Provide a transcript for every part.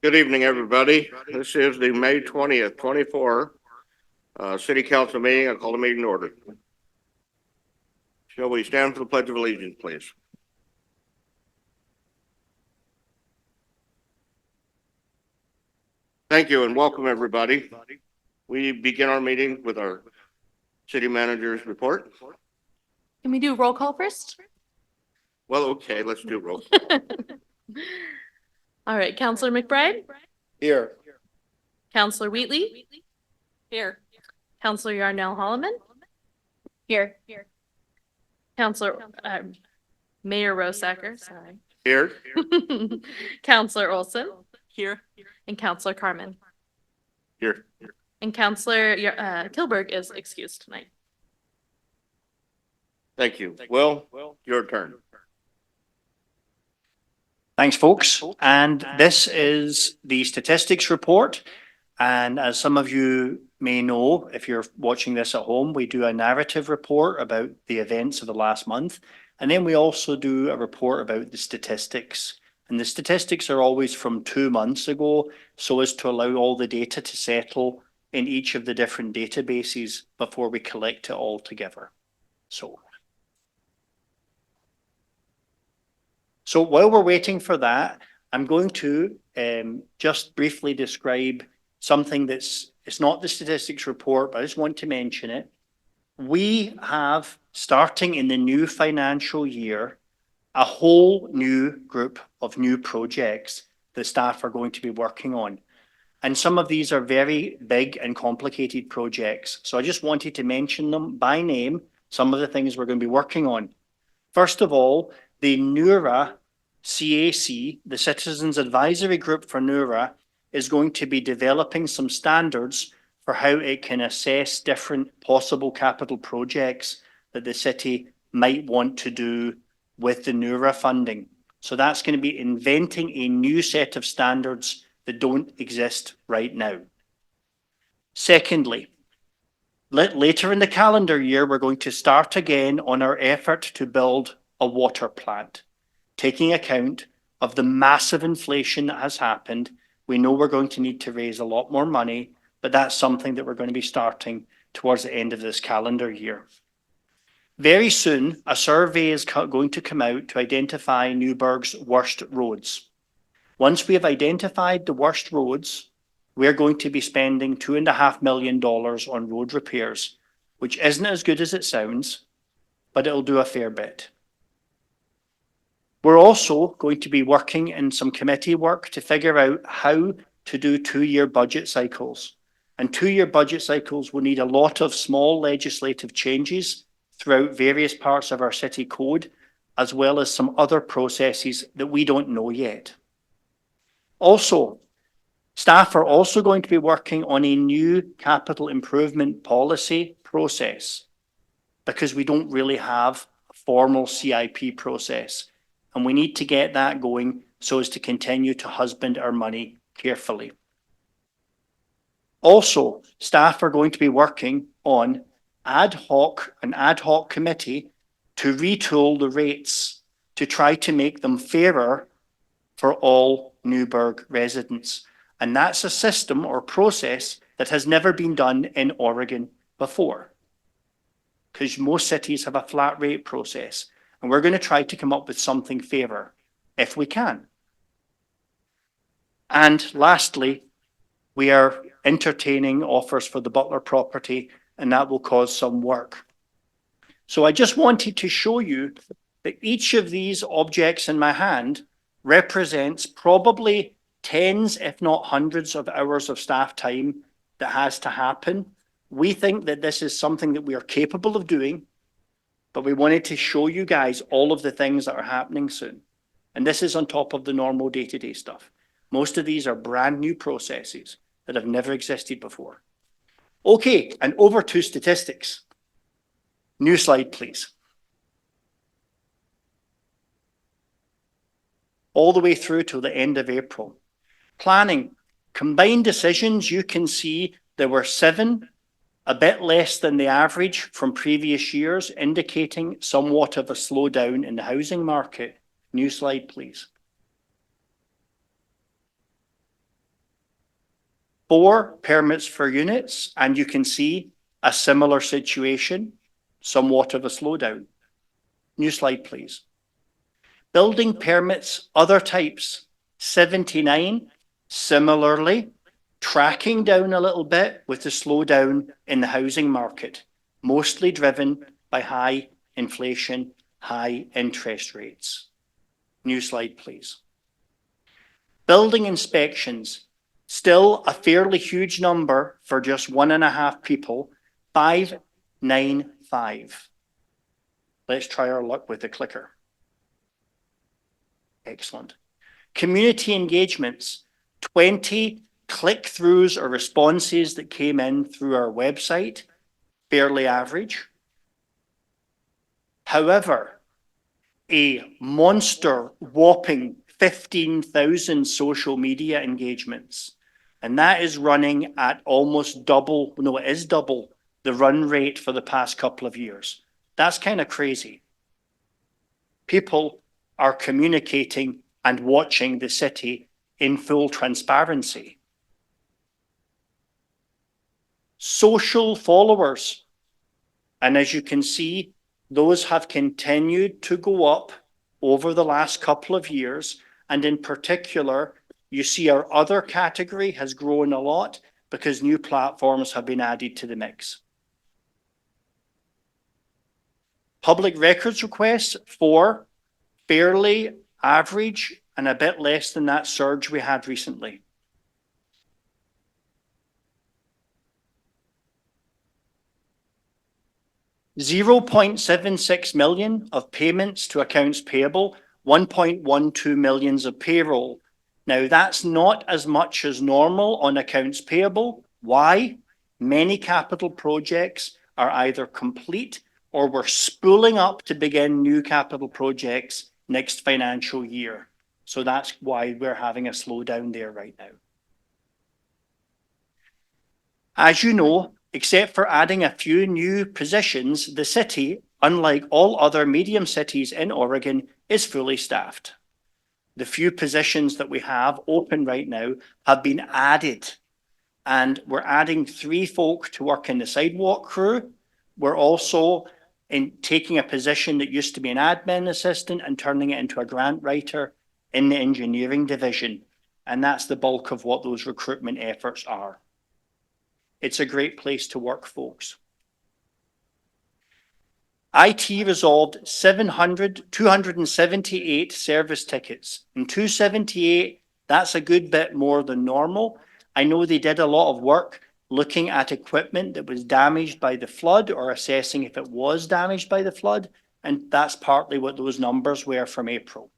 Good evening, everybody. This is the May 20th, 24 City Council meeting. I call the meeting to order. Shall we stand for the Pledge of Allegiance, please? Thank you and welcome, everybody. We begin our meeting with our city manager's report. Can we do roll call first? Well, okay, let's do roll call. All right, Counselor McBride, Here. Counselor Wheatley. Here. Counselor Yarnell Holloman. Here. Counselor, Mayor Rosacker, sorry. Here. Counselor Olson. Here. And Counselor Carmen. Here. And Counselor Kilberg is excused tonight. Thank you. Will, your turn. Thanks, folks. And this is the statistics report. And as some of you may know, if you're watching this at home, we do a narrative report about the events of the last month. And then we also do a report about the statistics. And the statistics are always from 2 months ago, so as to allow all the data to settle in each of the different databases before we collect it all together. So while we're waiting for that, I'm going to just briefly describe something it's not the statistics report, but I just want to mention it. We have, starting in the new financial year, a whole new group of new projects that staff are going to be working on. And some of these are very big and complicated projects. So I just wanted to mention them by name, some of the things we're going to be working on. First of all, the NURA CAC, the Citizens Advisory Group for NURA, is going to be developing some standards for how it can assess different possible capital projects that the city might want to do with the NURA funding. So that's going to be inventing a new set of standards that don't exist right now. Secondly, later in the calendar year, we're going to start again on our effort to build a water plant. Taking account of the massive inflation that has happened, we know we're going to need to raise a lot more money, but that's something that we're going to be starting towards the end of this calendar year. Very soon, a survey is going to come out to identify Newberg's worst roads. Once we have identified the worst roads, we're going to be spending $2.5 million on road repairs, which isn't as good as it sounds, but it'll do a fair bit. We're also going to be working in some committee work to figure out how to do 2-year budget cycles. And 2-year budget cycles will need a lot of small legislative changes throughout various parts of our city code, as well as some other processes that we don't know yet. Also, staff are also going to be working on a new capital improvement policy process because we don't really have a formal CIP process. And we need to get that going so as to continue to husband our money carefully. Also, staff are going to be working on an ad hoc committee to retool the rates to try to make them fairer for all Newberg residents. And that's a system or process that has never been done in Oregon before, because most cities have a flat rate process. And we're going to try to come up with something fairer if we can. And lastly, we are entertaining offers for the Butler property, and that will cause some work. So I just wanted to show you that each of these objects in my hand represents probably tens, if not hundreds of hours of staff time that has to happen. We think that this is something that we are capable of doing, but we wanted to show you guys all of the things that are happening soon. And this is on top of the normal day-to-day stuff. Most of these are brand new processes that have never existed before. Okay, and over to statistics. New slide, please. All the way through till the end of April. Planning, combined decisions, you can see there were 7, a bit less than the average from previous years, indicating somewhat of a slowdown in the housing market. New slide, please. 4 permits for units, and you can see a similar situation, somewhat of a slowdown. New slide, please. Building permits, other types, 79, similarly, tracking down a little bit with the slowdown in the housing market, mostly driven by high inflation, high interest rates. New slide, please. Building inspections, still a fairly huge number for just 1.5 people, 595. Let's try our luck with the clicker. Excellent. Community engagements, 20 click-throughs or responses that came in through our website, fairly average. However, a monster whopping 15,000 social media engagements, and that is running at almost double, no, it is double the run rate for the past couple of years. That's kind of crazy. People are communicating and watching the city in full transparency. Social followers, and as you can see, those have continued to go up over the last couple of years, and in particular, you see our other category has grown a lot because new platforms have been added to the mix. Public records requests, 4, fairly average and a bit less than that surge we had recently. $0.76 million of payments to accounts payable, 1.12 million of payroll. Now that's not as much as normal on accounts payable. Why? Many capital projects are either complete or we're spooling up to begin new capital projects next financial year. So that's why we're having a slowdown there right now. As you know, except for adding a few new positions, the city, unlike all other medium cities in Oregon, is fully staffed. The few positions that we have open right now have been added, and we're adding 3 folk to work in the sidewalk crew. We're also taking a position that used to be an admin assistant and turning it into a grant writer in the engineering division. And that's the bulk of what those recruitment efforts are. It's a great place to work, folks. IT resolved 278 service tickets. And 278, that's a good bit more than normal. I know they did a lot of work looking at equipment that was damaged by the flood or assessing if it was damaged by the flood. And that's partly what those numbers were from April.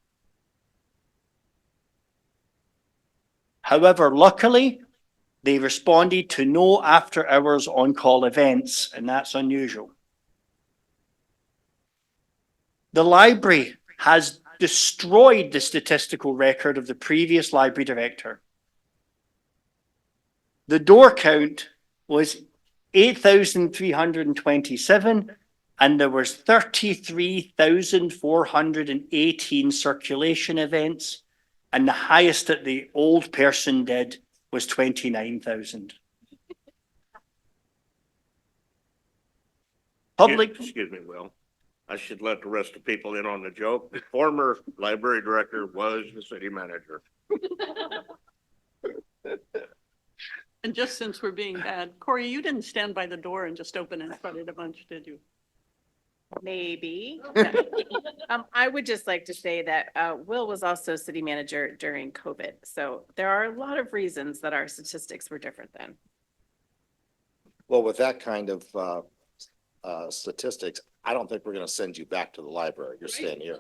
However, luckily, they responded to no after-hours on-call events, and that's unusual. The library has destroyed the statistical record of the previous library director. The door count was 8,327, and there was 33,418 circulation events, and the highest that the old person did was 29,000. Excuse me, Will. I should let the rest of the people in on the joke. The former library director was the city manager. And just since we're being bad, Corey, you didn't stand by the door and just open and shut it a bunch, did you? Maybe. I would just like to say that Will was also city manager during COVID. So there are a lot of reasons that our statistics were different then. Well, with that kind of statistics, I don't think we're going to send you back to the library. You're staying here.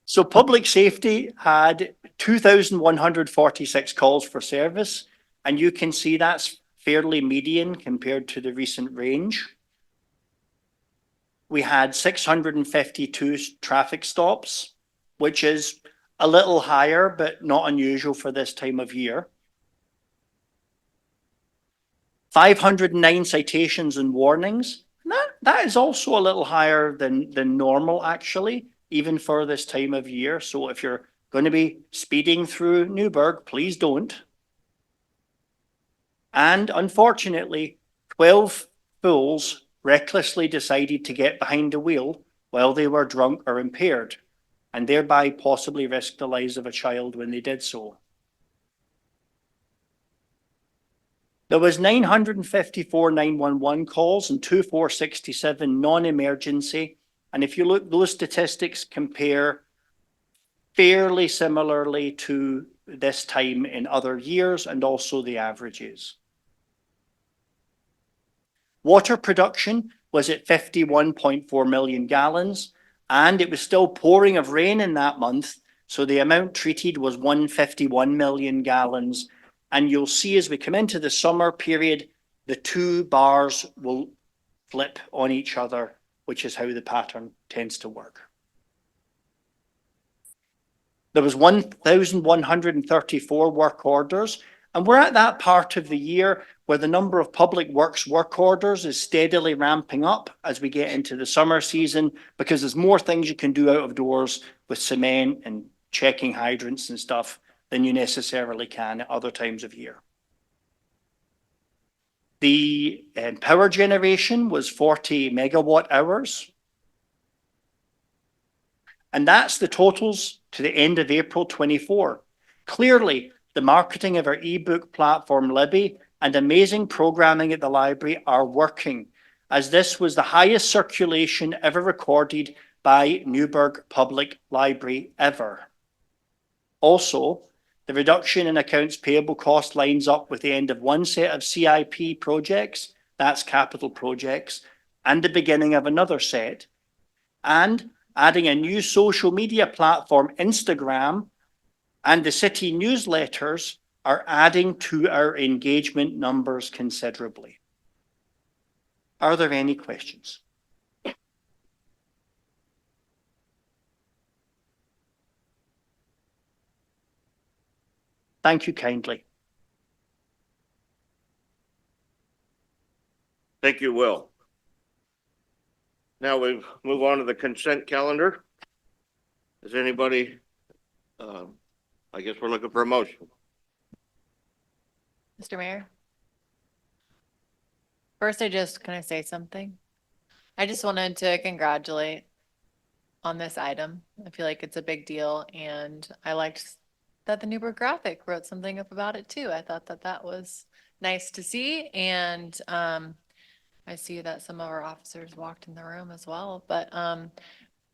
So public safety had 2,146 calls for service, and you can see that's fairly median compared to the recent range. We had 652 traffic stops, which is a little higher, but not unusual for this time of year. 509 citations and warnings. That is also a little higher than normal, actually, even for this time of year. So if you're going to be speeding through Newberg, please don't. And unfortunately, 12 fools recklessly decided to get behind the wheel while they were drunk or impaired, and thereby possibly risked the lives of a child when they did so. There was 954 911 calls and 2467 non-emergency. And if you look, those statistics compare fairly similarly to this time in other years and also the averages. Water production was at 51.4 million gallons, and it was still pouring of rain in that month. So the amount treated was 151 million gallons. And you'll see as we come into the summer period, the two bars will flip on each other, which is how the pattern tends to work. There was 1,134 work orders, and we're at that part of the year where the number of public works work orders is steadily ramping up as we get into the summer season, because there's more things you can do out of doors with cement and checking hydrants and stuff than you necessarily can at other times of year. The power generation was 40 megawatt hours. And that's the totals to the end of April 24. Clearly, the marketing of our ebook platform, Libby, and amazing programming at the library are working, as this was the highest circulation ever recorded by Newberg Public Library ever. Also, the reduction in accounts payable cost lines up with the end of one set of CIP projects, that's capital projects, and the beginning of another set. And adding a new social media platform, Instagram, and the city newsletters are adding to our engagement numbers considerably. Are there any questions? Thank you kindly. Thank you, Will. Now we move on to the consent calendar. Is anybody, I guess we're looking for a motion. Mr. Mayor? First, can I say something? I just wanted to congratulate on this item. I feel like it's a big deal, and I liked that the Newberg Graphic wrote something up about it too. I thought that was nice to see, and I see that some of our officers walked in the room as well, but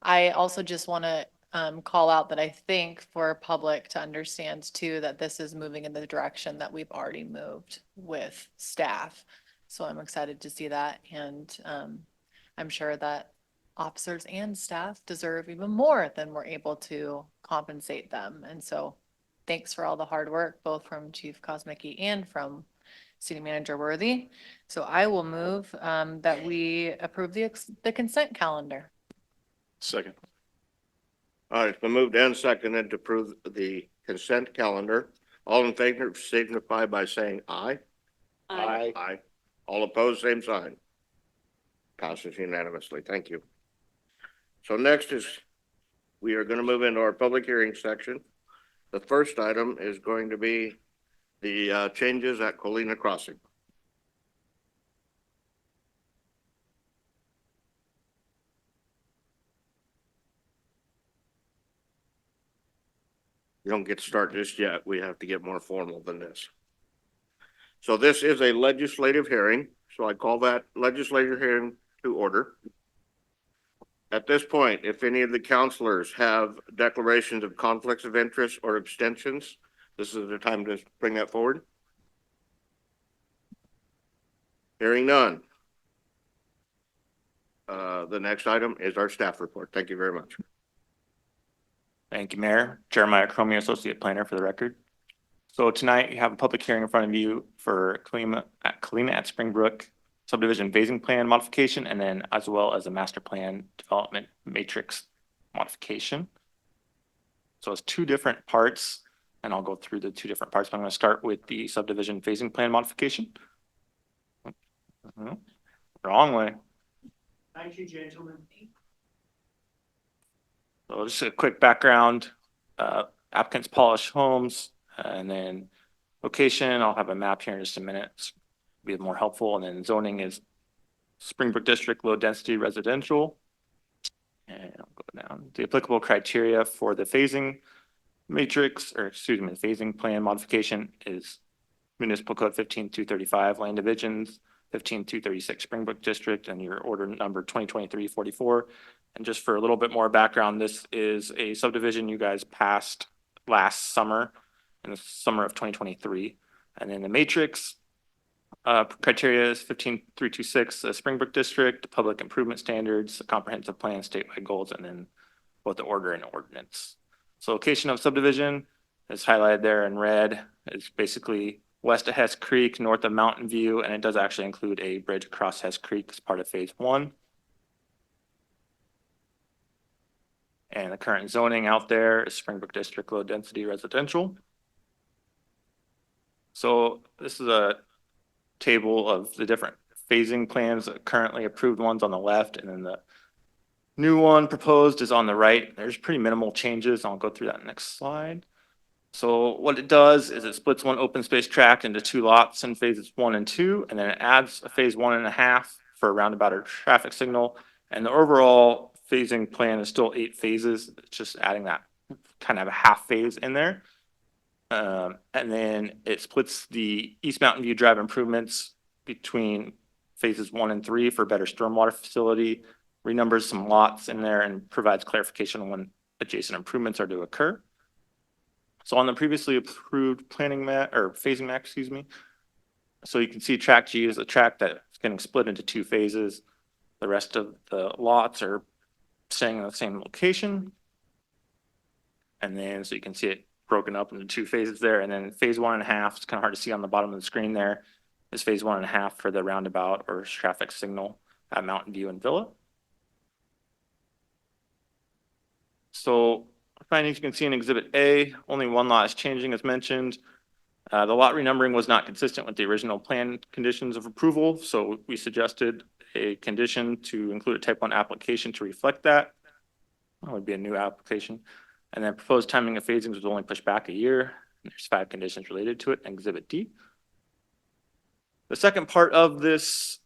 I also just want to call out that I think for public to understand too, that this is moving in the direction that we've already moved with staff. So I'm excited to see that. And I'm sure that officers and staff deserve even more than we're able to compensate them. And so thanks for all the hard work, both from Chief Kosmicki and from City Manager Worthy. So I will move that we approve the consent calendar. Second. All right, it's been moved and seconded to approve the consent calendar. All in favor signify by saying aye. Aye. Aye. All opposed, same sign. Passes unanimously. Thank you. So next is, we are going to move into our public hearing section. The first item is going to be the changes at Colina Crossing. You don't get to start just yet. We have to get more formal than this. So this is a legislative hearing. So I call that legislative hearing to order. At this point, if any of the counselors have declarations of conflicts of interest or abstentions, this is the time to bring that forward. Hearing none. The next item is our staff report. Thank you very much. Thank you, Mayor. Jeremiah Cromie, Associate Planner for the record. So tonight you have a public hearing in front of you for Colina at Springbrook subdivision phasing plan modification, and then as well as a master plan development matrix modification. So it's two different parts, and I'll go through the two different parts, but I'm going to start with the subdivision phasing plan modification. Wrong way. Thank you, gentlemen. So just a quick background. applicants Polish Homes, and then location, I'll have a map here in just a minute. Be more helpful. And then zoning is Springbrook District, low density residential. And I'll go down. The applicable criteria for the phasing matrix, or excuse me, the phasing plan modification is municipal code 15235 land divisions, 15236 Springbrook District, and your order number 2023-44. And just for a little bit more background, this is a subdivision you guys passed last summer, in the summer of 2023. And then the matrix criteria is 15326 Springbrook District, public improvement standards, comprehensive plan, statewide goals, and then both the order and ordinance. So location of subdivision is highlighted there in red. It's basically west of Hess Creek, north of Mountain View, and it does actually include a bridge across Hess Creek as part of phase 1. And the current zoning out there is Springbrook District, low density residential. So this is a table of the different phasing plans, currently approved ones on the left, and then the new one proposed is on the right. There's pretty minimal changes. I'll go through that next slide. So what it does is it splits one open space tract into 2 lots in phases 1 and 2, and then it adds a phase 1.5 for a roundabout or traffic signal. And the overall phasing plan is still 8 phases. It's just adding that kind of a half phase in there. And then it splits the East Mountain View Drive improvements between phases 1 and 3 for better stormwater facility, renumbers some lots in there, and provides clarification on when adjacent improvements are to occur. So on the previously approved planning map or phasing map, excuse me. So you can see tract G is a tract that's getting split into 2 phases. The rest of the lots are staying in the same location. And then so you can see it broken up into 2 phases there. And then phase 1.5, it's kind of hard to see on the bottom of the screen there, is phase 1.5 for the roundabout or traffic signal at Mountain View and Villa. So findings you can see in Exhibit A, only 1 lot is changing as mentioned. The lot renumbering was not consistent with the original plan conditions of approval, so we suggested a condition to include a type 1 application to reflect that. That would be a new application. And then proposed timing of phasings was only pushed back a year. There's 5 conditions related to it in Exhibit D. The second part of this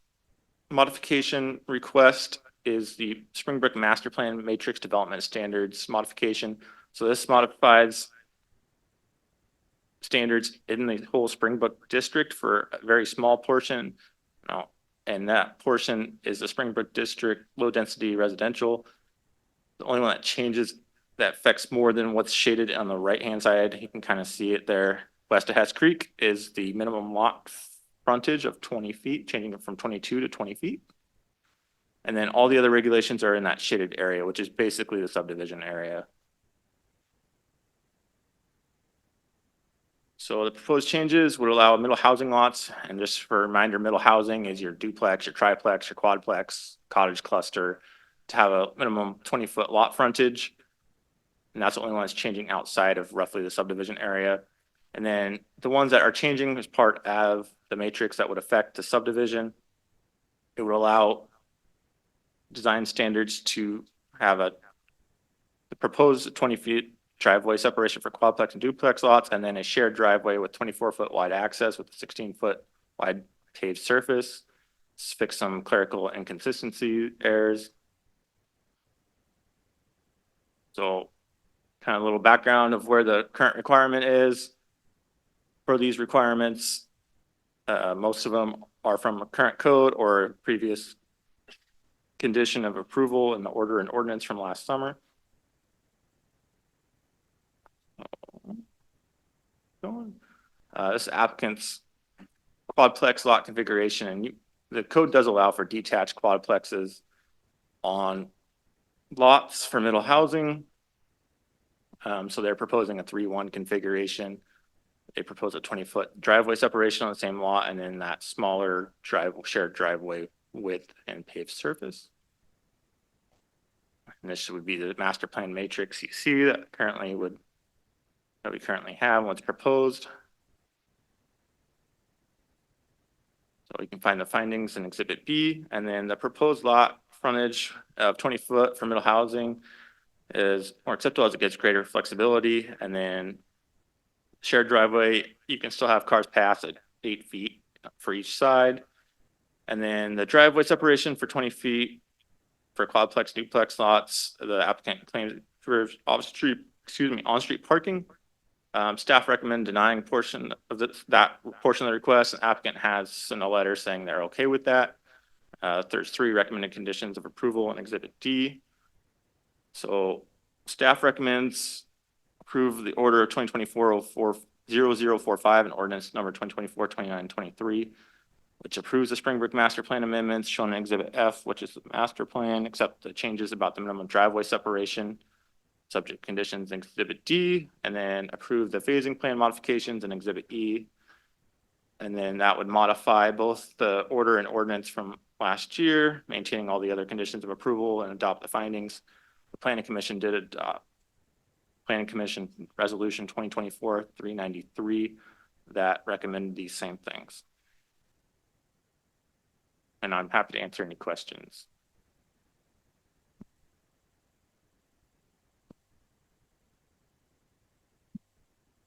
modification request is the Springbrook Master Plan Matrix Development Standards modification. So this modifies standards in the whole Springbrook district for a very small portion. And that portion is the Springbrook District low density residential. The only one that changes that affects more than what's shaded on the right-hand side, you can kind of see it there, west of Hess Creek, is the minimum lot frontage of 20 feet, changing it from 22 to 20 feet. And then all the other regulations are in that shaded area, which is basically the subdivision area. So the proposed changes would allow middle housing lots, and just for a reminder, middle housing is your duplex, your triplex, your quadplex, cottage cluster, to have a minimum 20-foot lot frontage. And that's the only one that's changing outside of roughly the subdivision area. And then the ones that are changing as part of the matrix that would affect the subdivision, it would allow design standards to have the proposed 20 feet driveway separation for quadplex and duplex lots, and then a shared driveway with 24-foot wide access with a 16-foot wide paved surface. Fix some clerical inconsistency errors. So kind of a little background of where the current requirement is for these requirements. Most of them are from a current code or previous condition of approval in the order and ordinance from last summer. This applicant's quadplex lot configuration, and the code does allow for detached quadplexes on lots for middle housing. So they're proposing a 3-1 configuration. They propose a 20-foot driveway separation on the same lot, and then that smaller shared driveway width and paved surface. And this would be the master plan matrix you see that we currently have what's proposed. So you can find the findings in Exhibit B, and then the proposed lot frontage of 20 foot for middle housing is more acceptable as it gets greater flexibility. And then shared driveway, you can still have cars pass at 8 feet for each side. And then the driveway separation for 20 feet for quadplex, duplex lots, the applicant claims for off-street, on-street parking. Staff recommend denying portion of that portion of the request. An applicant has sent a letter saying they're okay with that. There's 3 recommended conditions of approval in Exhibit D. So staff recommends approve the order of 2024-0045 and ordinance number 2024-2923, which approves the Springbrook Master Plan amendments shown in Exhibit F, which is the master plan, except the changes about the minimum driveway separation, subject conditions in Exhibit D, and then approve the phasing plan modifications in Exhibit E. And then that would modify both the order and ordinance from last year, maintaining all the other conditions of approval and adopt the findings. The Planning Commission did adopt Planning Commission Resolution 2024-393 that recommended these same things. And I'm happy to answer any questions.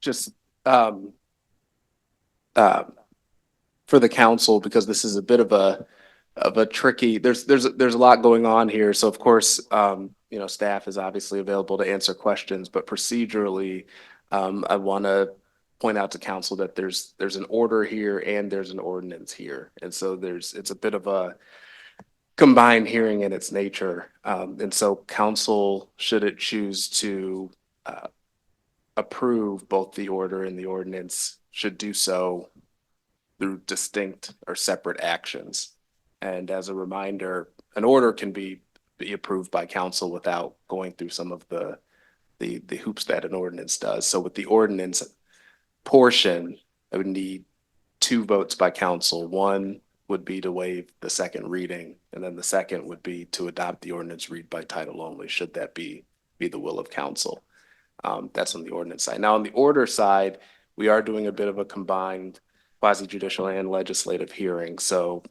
Just for the council, because this is a bit of a tricky, there's a lot going on here. So of course, you know, staff is obviously available to answer questions, but procedurally, I want to point out to council that there's an order here and there's an ordinance here. And so it's a bit of a combined hearing in its nature. And so council, should it choose to approve both the order and the ordinance, should do so through distinct or separate actions. And as a reminder, an order can be approved by council without going through some of the hoops that an ordinance does. So with the ordinance portion, I would need 2 votes by council. One would be to waive the second reading, and then the second would be to adopt the ordinance read by title only, should that be the will of council. That's on the ordinance side. Now, on the order side, we are doing a bit of a combined quasi-judicial and legislative hearing. So,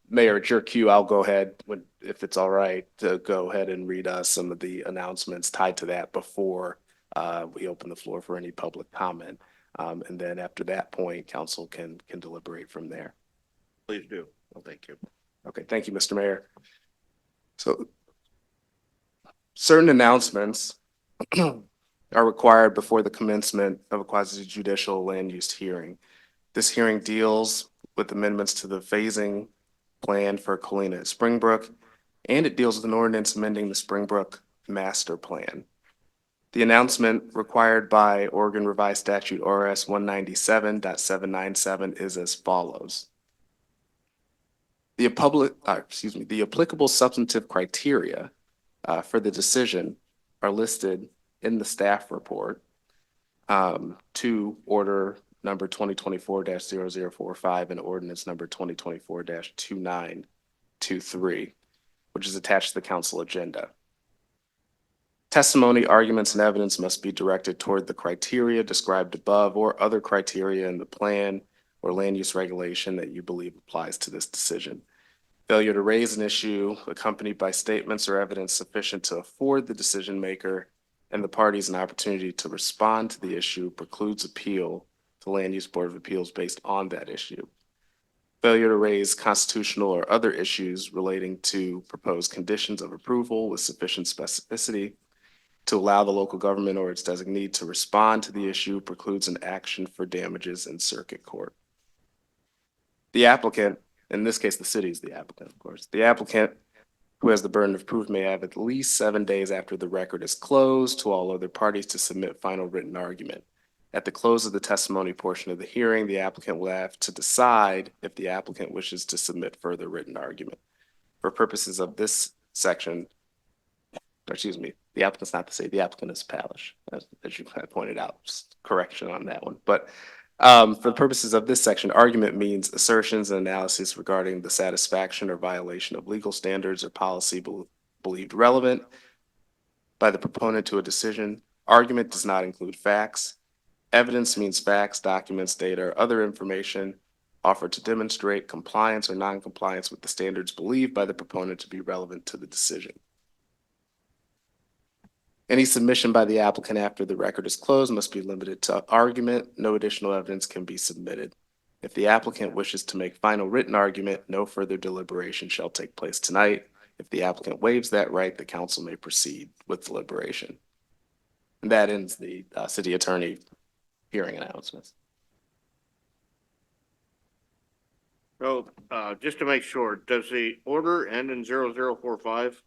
Mayor, it's your cue. I'll go ahead, if it's all right, to go ahead and read some of the announcements tied to that before we open the floor for any public comment. And then after that point, council can deliberate from there. Please do. Well, thank you. Okay, thank you, Mr. Mayor. So certain announcements are required before the commencement of a quasi-judicial land use hearing. This hearing deals with amendments to the phasing plan for Colina at Springbrook, and it deals with an ordinance amending the Springbrook Master Plan. The announcement required by Oregon Revised Statute ORS 197.797 is as follows. The applicable substantive criteria for the decision are listed in the staff report to order number 2024-0045 and ordinance number 2024-2923, which is attached to the council agenda. Testimony, arguments, and evidence must be directed toward the criteria described above or other criteria in the plan or land use regulation that you believe applies to this decision. Failure to raise an issue accompanied by statements or evidence sufficient to afford the decision maker and the parties an opportunity to respond to the issue precludes appeal to Land Use Board of Appeals based on that issue. Failure to raise constitutional or other issues relating to proposed conditions of approval with sufficient specificity to allow the local government or its designee to respond to the issue precludes an action for damages in circuit court. The applicant, in this case, the city is the applicant, of course. The applicant who has the burden of proof may have at least 7 days after the record is closed to all other parties to submit final written argument. At the close of the testimony portion of the hearing, the applicant will have to decide if the applicant wishes to submit further written argument. For purposes of this section, the applicant's not the city, the applicant is Palish, as you kind of pointed out, just correction on that one. But for the purposes of this section, argument means assertions and analysis regarding the satisfaction or violation of legal standards or policy believed relevant by the proponent to a decision. Argument does not include facts. Evidence means facts, documents, data, or other information offered to demonstrate compliance or non-compliance with the standards believed by the proponent to be relevant to the decision. Any submission by the applicant after the record is closed must be limited to argument. No additional evidence can be submitted. If the applicant wishes to make final written argument, no further deliberation shall take place tonight. If the applicant waives that right, the council may proceed with deliberation. And that ends the city attorney hearing announcements. So, just to make sure, does the order end in 0045?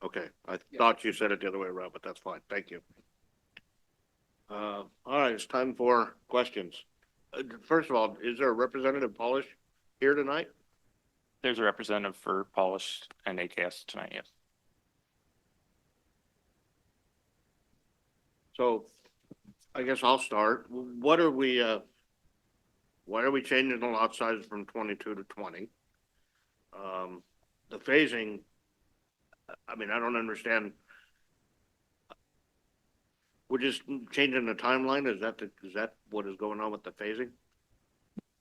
Okay, I thought you said it the other way around, but that's fine. Thank you. All right, it's time for questions. First of all, is there a representative Polish here tonight? There's a representative for Polish and AKS tonight, yes. So I guess I'll start. Why are we changing the lot size from 22 to 20? The phasing, I mean, I don't understand. We're just changing the timeline? Is that what is going on with the phasing?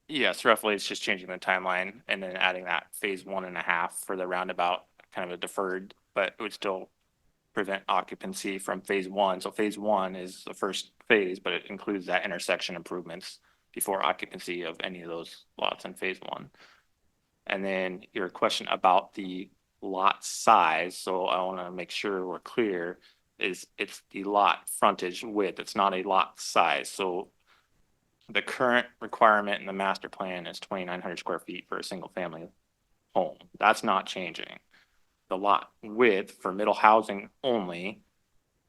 Yes, roughly, it's just changing the timeline and then adding that phase 1.5 for the roundabout, kind of a deferred, but it would still prevent occupancy from phase 1. So phase 1 is the first phase, but it includes that intersection improvements before occupancy of any of those lots in phase 1. And then your question about the lot size, so I want to make sure we're clear, is it's the lot frontage width. It's not a lot size. So the current requirement in the master plan is 2,900 square feet for a single family home. That's not changing. The lot width for middle housing only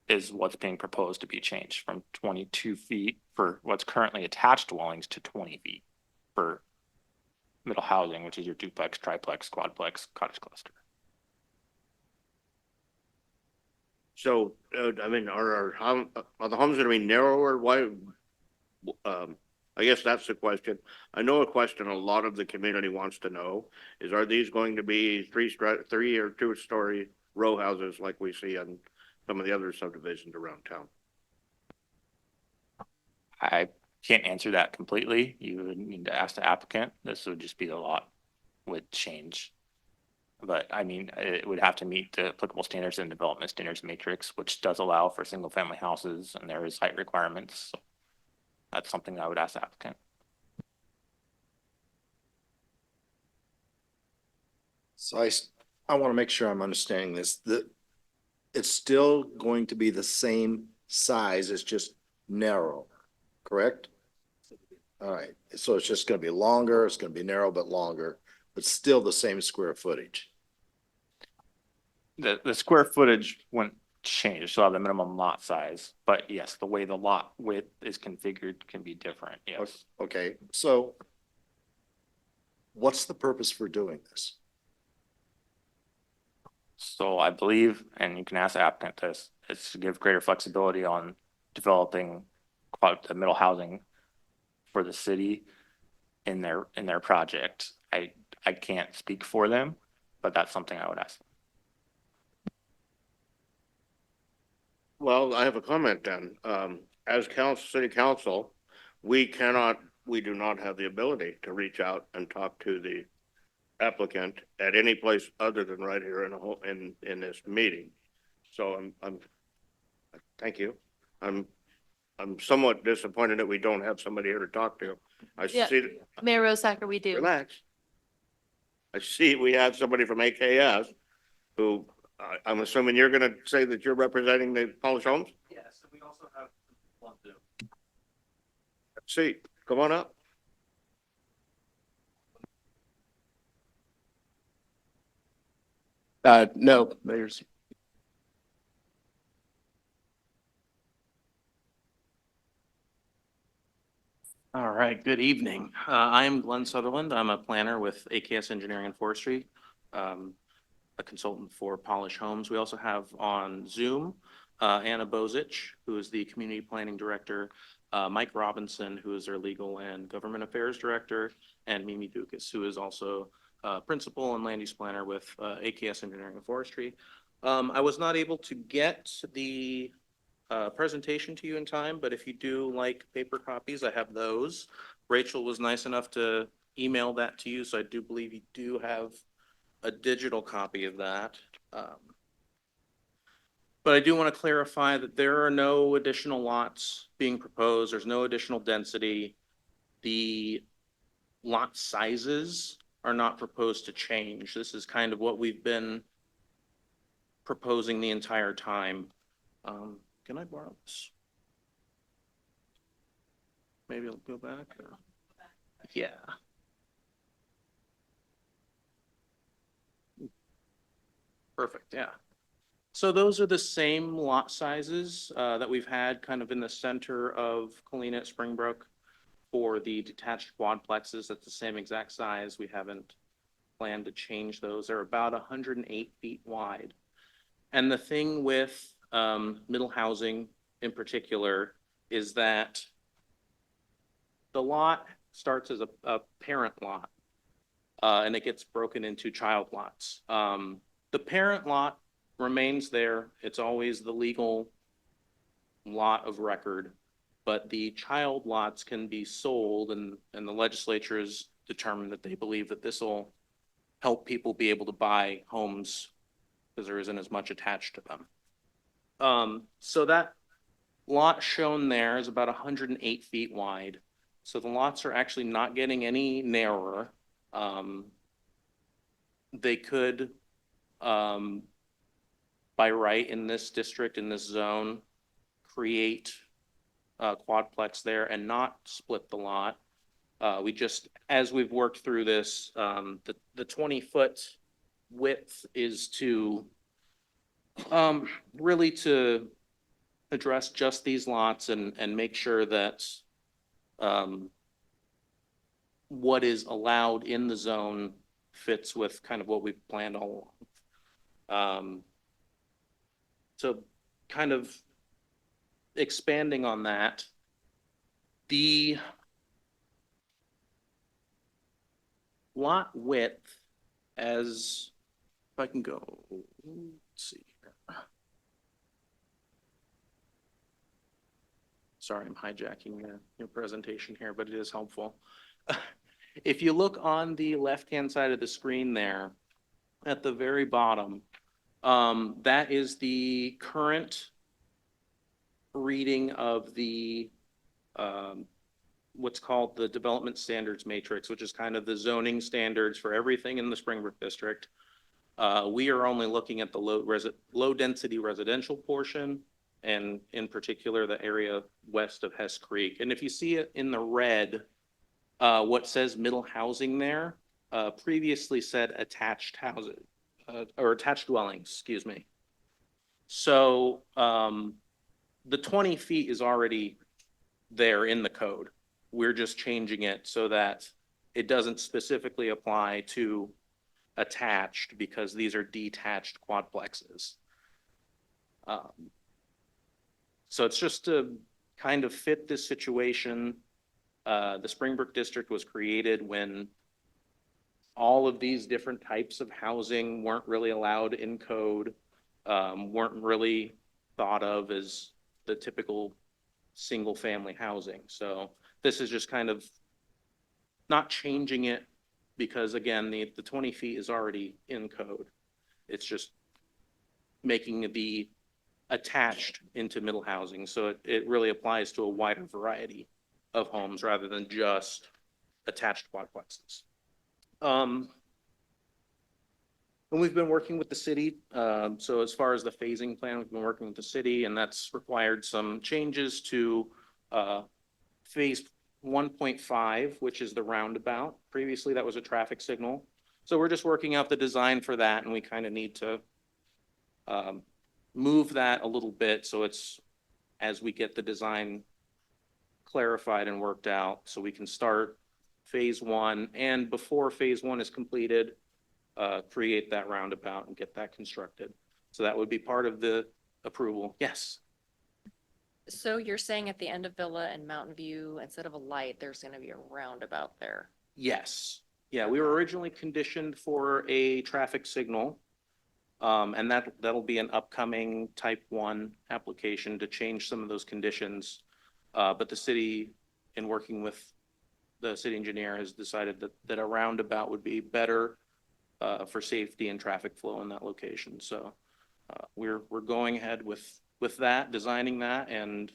is what's being proposed to be changed from 22 feet for what's currently attached dwellings to 20 feet for middle housing, which is your duplex, triplex, quadplex, cottage cluster. So, I mean, are the homes gonna be narrower? Why? I guess that's the question. I know a question a lot of the community wants to know is, are these going to be three or 2-story row houses like we see on some of the other subdivisions around town? I can't answer that completely. You would need to ask the applicant. This would just be the lot width change. But I mean, it would have to meet the applicable standards and development standards matrix, which does allow for single family houses, and there is height requirements. So that's something I would ask the applicant. So I want to make sure I'm understanding this, it's still going to be the same size, it's just narrow, correct? All right, so it's just going to be longer, it's going to be narrow but longer, but still the same square footage. The square footage wouldn't change, so have the minimum lot size, but yes, the way the lot width is configured can be different, yes. Okay, so what's the purpose for doing this? So I believe, and you can ask the applicant this, it's to give greater flexibility on developing the middle housing for the city in their project. I can't speak for them, but that's something I would ask them. Well, I have a comment then. As city council, we do not have the ability to reach out and talk to the applicant at any place other than right here in this meeting. So thank you. I'm somewhat disappointed that we don't have somebody here to talk to. I Yeah. see, Mayor Rosacker, we do. relax. I see we have somebody from AKS who, I'm assuming you're gonna say that you're representing the Polish Homes? Yes, we also have one too. See, come on up. No, there's. All right, good evening. I am Glenn Sutherland. I'm a planner with AKS Engineering and Forestry, a consultant for Polish Homes. We also have on Zoom Anna Bozich, who is the Community Planning Director, Mike Robinson, who is their Legal and Government Affairs Director, and Mimi Dukas, who is also Principal and Land Use Planner with AKS Engineering and Forestry. I was not able to get the presentation to you in time, but if you do like paper copies, I have those. Rachel was nice enough to email that to you, so I do believe you do have a digital copy of that. But I do want to clarify that there are no additional lots being proposed. There's no additional density. The lot sizes are not proposed to change. This is kind of what we've been proposing the entire time. Can I borrow this? Maybe I'll go back. Yeah. Perfect, yeah. So those are the same lot sizes that we've had kind of in the center of Colina at Springbrook for the detached quadplexes. That's the same exact size. We haven't planned to change those. They're about 108 feet wide. And the thing with middle housing in particular is that the lot starts as a parent lot and it gets broken into child lots. The parent lot remains there. It's always the legal lot of record, but the child lots can be sold, and the legislature has determined that they believe that this will help people be able to buy homes because there isn't as much attached to them. So that lot shown there is about 108 feet wide. So the lots are actually not getting any narrower. They could, by right in this district, in this zone, create a quadplex there and not split the lot. We just, as we've worked through this, the 20-foot width is to really to address just these lots and make sure that what is allowed in the zone fits with kind of what we've planned all along. So kind of expanding on that, the lot width, as if I can go, let's see here. Sorry, I'm hijacking your presentation here, but it is helpful. If you look on the left-hand side of the screen there, at the very bottom, that is the current reading of the what's called the development standards matrix, which is kind of the zoning standards for everything in the Springbrook district. We are only looking at the low density residential portion, and in particular, the area west of Hess Creek. And if you see it in the red, what says middle housing there, previously said attached housing, or attached dwellings, excuse me. So the 20 feet is already there in the code. We're just changing it so that it doesn't specifically apply to attached because these are detached quadplexes. So it's just to kind of fit this situation. The Springbrook district was created when all of these different types of housing weren't really allowed in code, weren't really thought of as the typical single family housing. So this is just kind of not changing it because again, the 20 feet is already in code. It's just making the attached into middle housing. So it really applies to a wider variety of homes rather than just attached quadplexes. And we've been working with the city. So as far as the phasing plan, we've been working with the city, and that's required some changes to phase 1.5, which is the roundabout. Previously, that was a traffic signal. So we're just working out the design for that, and we kind of need to move that a little bit so it's as we get the design clarified and worked out, so we can start phase 1, and before phase 1 is completed, create that roundabout and get that constructed. So that would be part of the approval. Yes. So you're saying at the end of Villa and Mountain View, instead of a light, there's gonna be a roundabout there? Yes. Yeah, we were originally conditioned for a traffic signal. And that'll be an upcoming type 1 application to change some of those conditions. But the city, in working with the city engineer, has decided that a roundabout would be better for safety and traffic flow in that location. So we're going ahead with that, designing that, and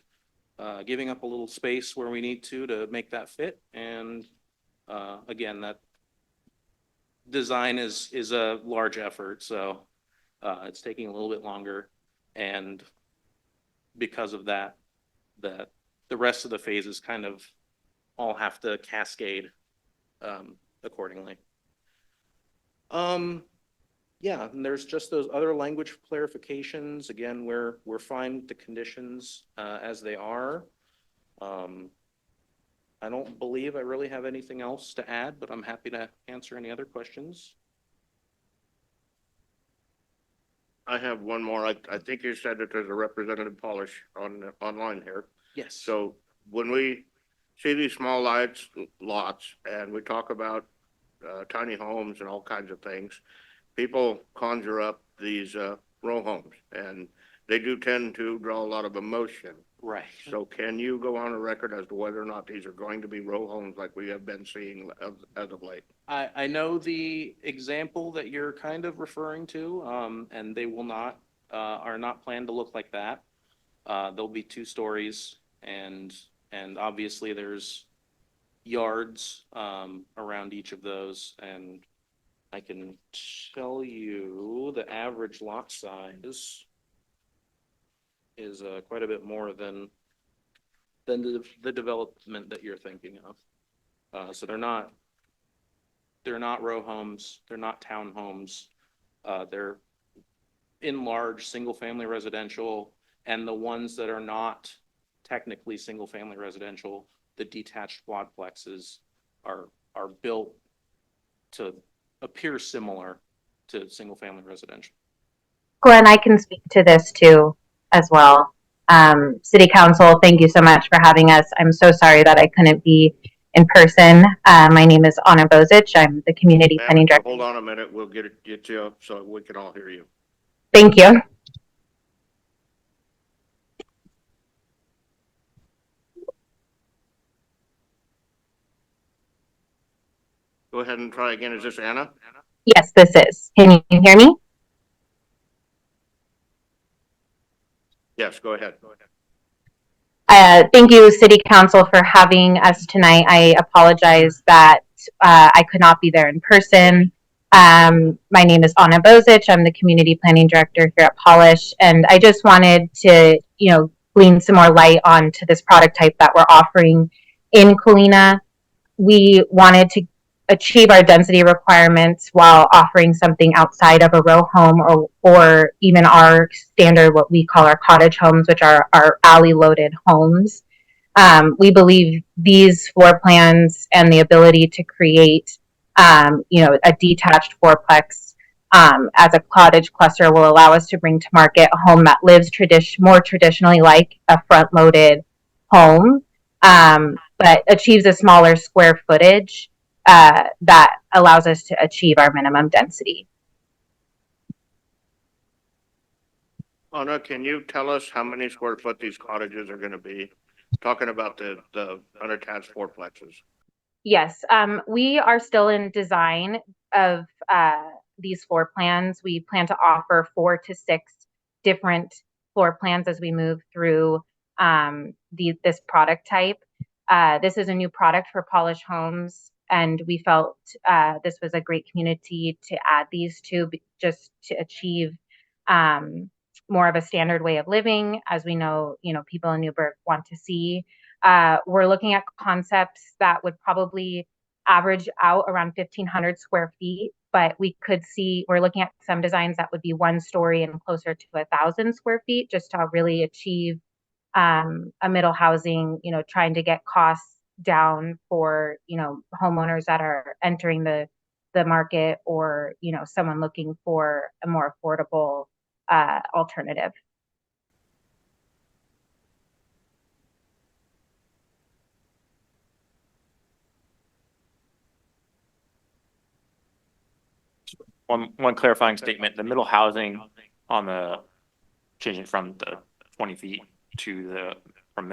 giving up a little space where we need to make that fit. And again, that design is a large effort, so it's taking a little bit longer. And because of that, the rest of the phases kind of all have to cascade accordingly. Yeah, and there's just those other language clarifications. Again, we're fine with the conditions as they are. I don't believe I really have anything else to add, but I'm happy to answer any other questions. I have one more. I think you said that there's a representative polish online here. Yes. So when we see these small lots and we talk about tiny homes and all kinds of things, people conjure up these row homes, and they do tend to draw a lot of emotion. Right. So can you go on a record as to whether or not these are going to be row homes like we have been seeing as of late? I know the example that you're kind of referring to, and they are not planned to look like that. There'll be 2 stories, and obviously there's yards around each of those, and I can tell you the average lot size is quite a bit more than the development that you're thinking of. So they're not row homes, they're not townhomes. They're in large single-family residential, and the ones that are not technically single-family residential, the detached quadplexes are built to appear similar to single-family residential. Glenn, I can speak to this too as well. City Council, thank you so much for having us. I'm so sorry that I couldn't be in person. My name is Anna Bozich. I'm the Community Ma'am, Planning Director. hold on a minute. We'll get you up so we can all hear you. Thank you. Go ahead and try again. Is this Anna? Yes, this is. Can you hear me? Yes, go ahead. Thank you, City Council, for having us tonight. I apologize that I could not be there in person. My name is Anna Bozich. I'm the Community Planning Director here at Polish, and I just wanted to, glean some more light onto this product type that we're offering in Colina. We wanted to achieve our density requirements while offering something outside of a row home or even our standard, what we call our cottage homes, which are our alley loaded homes. We believe these floor plans and the ability to create, a detached fourplex as a cottage cluster will allow us to bring to market a home that lives more traditionally like a front loaded home, but achieves a smaller square footage that allows us to achieve our minimum density. Anna, can you tell us how many square foot these cottages are going to be? Talking about the unattached fourplexes. Yes, we are still in design of these floor plans. We plan to offer 4 to 6 different floor plans as we move through this product type. This is a new product for Polish Homes, and we felt this was a great community to add these to just to achieve more of a standard way of living, as we know, people in Newberg want to see. We're looking at concepts that would probably average out around 1,500 square feet, but we're looking at some designs that would be 1 story and closer to 1,000 square feet, just to really achieve a middle housing, trying to get costs down for, homeowners that are entering the market, or, someone looking for a more affordable alternative. One clarifying statement, the middle housing on the, changing from the 20 feet to from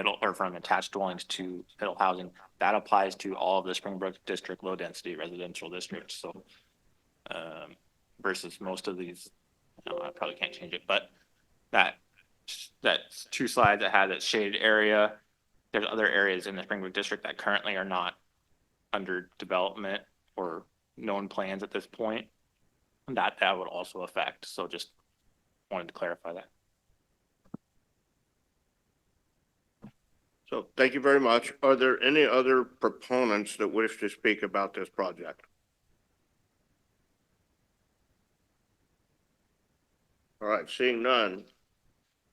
attached dwellings to middle housing, that applies to all of the Springbrook District low density residential districts. So versus most of these no, I probably can't change it, but that, that's two slides that had that shaded area. There's other areas in the Springbrook district that currently are not under development or known plans at this point. That would also affect, so just wanted to clarify that. So thank you very much. Are there any other proponents that wish to speak about this project? All right, seeing none,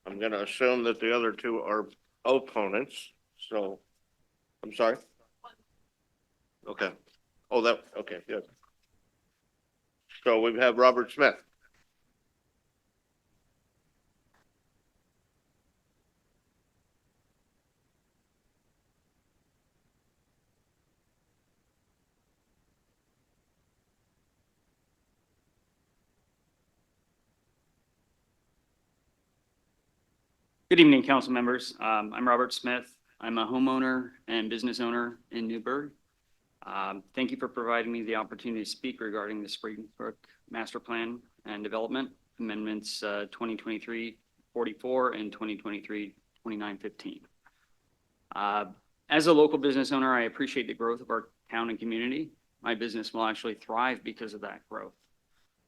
I'm gonna assume that the other two are opponents, so, I'm sorry? Okay. Oh, okay, good. So we have Robert Smith. Good evening, council members. I'm Robert Smith. I'm a homeowner and business owner in Newberg. Thank you for providing me the opportunity to speak regarding the Springbrook Master Plan and Development Amendments 2023-44 and 2023-2915. As a local business owner, I appreciate the growth of our town and community. My business will actually thrive because of that growth.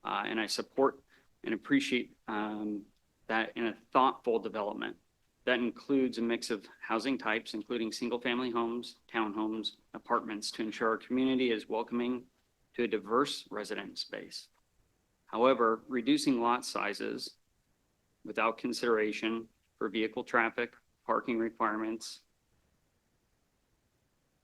And I support and appreciate that in a thoughtful development that includes a mix of housing types, including single-family homes, townhomes, apartments, to ensure our community is welcoming to a diverse resident space. However, reducing lot sizes without consideration for vehicle traffic, parking requirements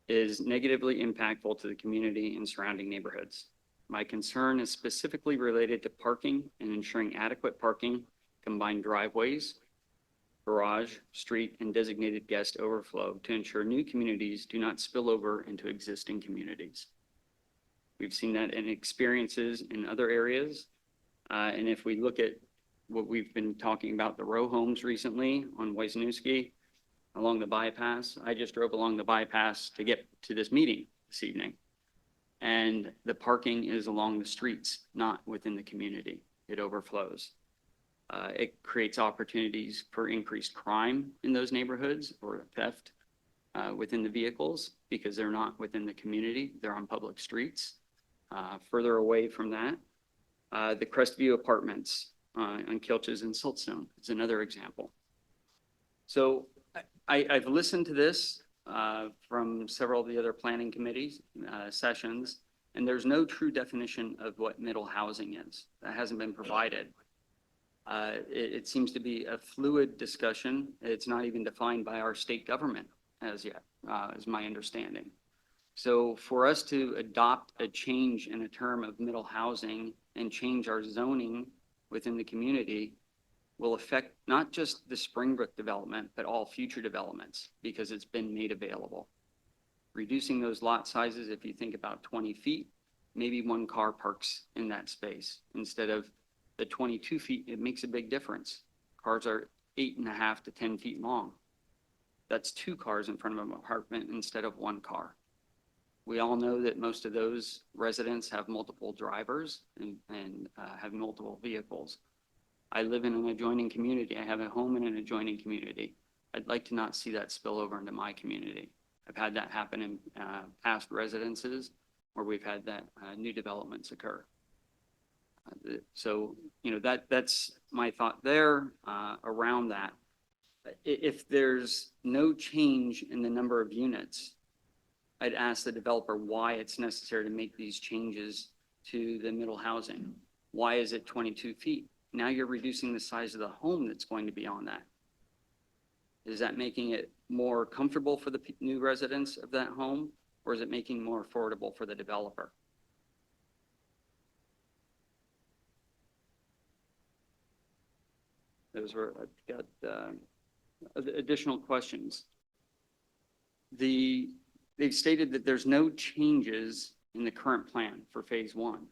is negatively impactful to the community and surrounding neighborhoods. My concern is specifically related to parking and ensuring adequate parking, combined driveways, garage, street, and designated guest overflow to ensure new communities do not spill over into existing communities. We've seen that in experiences in other areas. And if we look at what we've been talking about, the row homes recently on Wisniewski along the bypass, I just drove along the bypass to get to this meeting this evening. And the parking is along the streets, not within the community. It overflows. It creates opportunities for increased crime in those neighborhoods or theft within the vehicles because they're not within the community. They're on public streets. Further away from that, the Crestview Apartments on Kilches and Siltstone is another example. So I've listened to this from several of the other planning committees sessions, and there's no true definition of what middle housing is. That hasn't been provided. It seems to be a fluid discussion. It's not even defined by our state government as yet, is my understanding. So for us to adopt a change in a term of middle housing and change our zoning within the community will affect not just the Springbrook development, but all future developments because it's been made available. Reducing those lot sizes, if you think about 20 feet, maybe one car parks in that space instead of the 22 feet. It makes a big difference. Cars are 8.5 to 10 feet long. That's two cars in front of an apartment instead of one car. We all know that most of those residents have multiple drivers and have multiple vehicles. I live in an adjoining community. I have a home in an adjoining community. I'd like to not see that spill over into my community. I've had that happen in past residences where we've had that new developments occur. So, you know, that's my thought there around that. If there's no change in the number of units, I'd ask the developer why it's necessary to make these changes to the middle housing. Why is it 22 feet? Now you're reducing the size of the home that's going to be on that. Is that making it more comfortable for the new residents of that home, or is it making it more affordable for the developer? Those were, I've got additional questions. They've stated that there's no changes in the current plan for phase one,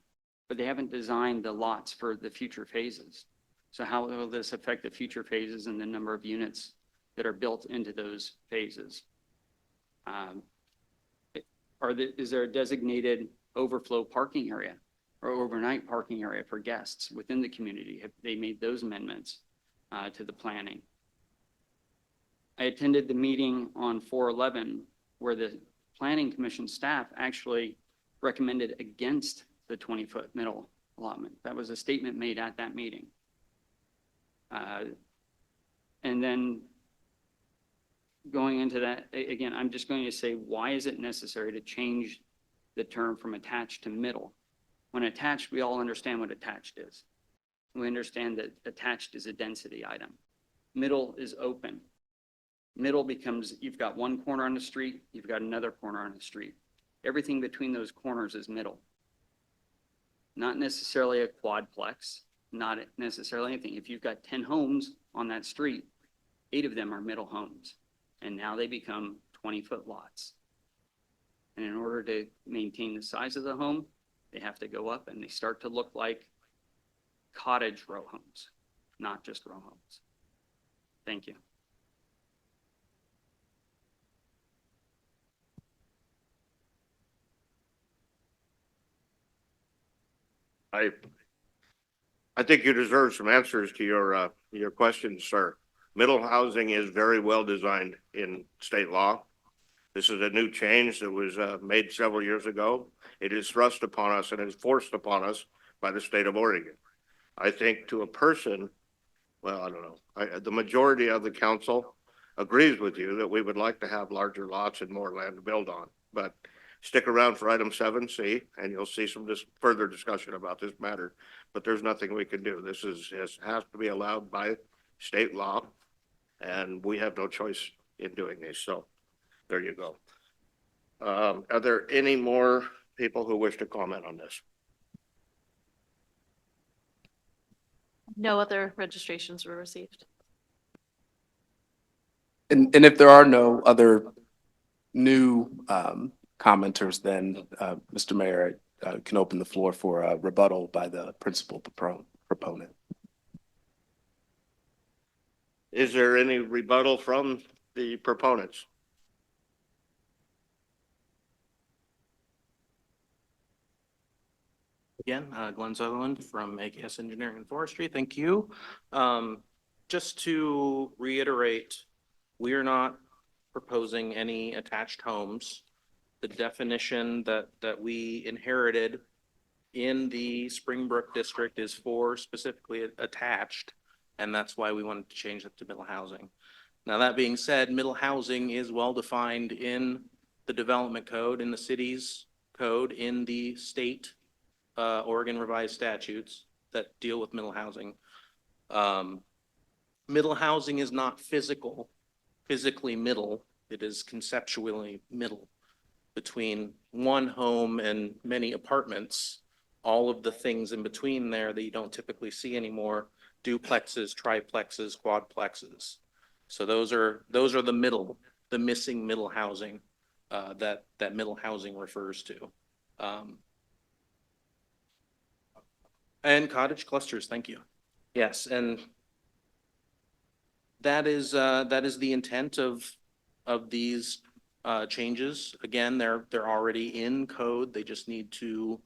but they haven't designed the lots for the future phases. So how will this affect the future phases and the number of units that are built into those phases? Is there a designated overflow parking area? or overnight parking area for guests within the community. Have they made those amendments to the planning? I attended the meeting on 4/11 where the planning commission staff actually recommended against the 20-foot middle allotment. That was a statement made at that meeting. And then going into that, again, I'm just going to say, why is it necessary to change the term from attached to middle? When attached, we all understand what attached is. We understand that attached is a density item. Middle is open. Middle becomes, you've got one corner on the street, you've got another corner on the street. Everything between those corners is middle. Not necessarily a quadplex, not necessarily anything. If you've got 10 homes on that street, 8 of them are middle homes. And now they become 20-foot lots. And in order to maintain the size of the home, they have to go up and they start to look like cottage row homes, not just row homes. Thank you. I think you deserve some answers to your questions, sir. Middle housing is very well designed in state law. This is a new change that was made several years ago. It is thrust upon us and is forced upon us by the state of Oregon. I think to a person, well, I don't know, the majority of the council agrees with you that we would like to have larger lots and more land to build on. But stick around for item 7C and you'll see some further discussion about this matter. But there's nothing we can do. This has to be allowed by state law, and we have no choice in doing this. So there you go. Are there any more people who wish to comment on this? No other registrations were received. And if there are no other new commenters, then Mr. Mayor, I can open the floor for a rebuttal by the principal proponent. Is there any rebuttal from the proponents? Again, Glenn Sutherland from AKS Engineering and Forestry. Thank you. Just to reiterate, we are not proposing any attached homes. The definition that we inherited in the Springbrook district is for specifically attached, and that's why we wanted to change it to middle housing. Now, that being said, middle housing is well defined in the development code, in the city's code, in the state Oregon revised statutes that deal with middle housing. Middle housing is not physically middle. It is conceptually middle between one home and many apartments. All of the things in between there that you don't typically see anymore: duplexes, triplexes, quadplexes. So those are the middle, the missing middle housing that middle housing refers to. And cottage clusters, thank you. Yes, and that is the intent of these changes. Again, they're already in code. They just need to,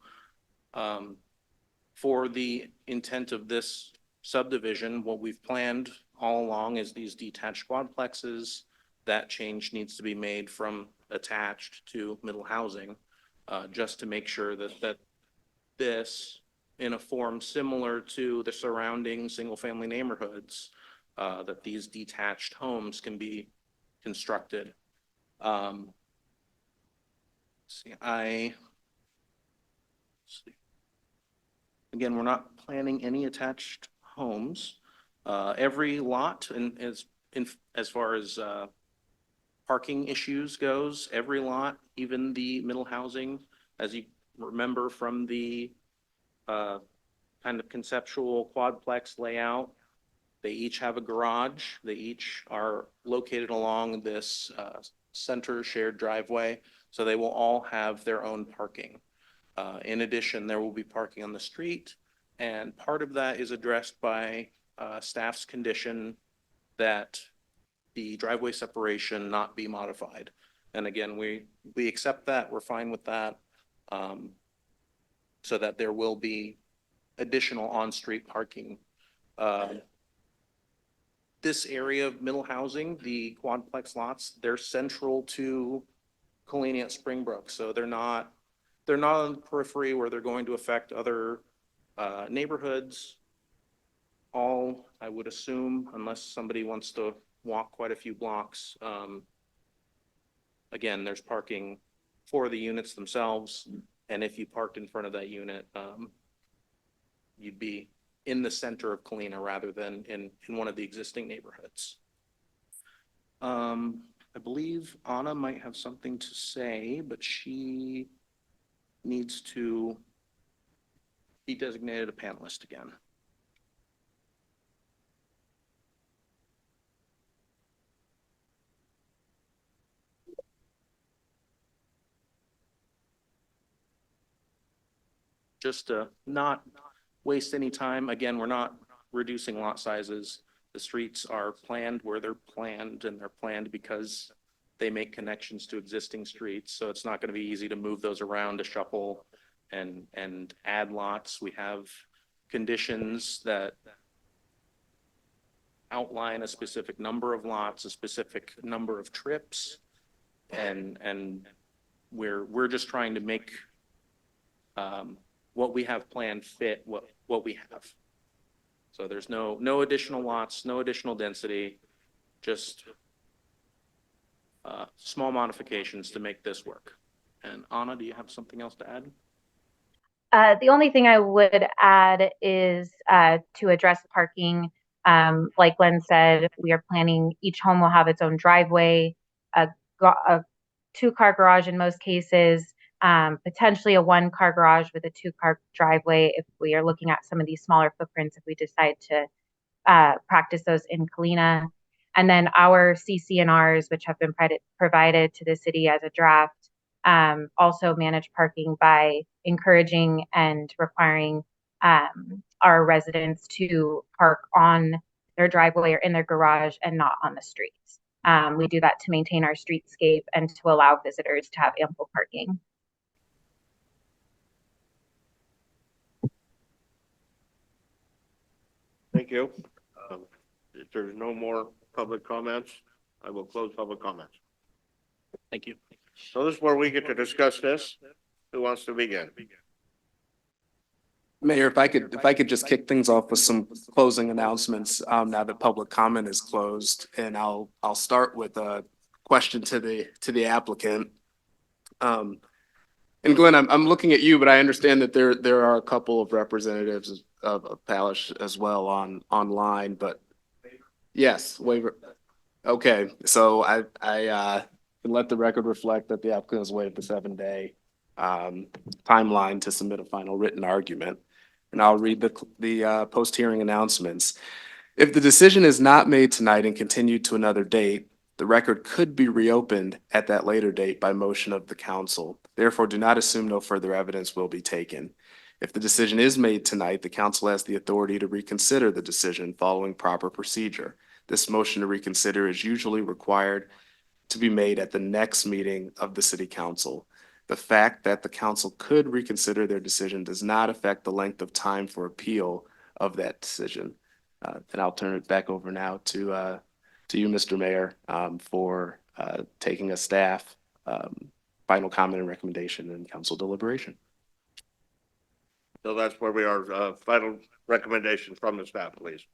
for the intent of this subdivision, what we've planned all along is these detached quadplexes. That change needs to be made from attached to middle housing, just to make sure that this, in a form similar to the surrounding single-family neighborhoods, that these detached homes can be constructed. Again, we're not planning any attached homes. Every lot, and as far as parking issues goes, every lot, even the middle housing, as you remember from the kind of conceptual quadplex layout, they each have a garage. They each are located along this center shared driveway, so they will all have their own parking. In addition, there will be parking on the street, and part of that is addressed by staff's condition that the driveway separation not be modified. And again, we accept that. We're fine with that. so that there will be additional on-street parking. This area of middle housing, the quadplex lots, they're central to Colenia at Springbrook, so they're not on the periphery where they're going to affect other neighborhoods. All, I would assume, unless somebody wants to walk quite a few blocks. Again, there's parking for the units themselves, and if you parked in front of that unit, you'd be in the center of Colina rather than in one of the existing neighborhoods. I believe Anna might have something to say, but she needs to be designated a panelist again. Just to not waste any time. Again, we're not reducing lot sizes. The streets are planned where they're planned, and they're planned because they make connections to existing streets. So it's not going to be easy to move those around, to shuffle and add lots. We have conditions that outline a specific number of lots, a specific number of trips. And we're just trying to make what we have planned fit what we have. So there's no additional lots, no additional density, just small modifications to make this work. And Anna, do you have something else to add? The only thing I would add is to address parking. Like Glenn said, we are planning, each home will have its own driveway, a 2-car garage in most cases, potentially a 1-car garage with a 2-car driveway if we are looking at some of these smaller footprints, if we decide to practice those in Colina. And then our CC&Rs, which have been provided to the city as a draft, also manage parking by encouraging and requiring our residents to park on their driveway or in their garage and not on the streets. We do that to maintain our streetscape and to allow visitors to have ample parking. Thank you. If there's no more public comments, I will close public comments. Thank you. So this is where we get to discuss this. Who wants to begin? Mayor, if I could just kick things off with some closing announcements, now that public comment is closed, and I'll start with a question to the applicant. And Glenn, I'm looking at you, but I understand that there are a couple of representatives of Palish as well online, but yes, waiver. Okay, so I can let the record reflect that the applicant has waived the 7-day timeline to submit a final written argument. And I'll read the post-hearing announcements. If the decision is not made tonight and continued to another date, the record could be reopened at that later date by motion of the council. Therefore, do not assume no further evidence will be taken. If the decision is made tonight, the council has the authority to reconsider the decision following proper procedure. This motion to reconsider is usually required to be made at the next meeting of the city council. The fact that the council could reconsider their decision does not affect the length of time for appeal of that decision. And I'll turn it back over now to you, Mr. Mayor, for taking a staff final comment and recommendation in council deliberation. So that's where we are. Final recommendation from the staff, please.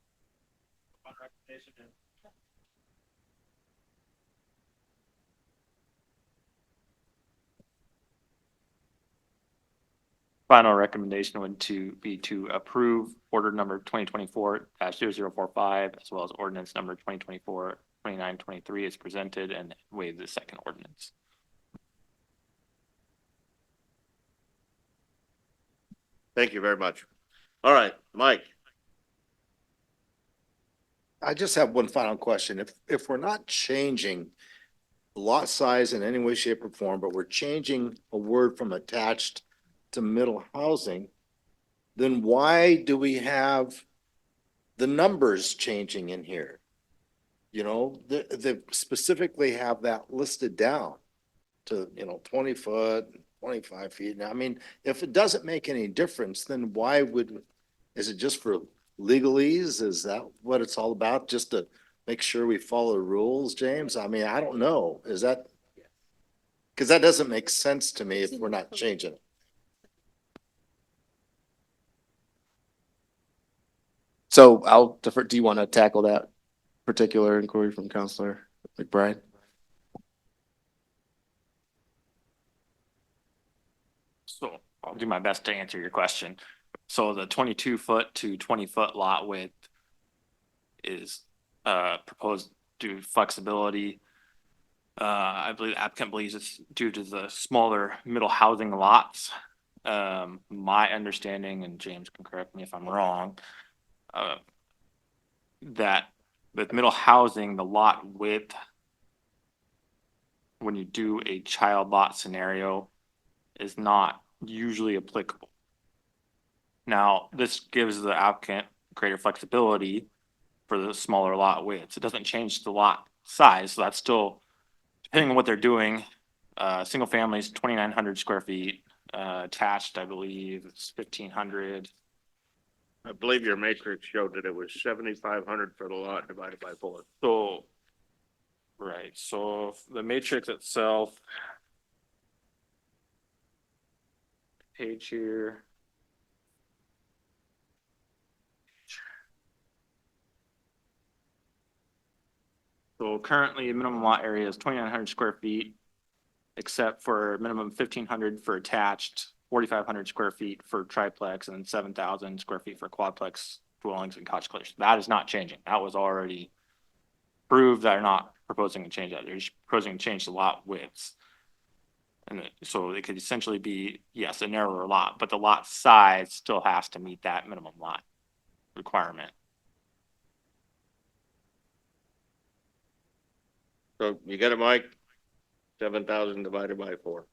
Final recommendation would be to approve order number 2024-0045, as well as ordinance number 2024-2923 as presented, and waive the second ordinance. Thank you very much. All right, Mike. I just have one final question. If we're not changing lot size in any way, shape, or form, but we're changing a word from attached to middle housing, then why do we have the numbers changing in here? You know, they specifically have that listed down to, 20 foot, 25 feet. Now, I mean, if it doesn't make any difference, then why would, is it just for legalese? Is that what it's all about? Just to make sure we follow the rules, James? I mean, I don't know. Is that? Because that doesn't make sense to me if we're not changing it. So I'll defer, do you want to tackle that particular inquiry from Counselor McBride? So I'll do my best to answer your question. So the 22-foot to 20-foot lot width is proposed due to flexibility. I believe the applicant believes it's due to the smaller middle housing lots. My understanding, and James can correct me if I'm wrong, that with middle housing, the lot width, when you do a child lot scenario, is not usually applicable. Now, this gives the applicant greater flexibility for the smaller lot widths. It doesn't change the lot size, so that's still, depending on what they're doing, single family is 2,900 square feet, attached, I believe, it's 1,500. I believe your matrix showed that it was 7,500 for the lot divided by 4. So, right, so the matrix itself, page here. So currently, minimum lot area is 2,900 square feet, except for minimum 1,500 for attached, 4,500 square feet for triplex, and then 7,000 square feet for quadplex dwellings and cottage collections. That is not changing. That was already proved. They're not proposing to change that. They're just proposing to change the lot widths. And so it could essentially be, yes, a narrower lot, but the lot size still has to meet that minimum lot requirement. So you get it, Mike? 7,000 divided by 4.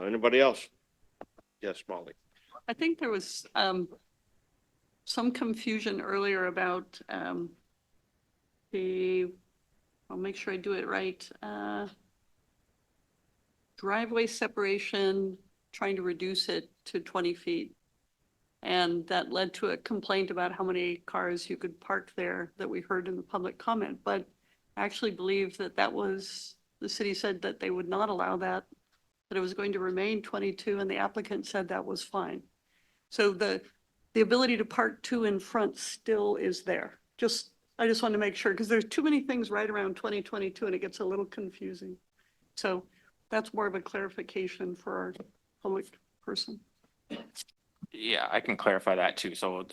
Anybody else? Yes, Molly. I think there was some confusion earlier about I'll make sure I do it right. Driveway separation, trying to reduce it to 20 feet. And that led to a complaint about how many cars you could park there that we heard in the public comment. But I actually believe that the city said that they would not allow that it was going to remain 22, and the applicant said that was fine. So the ability to park 2 in front still is there. I just want to make sure, because there's too many things right around 2022 and it gets a little confusing. So that's more of a clarification for our public person. Yeah, I can clarify that too. So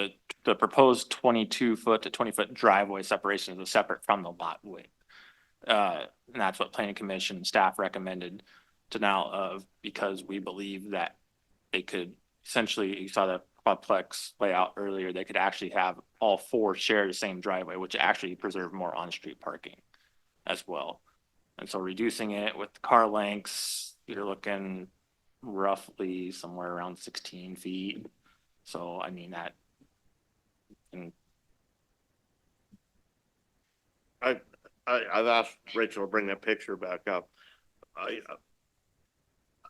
the proposed 22-foot to 20-foot driveway separation is separate from the lot width. And that's what planning commission staff recommended denial of, because we believe that they could essentially, you saw the quadplex layout earlier, they could actually have all 4 share the same driveway, which actually preserve more on-street parking as well. And so reducing it with car lengths, you're looking roughly somewhere around 16 feet. So, I mean, that. And I've asked Rachel to bring that picture back up. I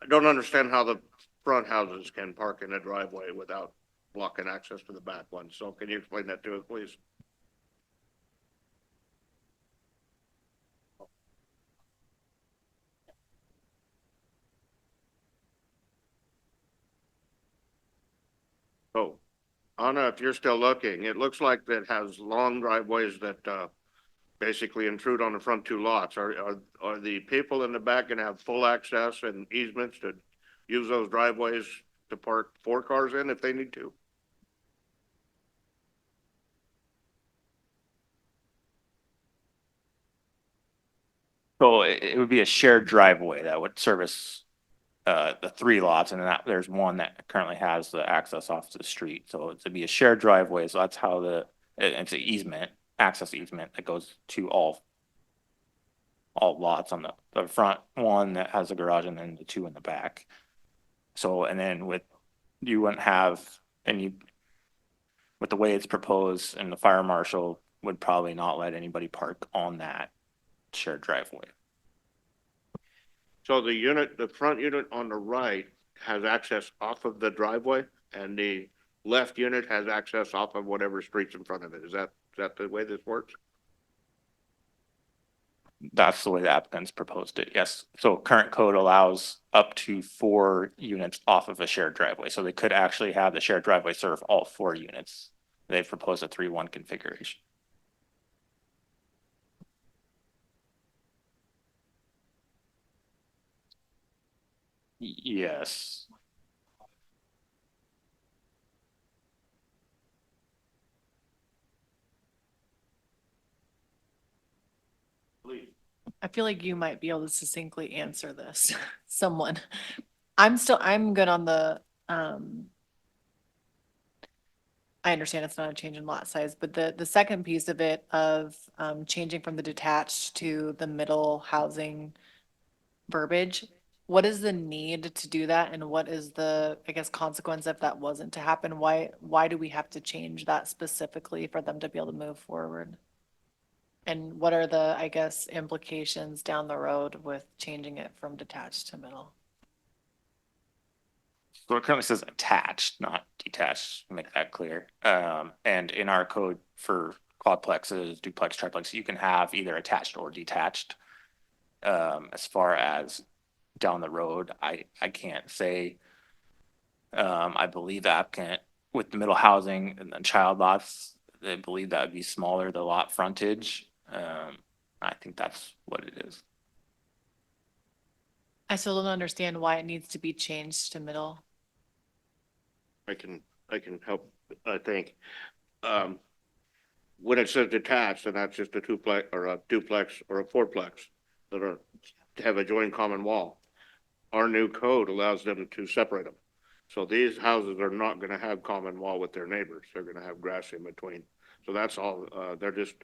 don't understand how the front houses can park in a driveway without blocking access to the back one. So can you explain that to us, please? Oh, Anna, if you're still looking, it looks like that has long driveways that basically intrude on the front 2 lots. Are the people in the back gonna have full access and easements to use those driveways to park 4 cars in if they need to? so it would be a shared driveway that would service the 3 lots, and then there's one that currently has the access off to the street. So it'd be a shared driveway. So that's how it's an easement, access easement that goes to all lots on the front one that has a garage, and then the 2 in the back. So, and then you wouldn't have any, with the way it's proposed, and the fire marshal would probably not let anybody park on that shared driveway. So the front unit on the right has access off of the driveway, and the left unit has access off of whatever street's in front of it. Is that the way this works? That's the way the applicants proposed it, yes. So current code allows up to 4 units off of a shared driveway, so they could actually have the shared driveway serve all 4 units. They've proposed a 3-1 configuration. Yes. I feel like you might be able to succinctly answer this, someone. I'm good on the, I understand it's not a change in lot size, but the second piece of it of, changing from the detached to the middle housing verbiage, what is the need to do that and what is the, I guess, consequence if that wasn't to happen? Why do we have to change that specifically for them to be able to move forward? And what are the, I guess, implications down the road with changing it from detached to middle? So it currently says attached, not detached, to make that clear. And in our code for quadplexes, duplex, triplex, you can have either attached or detached. As far as down the road, I can't say. I believe the applicant with the middle housing and then child lots, they believe that would be smaller, the lot frontage. I think that's what it is. I still don't understand why it needs to be changed to middle. I can help, I think. When it says detached, and that's just a duplex or a fourplex that are, have a joint common wall. Our new code allows them to separate them. So these houses are not gonna have common wall with their neighbors. They're gonna have grass in between. So that's all, they're just,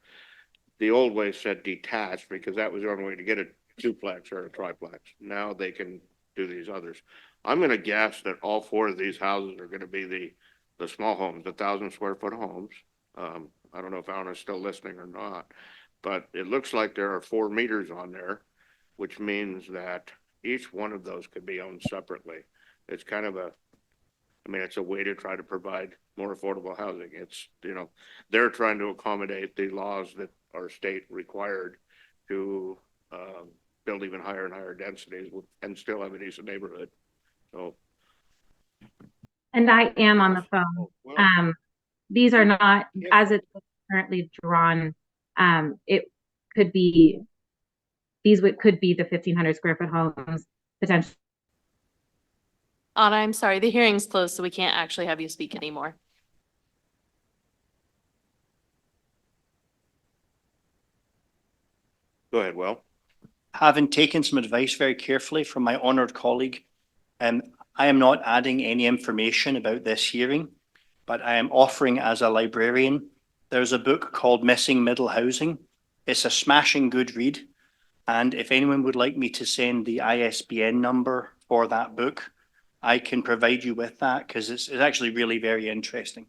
the old way said detached because that was the only way to get a duplex or a triplex. Now they can do these others. I'm gonna guess that all 4 of these houses are gonna be the small homes, 1,000 square foot homes. I don't know if Alan's still listening or not, but it looks like there are 4 meters on there, which means that each one of those could be owned separately. It's kind of it's a way to try to provide more affordable housing. It's, they're trying to accommodate the laws that our state required to build even higher and higher densities and still have a decent neighborhood. So. And I am on the phone. These are not, as it's currently drawn, it could be, could be the 1,500 square foot homes potentially. Anna, I'm sorry, the hearing's closed, so we can't actually have you speak anymore. Go ahead, Will. Having taken some advice very carefully from my honored colleague, I am not adding any information about this hearing, but I am offering as a librarian. There's a book called Missing Middle Housing. It's a smashing good read. And if anyone would like me to send the ISBN number for that book, I can provide you with that because it's actually really very interesting.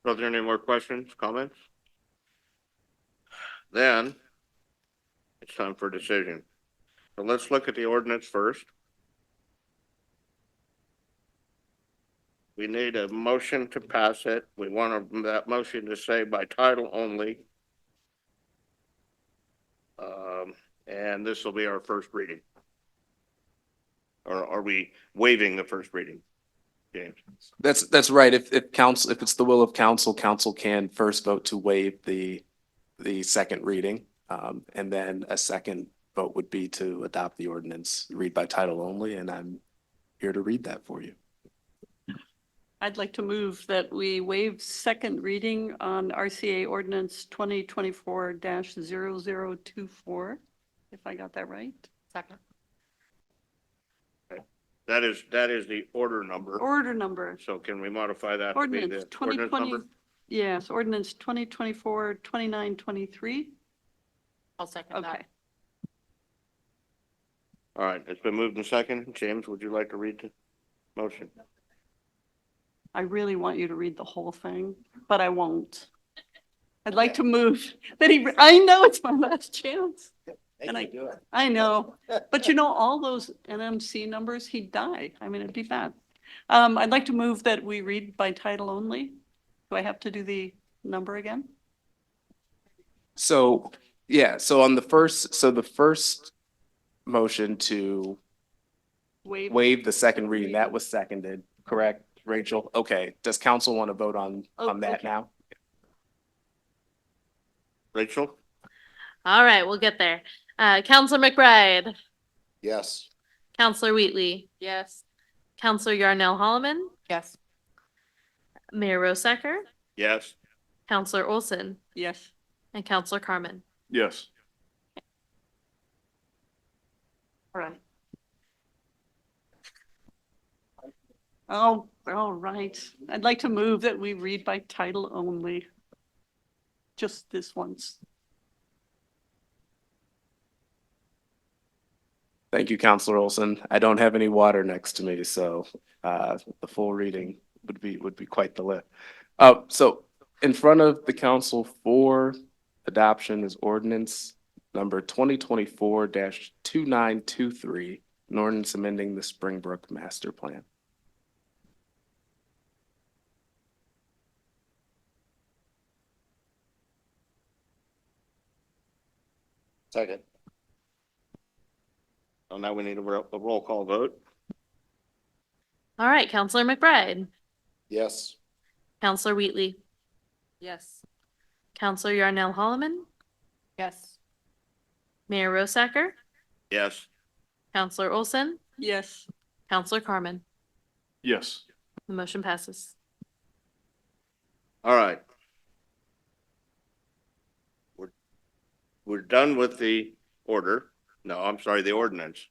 Are there any more questions, comments? Then it's time for decision. So let's look at the ordinance first. We need a motion to pass it. We want that motion to say by title only. And this will be our first reading. Or are we waiving the first reading, James? That's right. If it's the will of council, council can first vote to waive the second reading. And then a second vote would be to adopt the ordinance, read by title only, and I'm here to read that for you. I'd like to move that we waive second reading on RCA ordinance 2024-0024, if I got that right. Second. That is the order number. Order number. So can we modify that to be Ordinance the ordinance 2020, number? yes, ordinance 2024-2923. I'll second that. Okay. All right, it's been moved in second. James, would you like to read the motion? I really want you to read the whole thing, but I won't. I'd like to move that I know it's my last chance. And I know, but you know, all those NMC numbers, he'd die. I mean, it'd be bad. I'd like to move that we read by title only. Do I have to do the number again? So, yeah, so on the first motion to Waive. waive the second reading, that was seconded, correct, Rachel? Okay, does council want to vote on Oh, that okay. now? Rachel? All right, we'll get there. Counselor McBride, Yes. Counselor Wheatley, Yes. Counselor Yarnell Holloman, Yes. Mayor Rosacker, Yes. Counselor Olson, Yes. and Counselor Carmen. Yes. All right. Oh, all right. I'd like to move that we read by title only. Just this once. Thank you, Counselor Olson. I don't have any water next to me, so the full reading would be quite the lift. So in front of the council for adoption is ordinance number 2024-2923, an ordinance amending the Springbrook Master Plan. Second. So now we need a roll call vote. All right, Counselor McBride, Yes. Counselor Wheatley, Yes. Counselor Yarnell Holloman, Yes. Mayor Rosacker, Yes. Counselor Olson, Yes. Counselor Carmen. Yes. The motion passes. All right. We're done with the order. No, I'm sorry, the ordinance.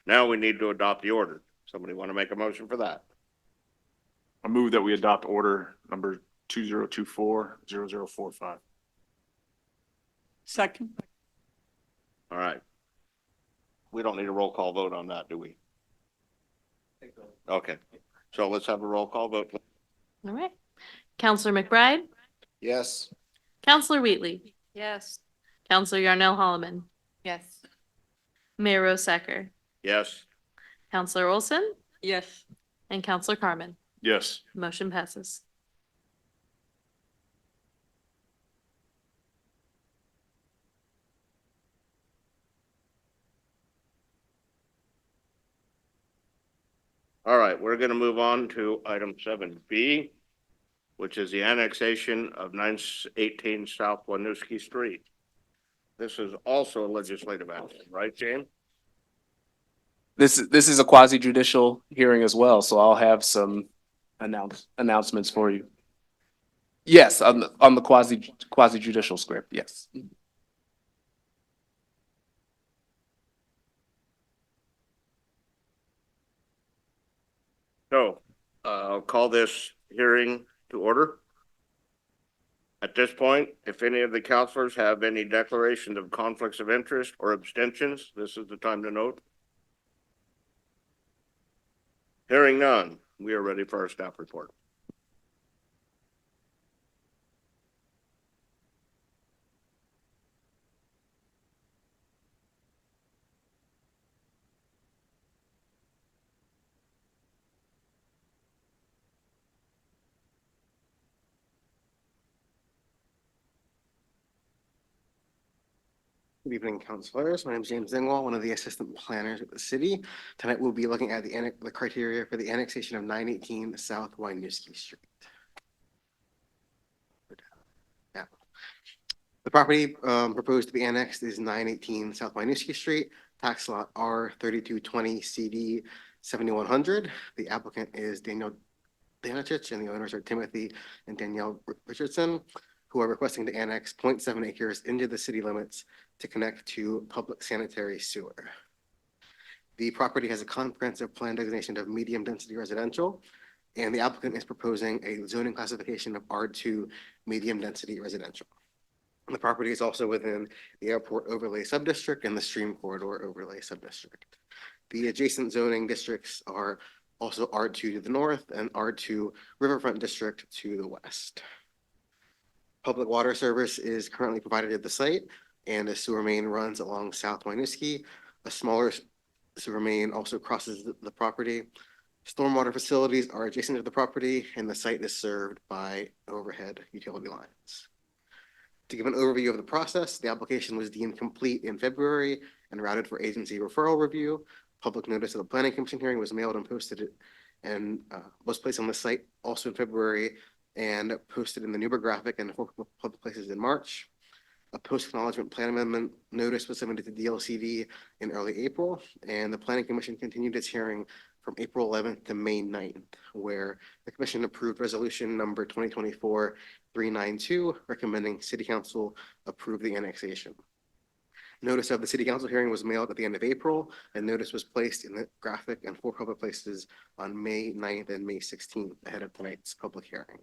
Now we need to adopt the order. Somebody want to make a motion for that? I move that we adopt order number 2024-0045. Second. All right. We don't need a roll call vote on that, do we? Okay, so let's have a roll call vote. All right. Counselor McBride, Yes. Counselor Wheatley, Yes. Counselor Yarnell Holloman, Yes. Mayor Rosacker, Yes. Counselor Olson, Yes. and Counselor Carmen. Yes. Motion passes. All right, we're gonna move on to item 7B, which is the annexation of 918 South Winooski Street. This is also a legislative action, right, James? This is a quasi judicial hearing as well, so I'll have some announcements for you. Yes, on the quasi judicial script, yes. So, I'll call this hearing to order. At this point, if any of the counselors have any declarations of conflicts of interest or abstentions, this is the time to note. Hearing none, we are ready for our staff report. Good evening, councilors. My name is James Dingwall, one of the assistant planners at the city. Tonight we'll be looking at the criteria for the annexation of 918 South Winooski Street. Yeah. The property proposed to be annexed is 918 South Winooski Street, tax lot R 3220 CD 7100. The applicant is Daniel Danich and the owners are Timothy and Danielle Richardson, who are requesting to annex 0.7 acres into the city limits to connect to public sanitary sewer. The property has a comprehensive plan designation of medium density residential, and the applicant is proposing a zoning classification of R2 medium density residential. The property is also within the airport overlay subdistrict and the stream corridor overlay subdistrict. The adjacent zoning districts are also R2 to the north and R2 riverfront district to the west. Public water service is currently provided at the site. and a sewer main runs along South Winooski. A smaller sewer main also crosses the property. Stormwater facilities are adjacent to the property, and the site is served by overhead utility lines. To give an overview of the process, the application was deemed complete in February and routed for agency referral review. Public notice of the planning commission hearing was mailed and posted and was placed on the site also in February and posted in the Newberg graphic and 4 public places in March. A post-acknowledgement plan amendment notice was submitted to DLCD in early April, and the planning commission continued its hearing from April 11th to May 9th, where the commission approved resolution number 2024-392, recommending city council approve the annexation. Notice of the city council hearing was mailed at the end of April, and notice was placed in the graphic and 4 public places on May 9th and May 16th ahead of tonight's public hearing.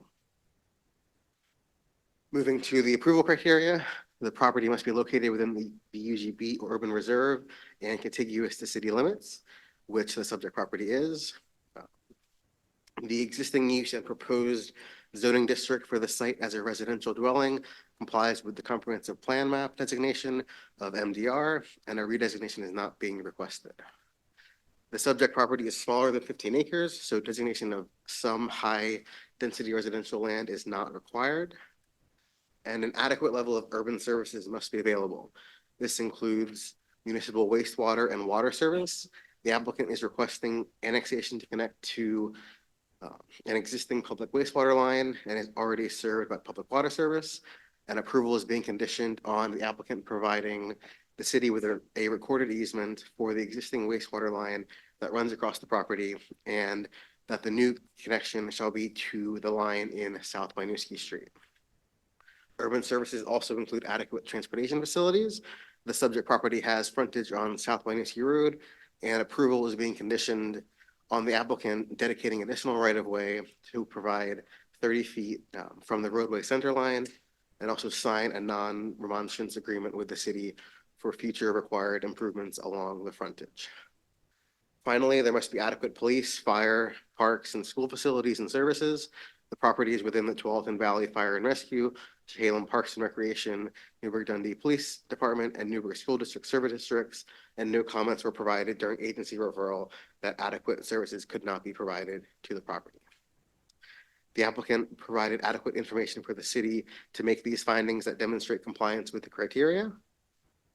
Moving to the approval criteria, the property must be located within the UGB or urban reserve and contiguous to city limits, which the subject property is. The existing use and proposed zoning district for the site as a residential dwelling complies with the comprehensive plan map designation of MDR, and a redesignation is not being requested. The subject property is smaller than 15 acres, so designation of some high-density residential land is not required. And an adequate level of urban services must be available. This includes municipal wastewater and water service. The applicant is requesting annexation to connect to an existing public wastewater line and is already served by public water service. And approval is being conditioned on the applicant providing the city with a recorded easement for the existing wastewater line that runs across the property, and that the new connection shall be to the line in South Winooski Street. Urban services also include adequate transportation facilities. The subject property has frontage on South Winooski Road, and approval is being conditioned on the applicant dedicating additional right-of-way to provide 30 feet from the roadway center line, and also sign a non-remonstrance agreement with the city for future required improvements along the frontage. Finally, there must be adequate police, fire, parks, and school facilities and services. The property is within the Tualatin Valley Fire and Rescue, Chehalem Parks and Recreation, Newberg Dundee Police Department, and Newberg School District service districts, and no comments were provided during agency referral that adequate services could not be provided to the property. The applicant provided adequate information for the city to make these findings that demonstrate compliance with the criteria.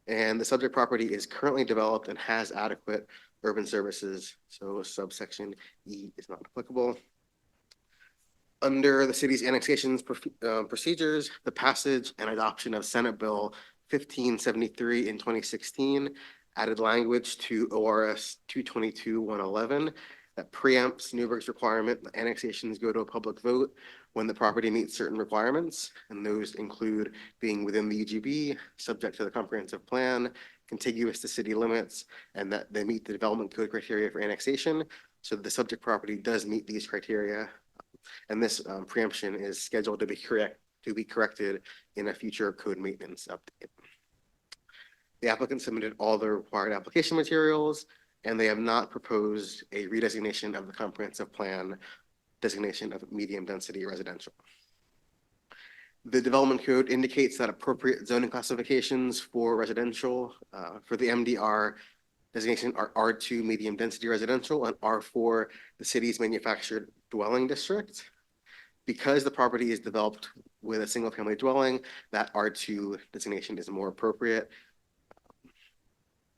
And the subject property is currently developed and has adequate urban services, so subsection E is not applicable. Under the city's annexations procedures, the passage and adoption of Senate Bill 1573 in 2016 added language to ORS 222-111 that preempts Newberg's requirement that annexations go to a public vote when the property meets certain requirements, and those include being within the UGB, subject to the comprehensive plan, contiguous to city limits, and that they meet the development code criteria for annexation. So the subject property does meet these criteria. And this preemption is scheduled to be corrected in a future code maintenance update. The applicant submitted all the required application materials, and they have not proposed a redesignation of the comprehensive plan designation of medium density residential. The development code indicates that appropriate zoning classifications for residential for the MDR designation are R2 medium density residential and R4 the city's manufactured dwelling district. Because the property is developed with a single family dwelling, that R2 designation is more appropriate.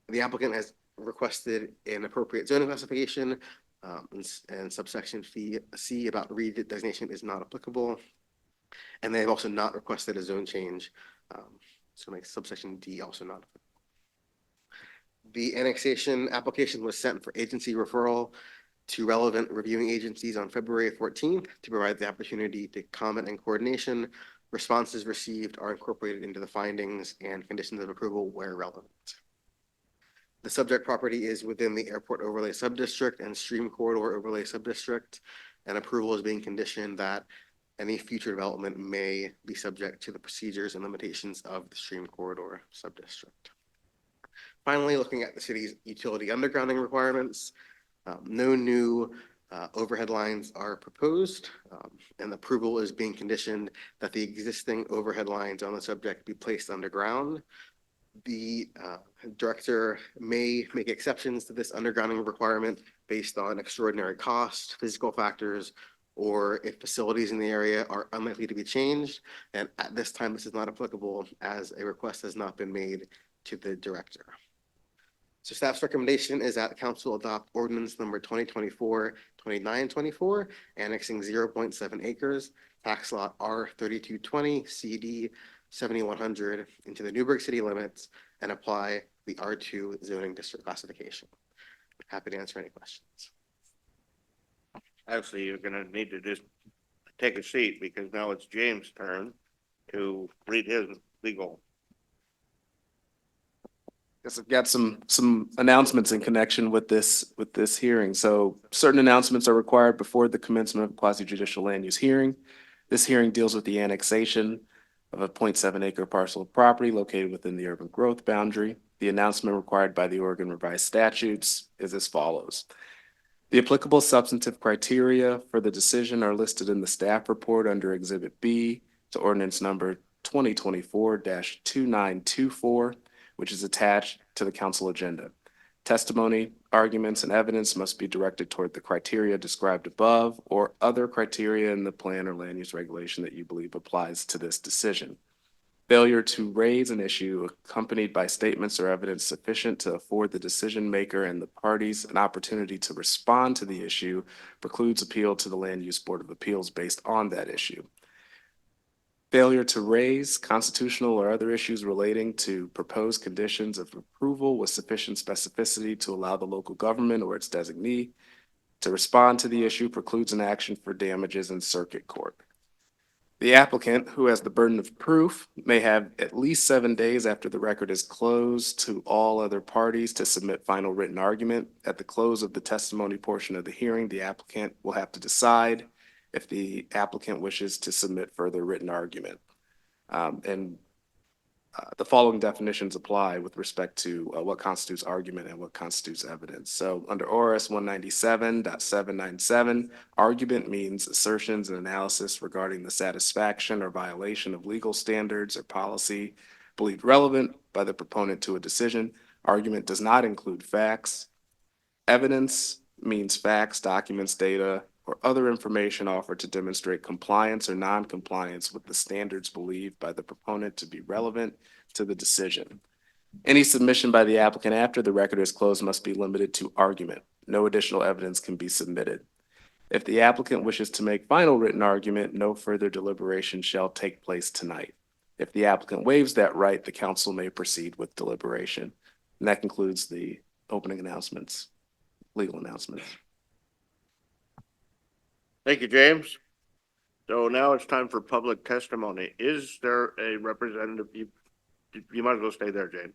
The applicant has requested an appropriate zoning classification and subsection C about redesignation is not applicable. And they have also not requested a zone change. So makes subsection D also not applicable. The annexation application was sent for agency referral to relevant reviewing agencies on February 14th to provide the opportunity to comment and coordination. Responses received are incorporated into the findings and conditions of approval where relevant. The subject property is within the airport overlay subdistrict and stream corridor overlay subdistrict, and approval is being conditioned that any future development may be subject to the procedures and limitations of the stream corridor subdistrict. Finally, looking at the city's utility undergrounding requirements, no new overhead lines are proposed, and approval is being conditioned that the existing overhead lines on the subject be placed underground. The director may make exceptions to this undergrounding requirement based on extraordinary cost, physical factors, or if facilities in the area are unlikely to be changed. And at this time, this is not applicable as a request has not been made to the director. So staff's recommendation is that council adopt ordinance number 2924, annexing 0.7 acres, tax lot R 3220, CD 7100 into the Newberg city limits and apply the R2 zoning district classification. Happy to answer any questions. Actually, you're gonna need to just take a seat because now it's James' turn to read his legal. Guess I've got some announcements in connection with this hearing. So certain announcements are required before the commencement of quasi judicial land use hearing. This hearing deals with the annexation of a 0.7 acre parcel of property located within the urban growth boundary. The announcement required by the Oregon revised statutes is as follows. The applicable substantive criteria for the decision are listed in the staff report under Exhibit B to ordinance number 2024-2924, which is attached to the council agenda. Testimony, arguments, and evidence must be directed toward the criteria described above or other criteria in the plan or land use regulation that you believe applies to this decision. Failure to raise an issue accompanied by statements or evidence sufficient to afford the decision maker and the parties an opportunity to respond to the issue precludes appeal to the Land Use Board of Appeals based on that issue. Failure to raise constitutional or other issues relating to proposed conditions of approval with sufficient specificity to allow the local government or its designee to respond to the issue precludes an action for damages in circuit court. The applicant, who has the burden of proof, may have at least 7 days after the record is closed to all other parties to submit final written argument. At the close of the testimony portion of the hearing, the applicant will have to decide if the applicant wishes to submit further written argument. The following definitions apply with respect to what constitutes argument and what constitutes evidence. So under ORS 197.797, argument means assertions and analysis regarding the satisfaction or violation of legal standards or policy believed relevant by the proponent to a decision. Argument does not include facts. Evidence means facts, documents, data, or other information offered to demonstrate compliance or non-compliance with the standards believed by the proponent to be relevant to the decision. Any submission by the applicant after the record is closed must be limited to argument. No additional evidence can be submitted. If the applicant wishes to make final written argument, no further deliberation shall take place tonight. If the applicant waives that right, the council may proceed with deliberation. And that concludes the opening announcements, legal announcements. Thank you, James. So now it's time for public testimony. Is there a representative? You might as well stay there, James.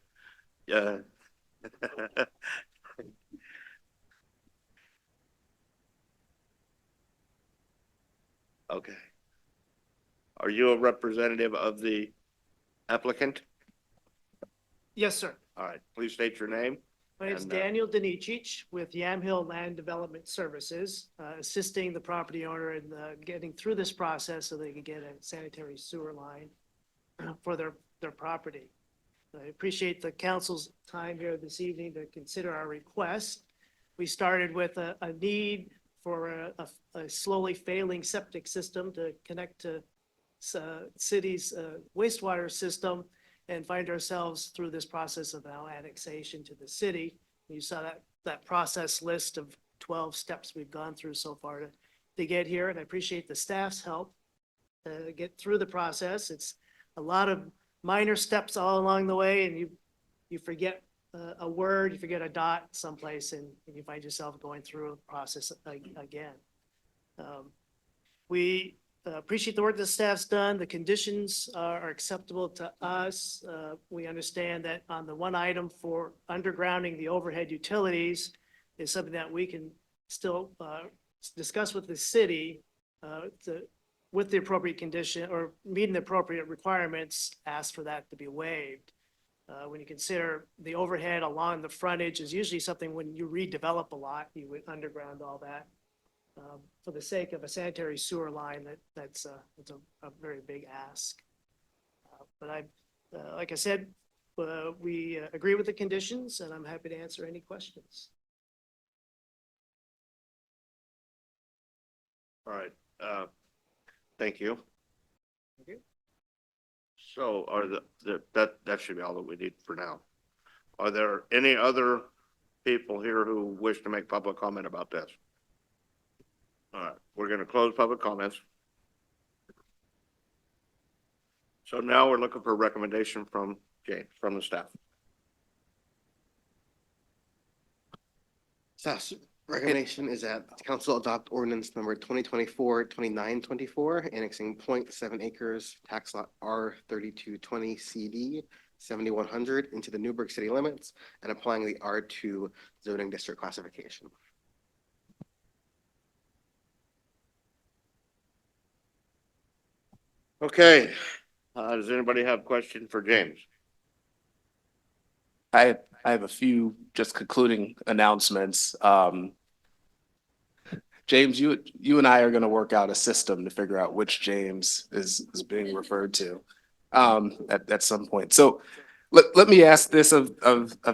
Yeah. Okay. Are you a representative of the applicant? Yes, sir. All right, please state your name. My name is And, Daniel Denicic with Yamhill Land Development Services, assisting the property owner in getting through this process so they can get a sanitary sewer line for their property. I appreciate the council's time here this evening to consider our request. We started with a need for a slowly failing septic system to connect to city's wastewater system, and find ourselves through this process of now annexation to the city. You saw that process list of 12 steps we've gone through so far to get here, and I appreciate the staff's help to get through the process. It's a lot of minor steps all along the way, and you forget a word, you forget a dot someplace, and you find yourself going through a process again. We appreciate the work the staff's done. The conditions are acceptable to us. We understand that on the one item for undergrounding the overhead utilities is something that we can still discuss with the city with the appropriate condition or meeting the appropriate requirements, ask for that to be waived. When you consider the overhead along the frontage is usually something when you redevelop a lot, you would underground all that. For the sake of a sanitary sewer line, that's a very big ask. But like I said, we agree with the conditions, and I'm happy to answer any questions. All right, thank you. Thank you. So are that should be all that we need for now. Are there any other people here who wish to make public comment about this? All right, we're gonna close public comments. So now we're looking for a recommendation from James, from the staff. Staff's recommendation is that the council adopt ordinance number 2024-2924, annexing 0.7 acres, tax lot R 3220 CD 7100 into the Newberg city limits and applying the R2 zoning district classification. Okay, does anybody have a question for James? I have a few just concluding announcements. James, you and I are gonna work out a system to figure out which James is being referred to at some point. So let me ask this of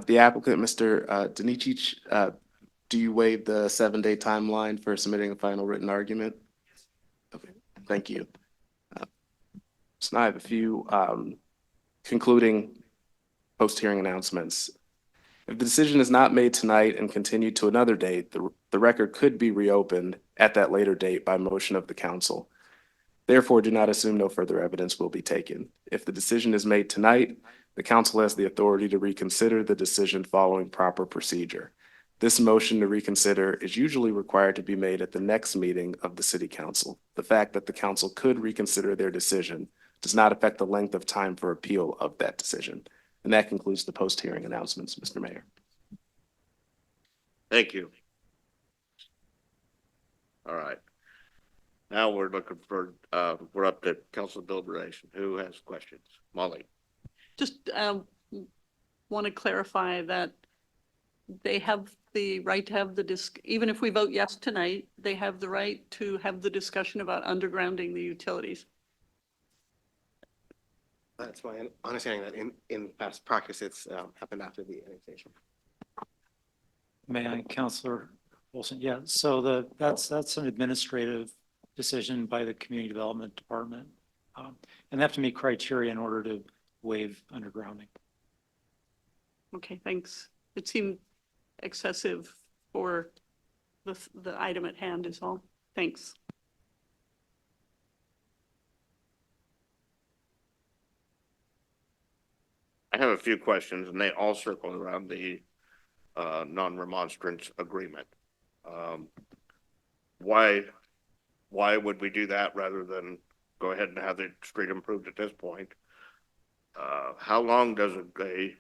the applicant, Mr. Danichich. Do you waive the 7-day timeline for submitting a final written argument? Okay, thank you. So now I have a few concluding post-hearing announcements. If the decision is not made tonight and continued to another date, the record could be reopened at that later date by motion of the council. Therefore, do not assume no further evidence will be taken. If the decision is made tonight, the council has the authority to reconsider the decision following proper procedure. This motion to reconsider is usually required to be made at the next meeting of the city council. The fact that the council could reconsider their decision does not affect the length of time for appeal of that decision. And that concludes the post-hearing announcements, Mr. Mayor. Thank you. All right. Now we're looking for, we're up to council deliberation. Who has questions? Molly? Just want to clarify that they have the right to have even if we vote yes tonight, they have the right to have the discussion about undergrounding the utilities. That's my understanding that in past practice, it's happened after the annexation. May I, Counselor Wilson? Yeah, so that's an administrative decision by the Community Development Department. And they have to meet criteria in order to waive undergrounding. Okay, thanks. It seemed excessive for the item at hand is all. Thanks. I have a few questions and they all circle around the non-remonstrance agreement. Why would we do that rather than go ahead and have the street improved at this point? How long does a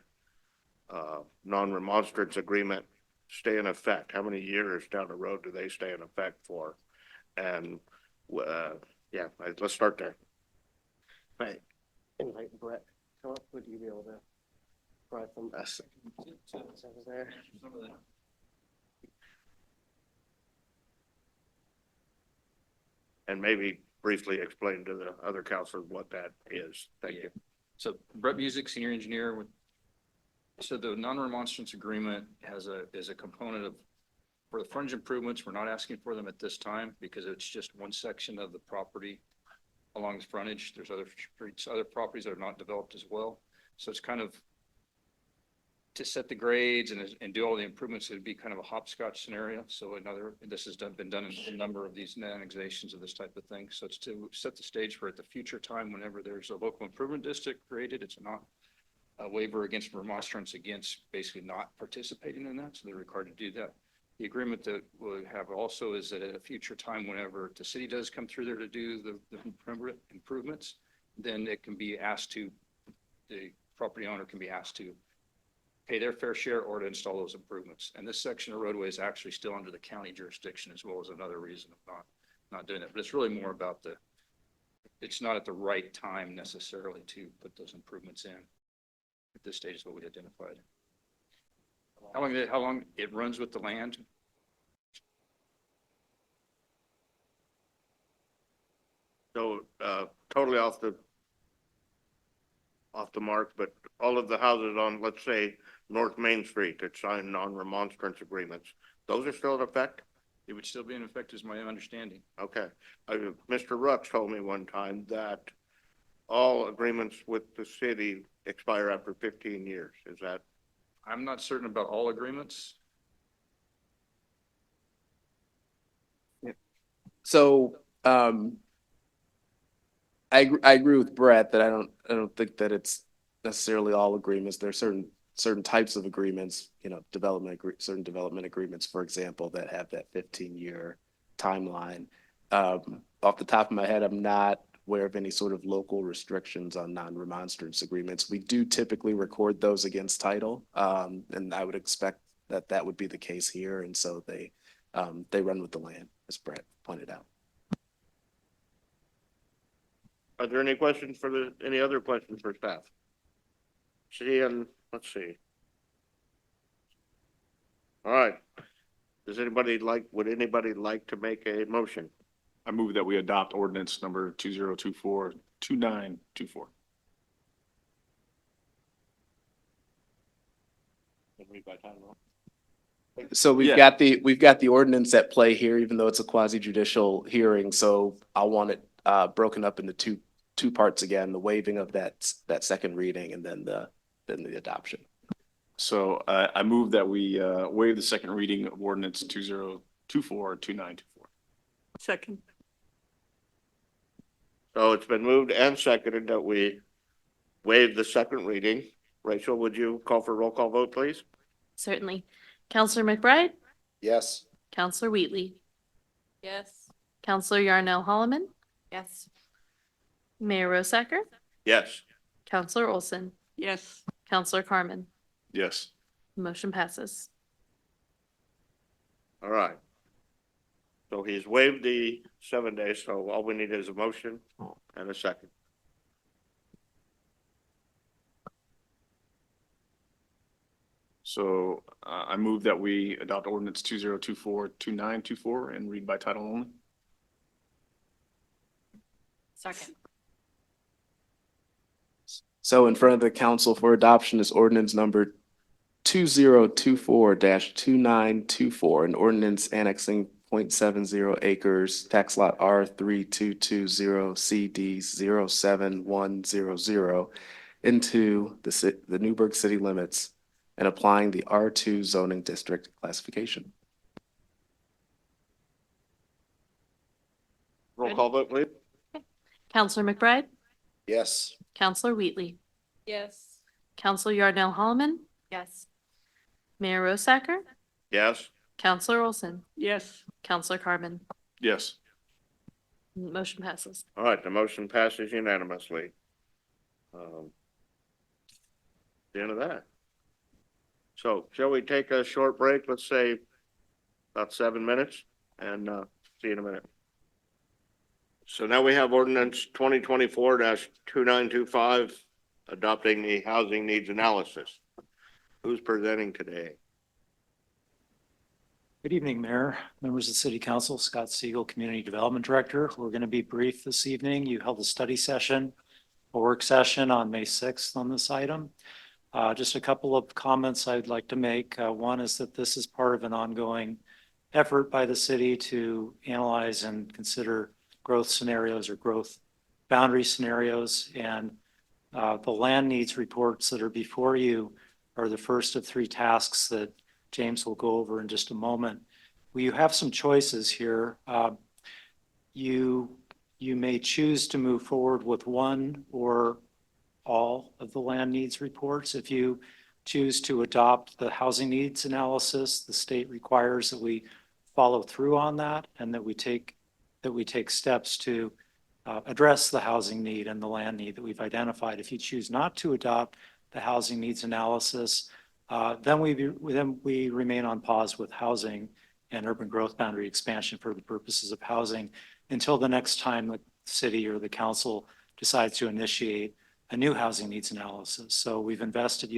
non-remonstrance agreement stay in effect? How many years down the road do they stay in effect for? And yeah, let's start there. Right. Invite Brett. Would you be able to provide some there? And maybe briefly explain to the other counselors what that is. Thank you. So Brett Music, senior engineer so the non-remonstrance agreement is a component of, for the fringe improvements, we're not asking for them at this time because it's just one section of the property along the frontage. There's other streets, other properties that are not developed as well. So it's kind of to set the grades and do all the improvements. It'd be kind of a hopscotch scenario. So this has been done in a number of these annexations of this type of thing. So it's to set the stage for at the future time, whenever there's a local improvement district created, it's not a waiver against remonstrance against basically not participating in that. So they're required to do that. The agreement that we'll have also is that at a future time, whenever the city does come through there to do the improvements, then it can be asked to, the property owner can be asked to pay their fair share or to install those improvements. And this section of roadway is actually still under the county jurisdiction, as well as another reason of not doing it. But it's really more about it's not at the right time necessarily to put those improvements in. At this stage is what we identified. How long it runs with the land? So totally off the off the mark, but all of the houses on, let's say, North Main Street that signed non-remonstrance agreements, those are still in effect? It would still be in effect is my understanding. Okay. Mr. Rux told me one time that all agreements with the city expire after 15 years. Is that? I'm not certain about all agreements. So, I agree with Brett that I don't think that it's necessarily all agreements. There are certain types of agreements, certain development agreements, for example, that have that 15-year timeline. Off the top of my head, I'm not aware of any sort of local restrictions on non-remonstrance agreements. We do typically record those against title, and I would expect that that would be the case here. And so they run with the land, as Brett pointed out. Are there any questions any other questions for staff? Let's see. All right. Would anybody like to make a motion? I move that we adopt ordinance number 2024-2924. So we've got the ordinance at play here, even though it's a quasi judicial hearing. So I want it broken up into two parts again: the waiving of that second reading, and then the adoption. So I move that we waive the second reading of ordinance 2024-2924. Second. So it's been moved and seconded that we waive the second reading. Rachel, would you call for a roll call vote, please? Certainly. Counselor McBride, Yes. Counselor Wheatley, Yes. Counselor Yarnell Holloman, Yes. Mayor Rosacker, Yes. Counselor Olson, Yes. Counselor Carmen. Yes. Motion passes. All right. So he's waived the 7 days, so all we need is a motion and a second. So I move that we adopt ordinance 2024-2924 and read by title only. Second. So in front of the council for adoption is ordinance number 2024-2924, an ordinance annexing 0.70 acres, tax lot R3220CD07100 into the Newberg city limits and applying the R2 zoning district classification. Roll call vote, please. Counselor McBride, Yes. Counselor Wheatley, Yes. Counselor Yarnell Holloman, Yes. Mayor Rosacker, Yes. Counselor Olson, Yes. Counselor Carmen. Yes. Motion passes. All right, the motion passes unanimously. The end of that. So shall we take a short break? Let's say about 7 minutes and see you in a minute. So now we have ordinance 2024-2925 adopting the housing needs analysis. Who's presenting today? Good evening, Mayor, members of the City Council, Scott Siegel, Community Development Director. We're going to be brief this evening. You held a study session, a work session on May 6th on this item. Just a couple of comments I'd like to make. One is that this is part of an ongoing effort by the city to analyze and consider growth scenarios or growth boundary scenarios. And the land needs reports that are before you are the first of three tasks that James will go over in just a moment. Well, you have some choices here. You may choose to move forward with one or all of the land needs reports. If you choose to adopt the housing needs analysis, the state requires that we follow through on that and that we take steps to address the housing need and the land need that we've identified. If you choose not to adopt the housing needs analysis, then we remain on pause with housing and urban growth boundary expansion for the purposes of housing until the next time the city or the council decides to initiate a new housing needs analysis. So you've invested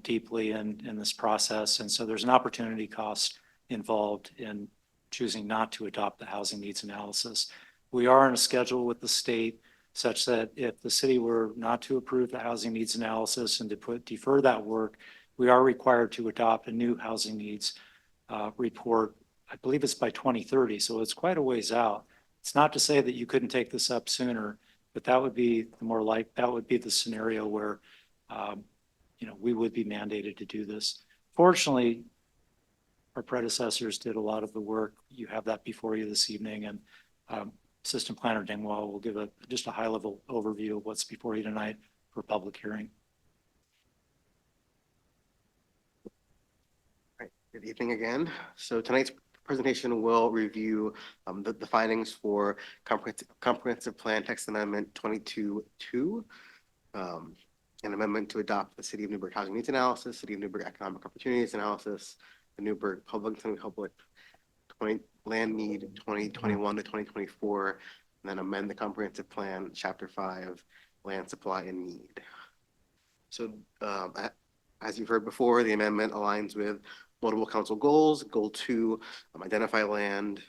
deeply in this process. And so there's an opportunity cost involved in choosing not to adopt the housing needs analysis. We are on a schedule with the state such that if the city were not to approve the housing needs analysis and to defer that work, we are required to adopt a new housing needs report. I believe it's by 2030, so it's quite a ways out. It's not to say that you couldn't take this up sooner, but that would be that would be the scenario where, we would be mandated to do this. Fortunately, our predecessors did a lot of the work. You have that before you this evening, and Assistant Planner Dingwall will give just a high-level overview of what's before you tonight for public hearing. Right, good evening again. So tonight's presentation will review the findings for comprehensive plan text amendment 22-2. An amendment to adopt the City of Newberg Housing Needs Analysis, City of Newberg Economic Opportunities Analysis, the Newberg Public Land Need 2021 to 2024, and then amend the comprehensive plan, Chapter 5, Land Supply and Need. So as you've heard before, the amendment aligns with multiple council goals. Goal 2, identify land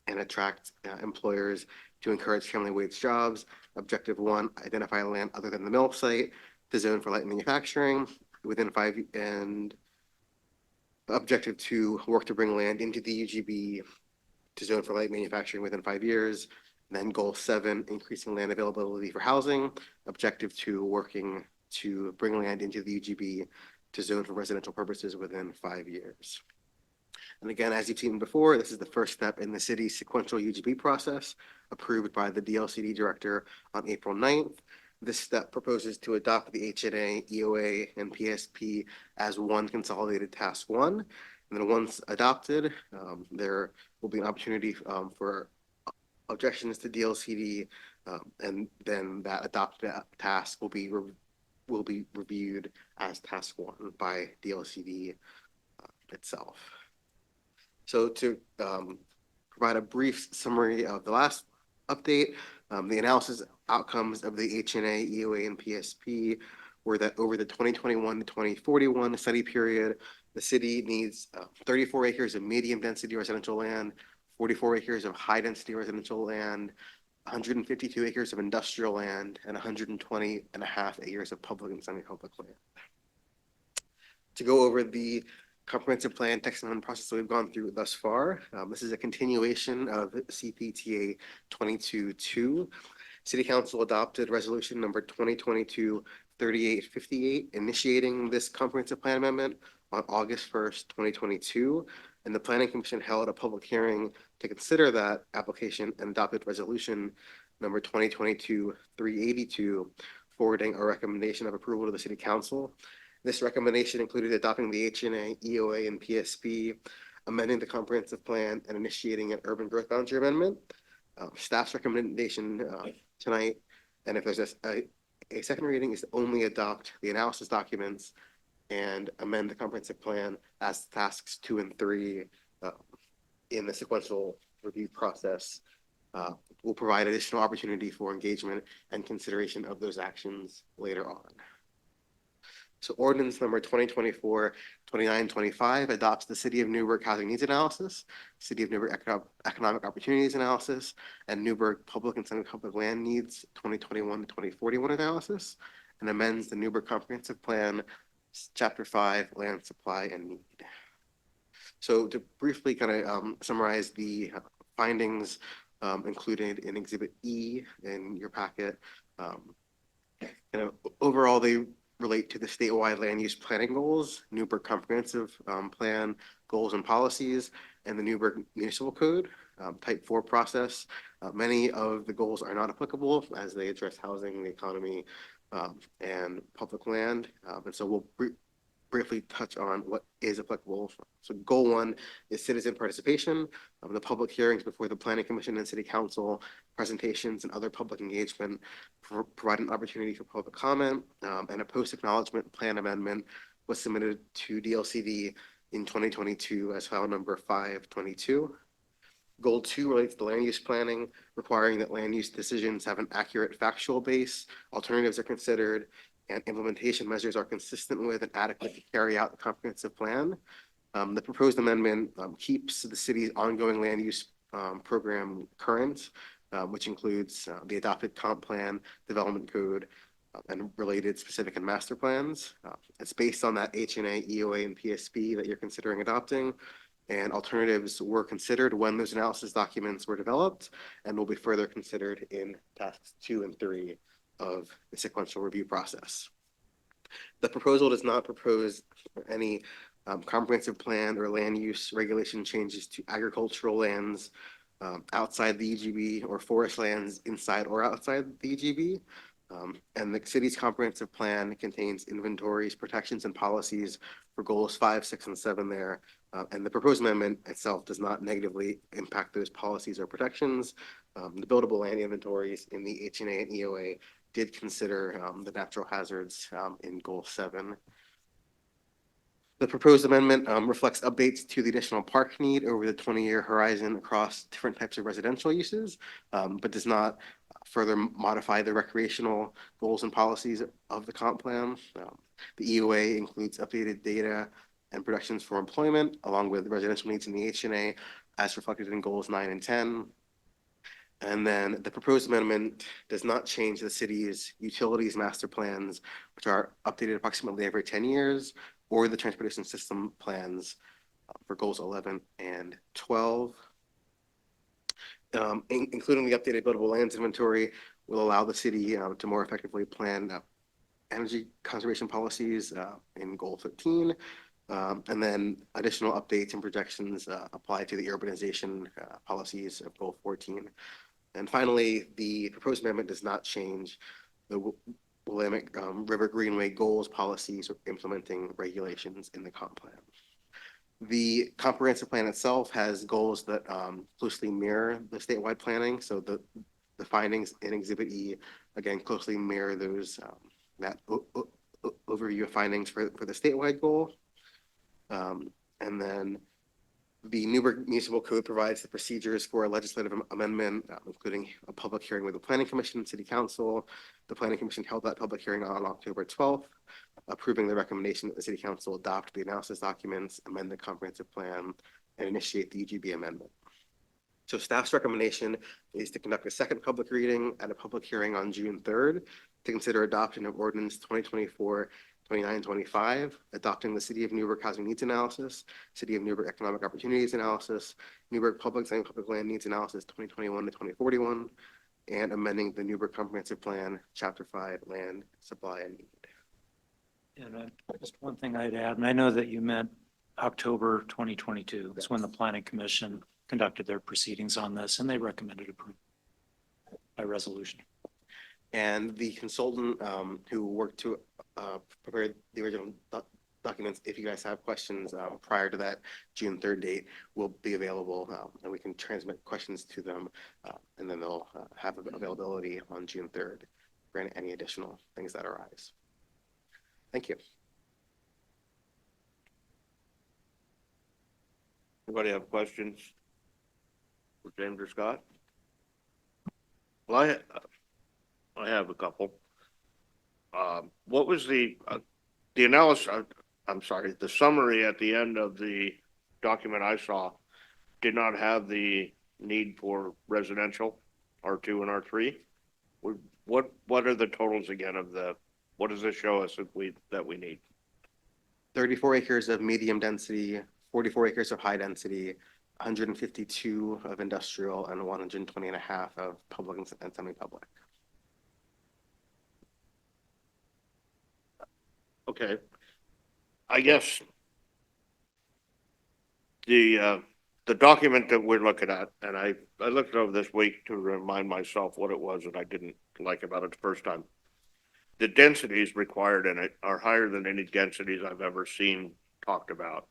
and attract employers to encourage family wage jobs. Objective 1, identify land other than the mill site, the zone for light manufacturing within 5, and Objective 2, work to bring land into the UGB to zone for light manufacturing within 5 years. And then Goal 7, increasing land availability for housing. Objective 2, working to bring land into the UGB to zone for residential purposes within 5 years. And again, as you've seen before, this is the first step in the city's sequential UGB process approved by the DLCD director on April 9th. This step proposes to adopt the HNA, EOA, and PSP as one consolidated task 1. And then once adopted, there will be an opportunity for objections to DLCD, and then that adopted task will be reviewed as task 1 by DLCD itself. So to provide a brief summary of the last update, the analysis outcomes of the HNA, EOA, and PSP were that over the 2021 to 2041 study period, the city needs 34 acres of medium density residential land, 44 acres of high density residential land, 152 acres of industrial land, and 120.5 acres of public and semi-public land. To go over the comprehensive plan text amendment process that we've gone through thus far, this is a continuation of CPTA 22-2. City Council adopted resolution number 2022-3858, initiating this comprehensive plan amendment on August 1st, 2022. And the Planning Commission held a public hearing to consider that application and adopted resolution number 2022-382, forwarding a recommendation of approval to the City Council. This recommendation included adopting the HNA, EOA, and PSP, amending the comprehensive plan, and initiating an urban growth boundary amendment. Staff's recommendation tonight, and if there's a second reading, is to only adopt the analysis documents and amend the comprehensive plan as tasks 2 and 3 in the sequential review process. Will provide additional opportunity for engagement and consideration of those actions later on. So ordinance number 2024-2925 adopts the City of Newberg Housing Needs Analysis, City of Newberg Economic Opportunities Analysis, and Newberg Public and Semi-Public Land Needs 2021 to 2041 Analysis, and amends the Newberg Comprehensive Plan, Chapter 5, Land Supply and Need. So to briefly kind of summarize the findings included in Exhibit E in your packet, overall they relate to the statewide land use planning goals, Newberg Comprehensive Plan goals and policies, and the Newberg Municipal Code, Type 4 process. Many of the goals are not applicable as they address housing, the economy, and public land. And so we'll briefly touch on what is applicable. So goal 1 is citizen participation. The public hearings before the Planning Commission and City Council, presentations and other public engagement provide an opportunity for public comment, and a post-acknowledgement plan amendment was submitted to DLCD in 2022 as file number 522. Goal 2 relates to land use planning, requiring that land use decisions have an accurate factual base, alternatives are considered, and implementation measures are consistent with and adequate to carry out the comprehensive plan. The proposed amendment keeps the city's ongoing land use program current, which includes the adopted comp plan, development code, and related specific and master plans. It's based on that HNA, EOA, and PSP that you're considering adopting. And alternatives were considered when those analysis documents were developed and will be further considered in tasks 2 and 3 of the sequential review process. The proposal does not propose any comprehensive plan or land use regulation changes to agricultural lands outside the EGB or forest lands inside or outside the EGB. And the city's comprehensive plan contains inventories, protections, and policies for goals 5, 6, and 7 there. And the proposed amendment itself does not negatively impact those policies or protections. The buildable land inventories in the HNA and EOA did consider the natural hazards in goal 7. The proposed amendment reflects updates to the additional park need over the 20-year horizon across different types of residential uses, but does not further modify the recreational goals and policies of the comp plan. The EOA includes updated data and projections for employment, along with residential needs in the HNA as reflected in goals 9 and 10. And then the proposed amendment does not change the city's utilities master plans, which are updated approximately every 10 years, or the transportation system plans for goals 11 and 12. Including the updated buildable lands inventory will allow the city to more effectively plan energy conservation policies in goal 13. And then additional updates and projections apply to the urbanization policies of goal 14. And finally, the proposed amendment does not change the Willamette River Greenway goals, policies, or implementing regulations in the comp plan. The comprehensive plan itself has goals that closely mirror the statewide planning. So the findings in Exhibit E, again, closely mirror those, that overview of findings for the statewide goal. And then the Newberg Municipal Code provides the procedures for a legislative amendment, including a public hearing with the Planning Commission and City Council. The Planning Commission held that public hearing on October 12th, approving the recommendation that the City Council adopt the analysis documents, amend the comprehensive plan, and initiate the UGB amendment. So staff's recommendation is to conduct a second public reading at a public hearing on June 3rd to consider adoption of ordinance 2024-2925, adopting the City of Newberg Housing Needs Analysis, City of Newberg Economic Opportunities Analysis, Newberg Public and Public Land Needs Analysis 2021 to 2041, and amending the Newberg Comprehensive Plan, Chapter 5, Land, Supply, and Need. And just one thing I'd add, and I know that you meant October 2022. That's when the Planning Commission conducted their proceedings on this, and they recommended approval by resolution. And the consultant who worked to prepare the original documents, if you guys have questions prior to that June 3rd date, will be available and we can transmit questions to them and then they'll have availability on June 3rd for any additional things that arise. Thank you. Anybody have questions for James or Scott? Well, I have a couple. What was the analysis? I'm sorry, the summary at the end of the document I saw did not have the need for residential R2 and R3. What are the totals again of what does this show us that we need? 34 acres of medium density, 44 acres of high density, 152 of industrial, and 120 and a half of public and semi-public. Okay. I guess the document that we're looking at, and I looked it over this week to remind myself what it was that I didn't like about it the first time. The densities required in it are higher than any densities I've ever seen talked about.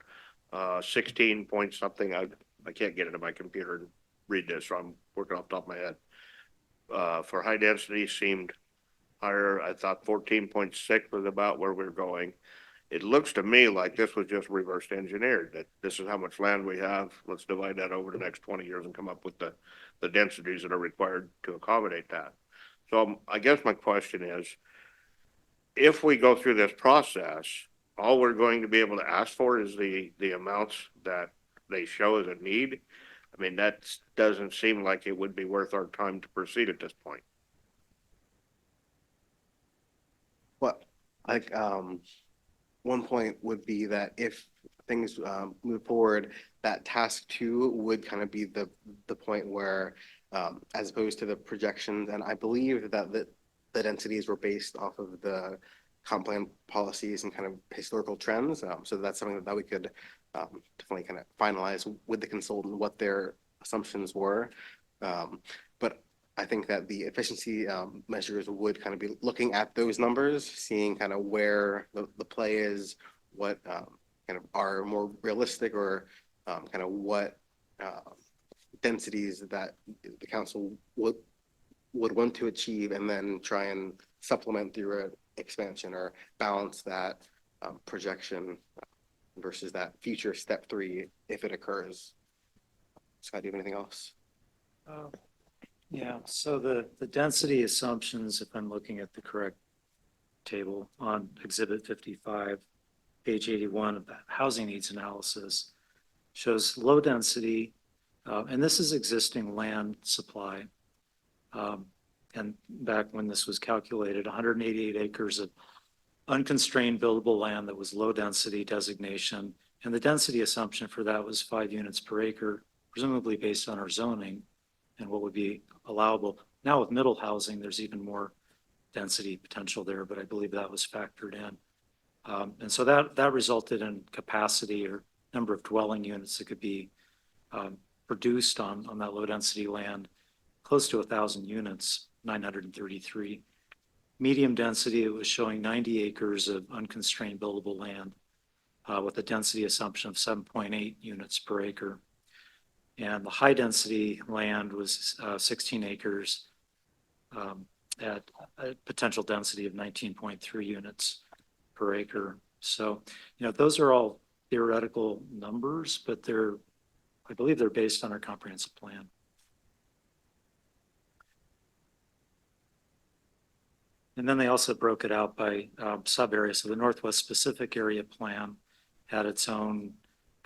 16 point something. I can't get into my computer and read this, so I'm working off the top of my head. For high density seemed higher. I thought 14.6 was about where we're going. It looks to me like this was just reverse engineered, that this is how much land we have. Let's divide that over the next 20 years and come up with the densities that are required to accommodate that. So I guess my question is, if we go through this process, all we're going to be able to ask for is the amounts that they show as a need. I mean, that doesn't seem like it would be worth our time to proceed at this point. What, like, one point would be that if things, move forward, that task two would kind of be the point where, as opposed to the projections, and I believe that the densities were based off of the comp plan policies and kind of historical trends. So that's something that we could, definitely kind of finalize with the consultant, what their assumptions were. But I think that the efficiency, measures would kind of be looking at those numbers, seeing kind of where the play is, what, kind of are more realistic, or, kind of what, densities that the council would want to achieve, and then try and supplement through an expansion, or balance that, projection versus that future step three if it occurs. Scott, do you have anything else? Yeah, so the density assumptions, if I'm looking at the correct table on Exhibit 55, page 81 of that housing needs analysis, shows low density, and this is existing land supply. And back when this was calculated, 188 acres of unconstrained buildable land that was low density designation. And the density assumption for that was 5 units per acre, presumably based on our zoning and what would be allowable. Now with middle housing, there's even more density potential there, but I believe that was factored in. And so that resulted in capacity or number of dwelling units that could be produced on that low density land, close to 1,000 units, 933. Medium density, it was showing 90 acres of unconstrained buildable land with a density assumption of 7.8 units per acre. And the high density land was 16 acres at a potential density of 19.3 units per acre. So, those are all theoretical numbers, but I believe they're based on our comprehensive plan. And then they also broke it out by sub area. So the Northwest Specific Area Plan had its own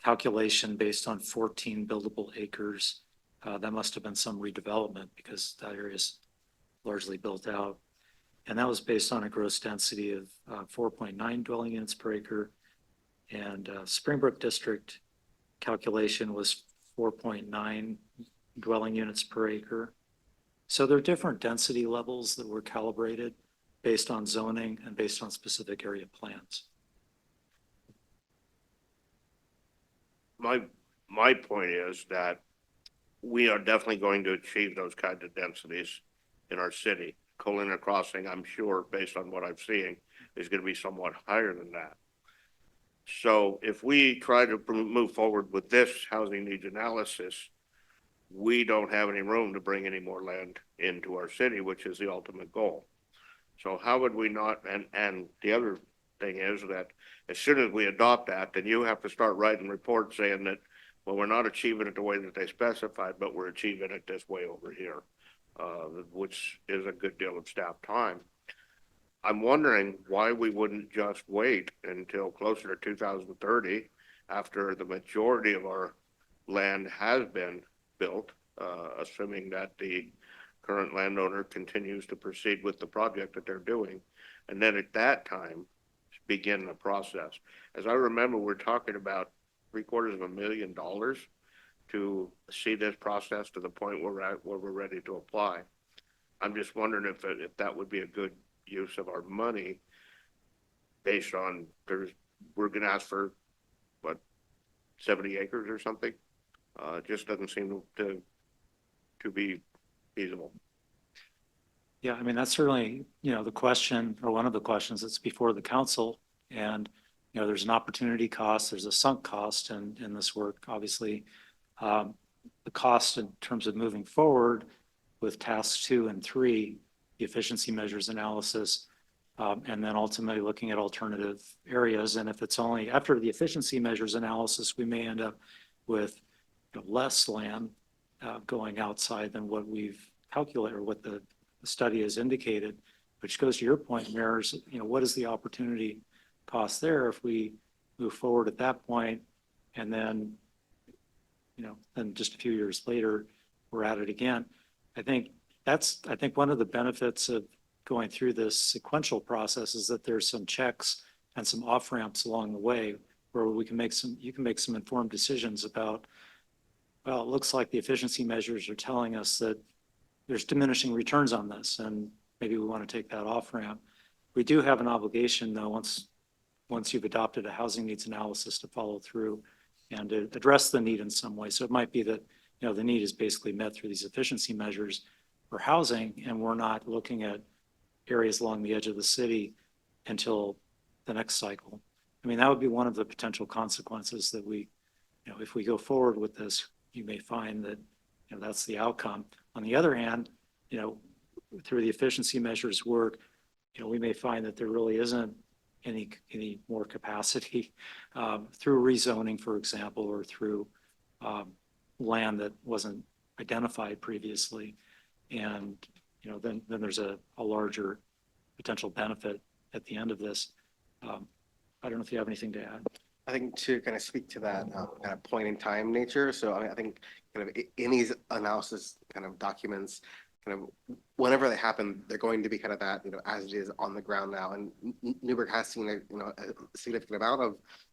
calculation based on 14 buildable acres. That must have been some redevelopment because that area is largely built out. And that was based on a gross density of 4.9 dwelling units per acre. And Springbrook District calculation was 4.9 dwelling units per acre. So there are different density levels that were calibrated based on zoning and based on specific area plans. My point is that we are definitely going to achieve those kinds of densities in our city. Colina Crossing, I'm sure, based on what I'm seeing, is going to be somewhat higher than that. So if we try to move forward with this housing needs analysis, we don't have any room to bring any more land into our city, which is the ultimate goal. So how would we not, and the other thing is that as soon as we adopt that, then you have to start writing reports saying that, well, we're not achieving it the way that they specified, but we're achieving it this way over here, which is a good deal of staff time. I'm wondering why we wouldn't just wait until closer to 2030 after the majority of our land has been built, assuming that the current landowner continues to proceed with the project that they're doing. And then at that time, begin the process. As I remember, we're talking about $750,000 to see this process to the point where we're ready to apply. I'm just wondering if that would be a good use of our money based on we're going to ask for what, 70 acres or something. It just doesn't seem to be feasible. Yeah, I mean, that's certainly, the question, or one of the questions that's before the council. And, there's an opportunity cost, there's a sunk cost in this work, obviously. The cost in terms of moving forward with tasks 2 and 3, the efficiency measures analysis, and then ultimately looking at alternative areas. And if it's only after the efficiency measures analysis, we may end up with less land going outside than what we've calculated or what the study has indicated, which goes to your point, Mayor, what is the opportunity cost there if we move forward at that point and then then just a few years later, we're at it again. I think one of the benefits of going through this sequential process is that there's some checks and some off ramps along the way where you can make some informed decisions about, well, it looks like the efficiency measures are telling us that there's diminishing returns on this, and maybe we want to take that off ramp. We do have an obligation, though, once you've adopted a housing needs analysis, to follow through and to address the need in some way. So it might be that, the need is basically met through these efficiency measures for housing, and we're not looking at areas along the edge of the city until the next cycle. I mean, that would be one of the potential consequences that if we go forward with this, you may find that, that's the outcome. On the other hand, through the efficiency measures work, we may find that there really isn't any more capacity through rezoning, for example, or through land that wasn't identified previously. And, then there's a larger potential benefit at the end of this. I don't know if you have anything to add. I think to kind of speak to that kind of point in time nature. So I think kind of in these analysis kind of documents, kind of whenever they happen, they're going to be kind of that, as it is on the ground now. And Newberg has seen a significant amount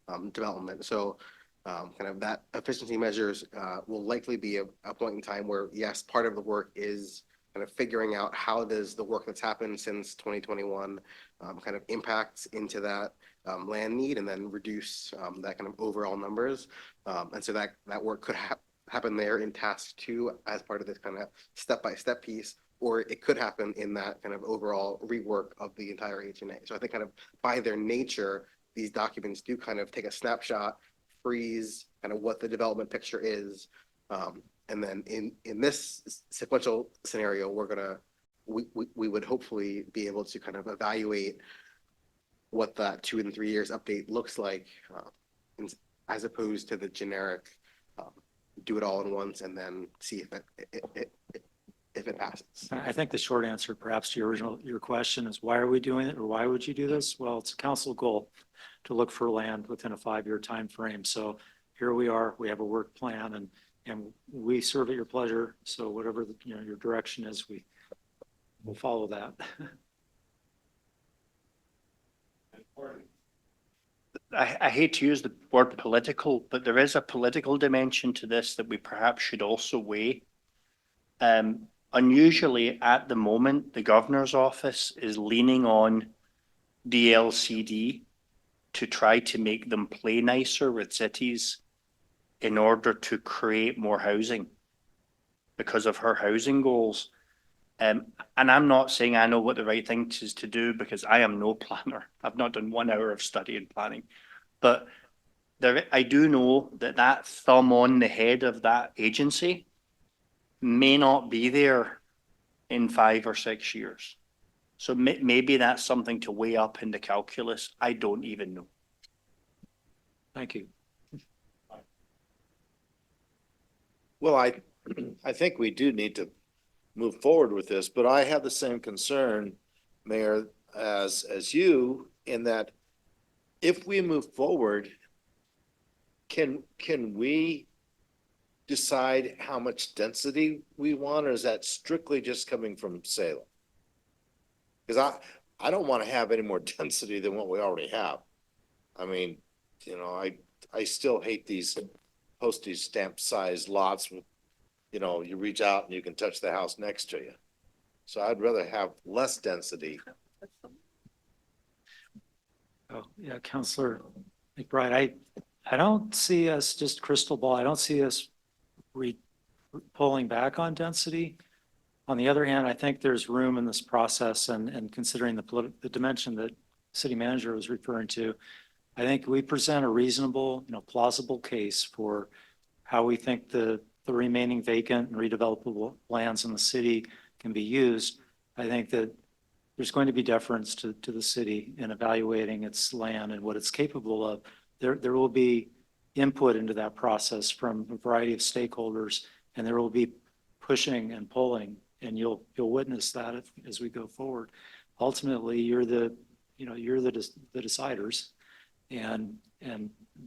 of development. So kind of that efficiency measures will likely be a point in time where, yes, part of the work is kind of figuring out how does the work that's happened since 2021 kind of impacts into that land need, and then reduce that kind of overall numbers. And so that work could happen there in task 2 as part of this kind of step-by-step piece, or it could happen in that kind of overall rework of the entire HNA. So I think kind of by their nature, these documents do kind of take a snapshot, freeze kind of what the development picture is. And then in this sequential scenario, we would hopefully be able to kind of evaluate what that 2 and 3 years update looks like, as opposed to the generic do it all at once and then see if it passes. I think the short answer, perhaps to your question, is why are we doing it, or why would you do this? Well, it's a council goal to look for land within a 5-year time frame. So here we are. We have a work plan, and we serve at your pleasure. So whatever your direction is, we'll follow that. I hate to use the word political, but there is a political dimension to this that we perhaps should also weigh. Unusually, at the moment, the governor's office is leaning on DLCD to try to make them play nicer with cities in order to create more housing because of her housing goals. And I'm not saying I know what the right thing is to do, because I am no planner. I've not done 1 hour of study in planning. But I do know that thumb on the head of that agency may not be there in 5 or 6 years. So maybe that's something to weigh up in the calculus. I don't even know. Thank you. Well, I think we do need to move forward with this, but I have the same concern, Mayor, as you, in that if we move forward, can we decide how much density we want, or is that strictly just coming from Salem? Because I don't want to have any more density than what we already have. I mean, I still hate these postage stamp sized lots with, you reach out and you can touch the house next to you. So I'd rather have less density. Oh, yeah, Councilor McBride, I don't see us, just crystal ball, I don't see us pulling back on density. On the other hand, I think there's room in this process, and considering the dimension that city manager was referring to, I think we present a reasonable, plausible case for how we think the remaining vacant and redevelopable lands in the city can be used. I think that there's going to be deference to the city in evaluating its land and what it's capable of. There will be input into that process from a variety of stakeholders, and there will be pushing and pulling, and you'll witness that as we go forward. Ultimately, you're the deciders, and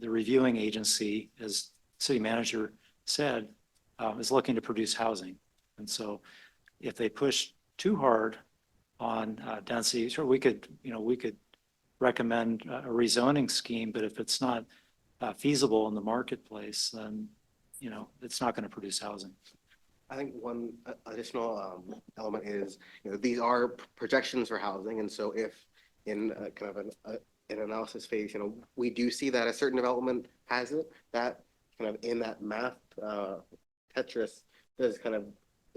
the reviewing agency, as city manager said, is looking to produce housing. And so if they push too hard on density, sure, we could recommend a rezoning scheme, but if it's not feasible in the marketplace, then, it's not going to produce housing. I think one additional element is, these are projections for housing. And so if in kind of an analysis phase, we do see that a certain development has it, that kind of in that math Tetris does kind of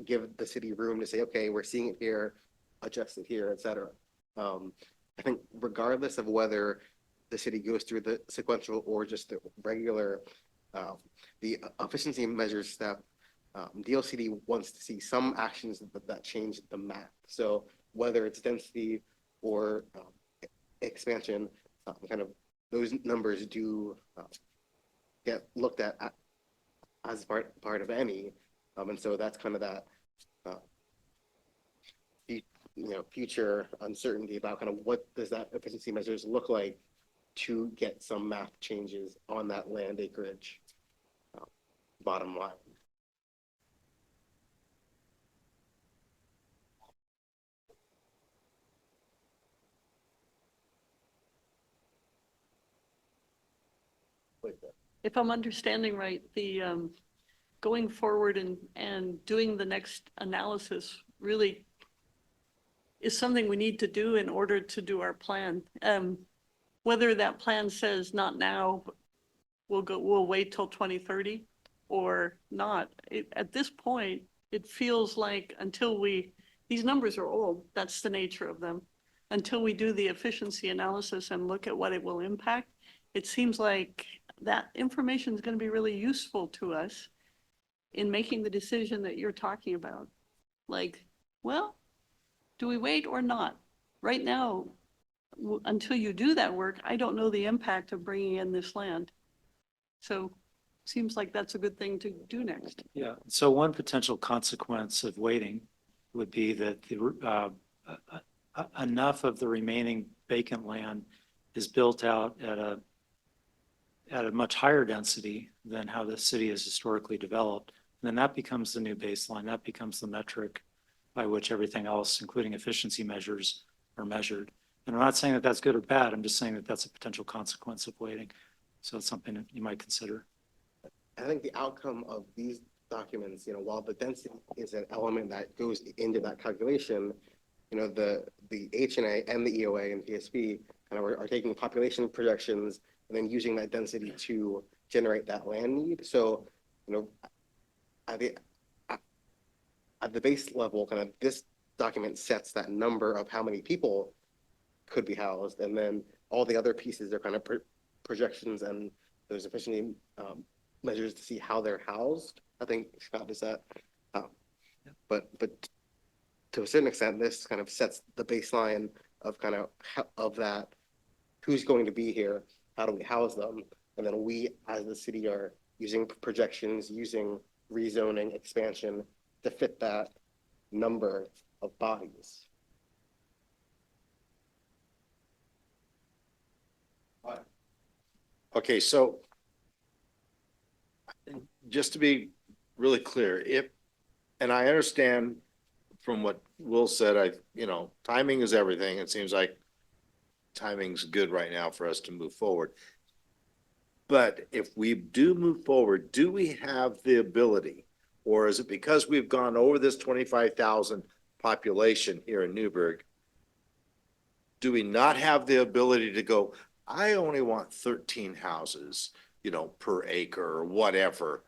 give the city room to say, okay, we're seeing it here, adjust it here, et cetera. I think regardless of whether the city goes through the sequential or just the regular, the efficiency measures step, DLCD wants to see some actions that change the map. So whether it's density or expansion, kind of those numbers do get looked at as part of any. And so that's kind of that, future uncertainty about kind of what does that efficiency measures look like to get some math changes on that land acreage, bottom line. If I'm understanding right, the going forward and doing the next analysis really is something we need to do in order to do our plan. Whether that plan says not now, we'll wait till 2030 or not. At this point, it feels like these numbers are old, that's the nature of them. Until we do the efficiency analysis and look at what it will impact, it seems like that information is going to be really useful to us in making the decision that you're talking about. Like, well, do we wait or not? Right now, until you do that work, I don't know the impact of bringing in this land. So seems like that's a good thing to do next. Yeah. So one potential consequence of waiting would be that enough of the remaining vacant land is built out at a much higher density than how the city has historically developed. And then that becomes the new baseline. That becomes the metric by which everything else, including efficiency measures, are measured. And I'm not saying that that's good or bad. I'm just saying that that's a potential consequence of waiting. So it's something that you might consider. I think the outcome of these documents, while the density is an element that goes into that calculation, the HNA and the EOA and PSP kind of are taking population projections and then using that density to generate that land need. So, at the base level, kind of this document sets that number of how many people could be housed, and then all the other pieces are kind of projections and those efficiency measures to see how they're housed. I think Scott is that, but to a certain extent, this kind of sets the baseline of kind of that, who's going to be here, how do we house them, and then we as the city are using projections, using rezoning, expansion to fit that number of bodies. Okay, so just to be really clear, and I understand from what Will said, timing is everything. It seems like timing's good right now for us to move forward. But if we do move forward, do we have the ability, or is it because we've gone over this 25,000 population here in Newberg, do we not have the ability to go, I only want 13 houses, per acre or whatever,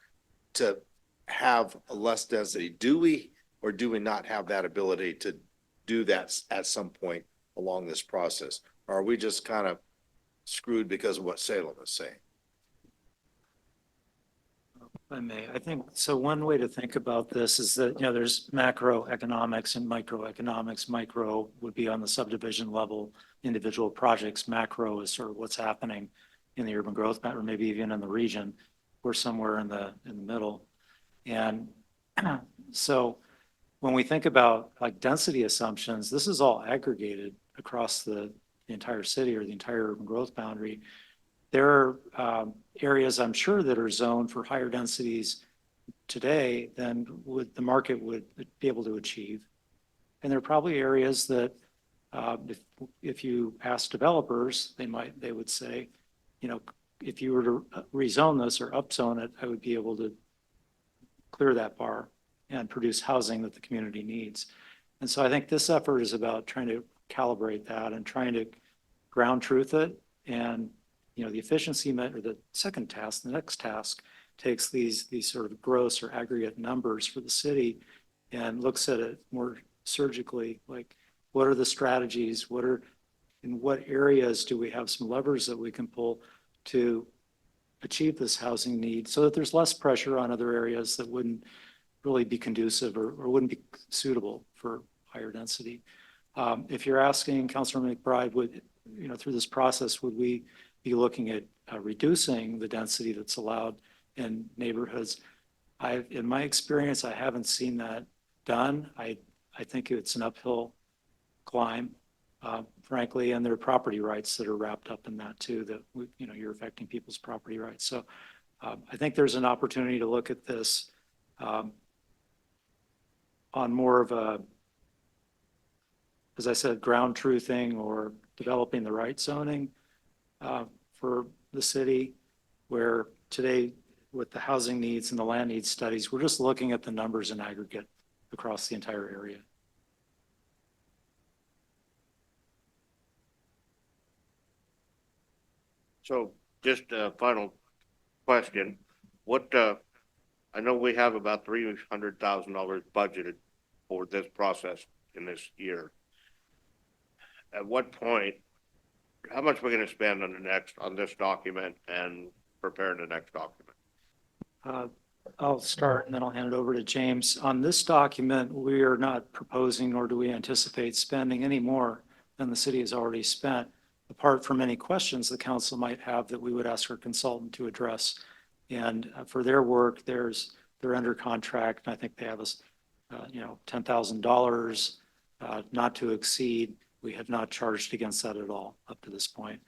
to have a less density? Do we, or do we not have that ability to do that at some point along this process? Or are we just kind of screwed because of what Salem is saying? If I may, I think, so one way to think about this is that, there's macroeconomics and microeconomics. Micro would be on the subdivision level, individual projects. Macro is sort of what's happening in the urban growth map, or maybe even in the region. We're somewhere in the middle. And so when we think about like density assumptions, this is all aggregated across the entire city or the entire urban growth boundary. There are areas, I'm sure, that are zoned for higher densities today than the market would be able to achieve. And there are probably areas that, if you ask developers, they would say, you know, if you were to rezone this or upzone it, I would be able to clear that bar and produce housing that the community needs. And so I think this effort is about trying to calibrate that and trying to ground truth it. And, you know, the efficiency or the second task, the next task takes these sort of gross or aggregate numbers for the city and looks at it more surgically, like what are the strategies, in what areas do we have some levers that we can pull to achieve this housing need so that there's less pressure on other areas that wouldn't really be conducive or wouldn't be suitable for higher density. If you're asking Councilor McBride, you know, through this process, would we be looking at reducing the density that's allowed in neighborhoods? In my experience, I haven't seen that done. I think it's an uphill climb, frankly, and there are property rights that are wrapped up in that too, that, you know, you're affecting people's property rights. So I think there's an opportunity to look at this on more of a, as I said, ground truthing or developing the right zoning for the city, where today with the housing needs and the land needs studies, we're just looking at the numbers in aggregate across the entire area. So just a final question. I know we have about $300,000 budgeted for this process in this year. At what point, how much are we going to spend on this document and preparing the next document? I'll start and then I'll hand it over to James. On this document, we are not proposing nor do we anticipate spending any more than the city has already spent, apart from any questions the council might have that we would ask our consultant to address. And for their work, they're under contract. And I think they have us, you know, $10,000 not to exceed. We have not charged against that at all up to this point.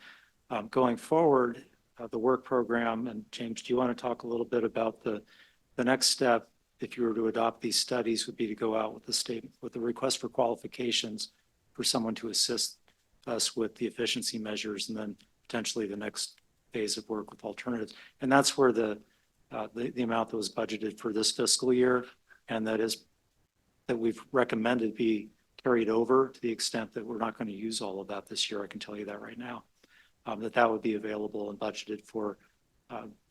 Going forward, the work program, and James, do you want to talk a little bit about the next step, if you were to adopt these studies, would be to go out with the statement, with the request for qualifications for someone to assist us with the efficiency measures, and then potentially the next phase of work with alternatives. And that's where the amount that was budgeted for this fiscal year, and that we've recommended be carried over to the extent that we're not going to use all of that this year. I can tell you that right now, that would be available and budgeted for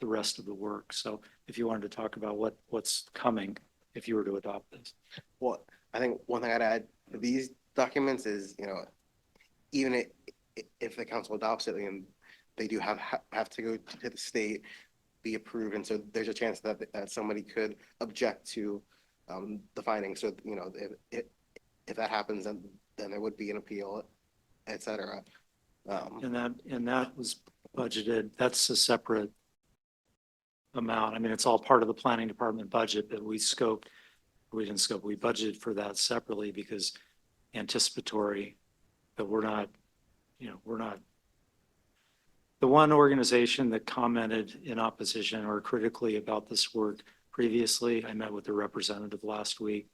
the rest of the work. So if you wanted to talk about what's coming, if you were to adopt this. Well, I think one thing I'd add to these documents is, you know, even if the council adopts it, and they do have to go to the state, be approved. And so there's a chance that somebody could object to the findings. So, you know, if that happens, then there would be an appeal, et cetera. And that was budgeted. That's a separate amount. I mean, it's all part of the planning department budget, but we budgeted for that separately because anticipatory, but we're not. The one organization that commented in opposition or critically about this work previously, I met with the representative last week.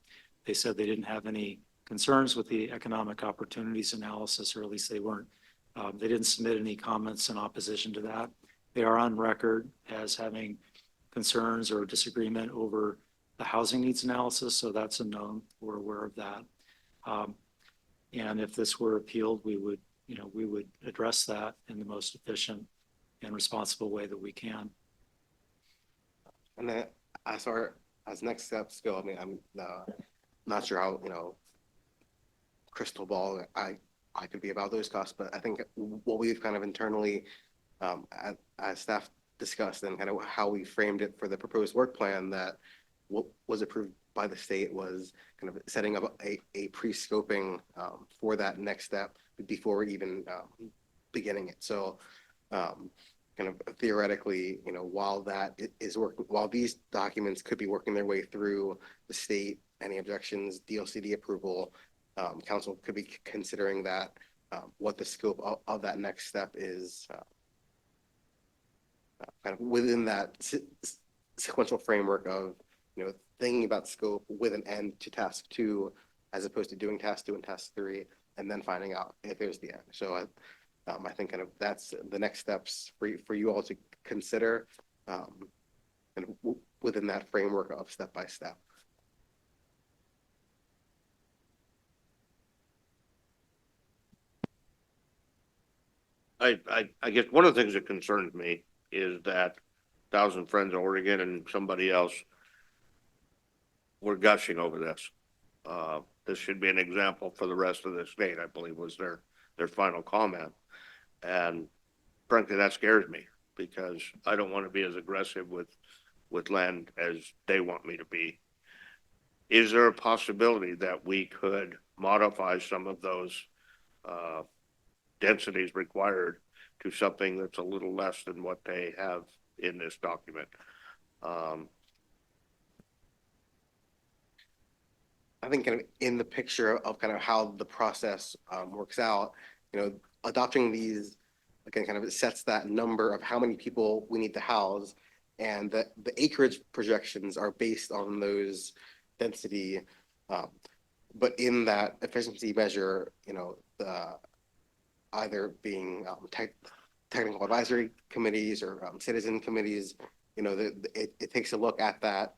They said they didn't have any concerns with the economic opportunities analysis, or at least they didn't submit any comments in opposition to that. They are on record as having concerns or disagreement over the housing needs analysis, so that's a known. We're aware of that. And if this were appealed, we would address that in the most efficient and responsible way that we can. And then as far as next steps go, I mean, I'm not sure how, you know, crystal ball I could be about those costs, but I think what we've kind of internally as staff discussed and kind of how we framed it for the proposed work plan that what was approved by the state was kind of setting up a pre-scoping for that next step before even beginning it. So kind of theoretically, you know, while that is working, while these documents could be working their way through the state, any objections, DLCD approval, council could be considering that what the scope of that next step is kind of within that sequential framework of thinking about scope with an end to task 2, as opposed to doing task 2 and task 3, and then finding out if there's the end. So I think kind of that's the next steps for you all to consider, and within that framework of step by step. I guess one of the things that concerns me is that Thousand Friends of Oregon and somebody else were gushing over this. This should be an example for the rest of the state, I believe was their final comment. And frankly, that scares me because I don't want to be as aggressive with land as they want me to be. Is there a possibility that we could modify some of those densities required to something that's a little less than what they have in this document? I think kind of in the picture of kind of how the process works out, adopting these, again, kind of sets that number of how many people we need to house, and the acreage projections are based on those density. But in that efficiency measure, either being technical advisory committees or citizen committees, it takes a look at that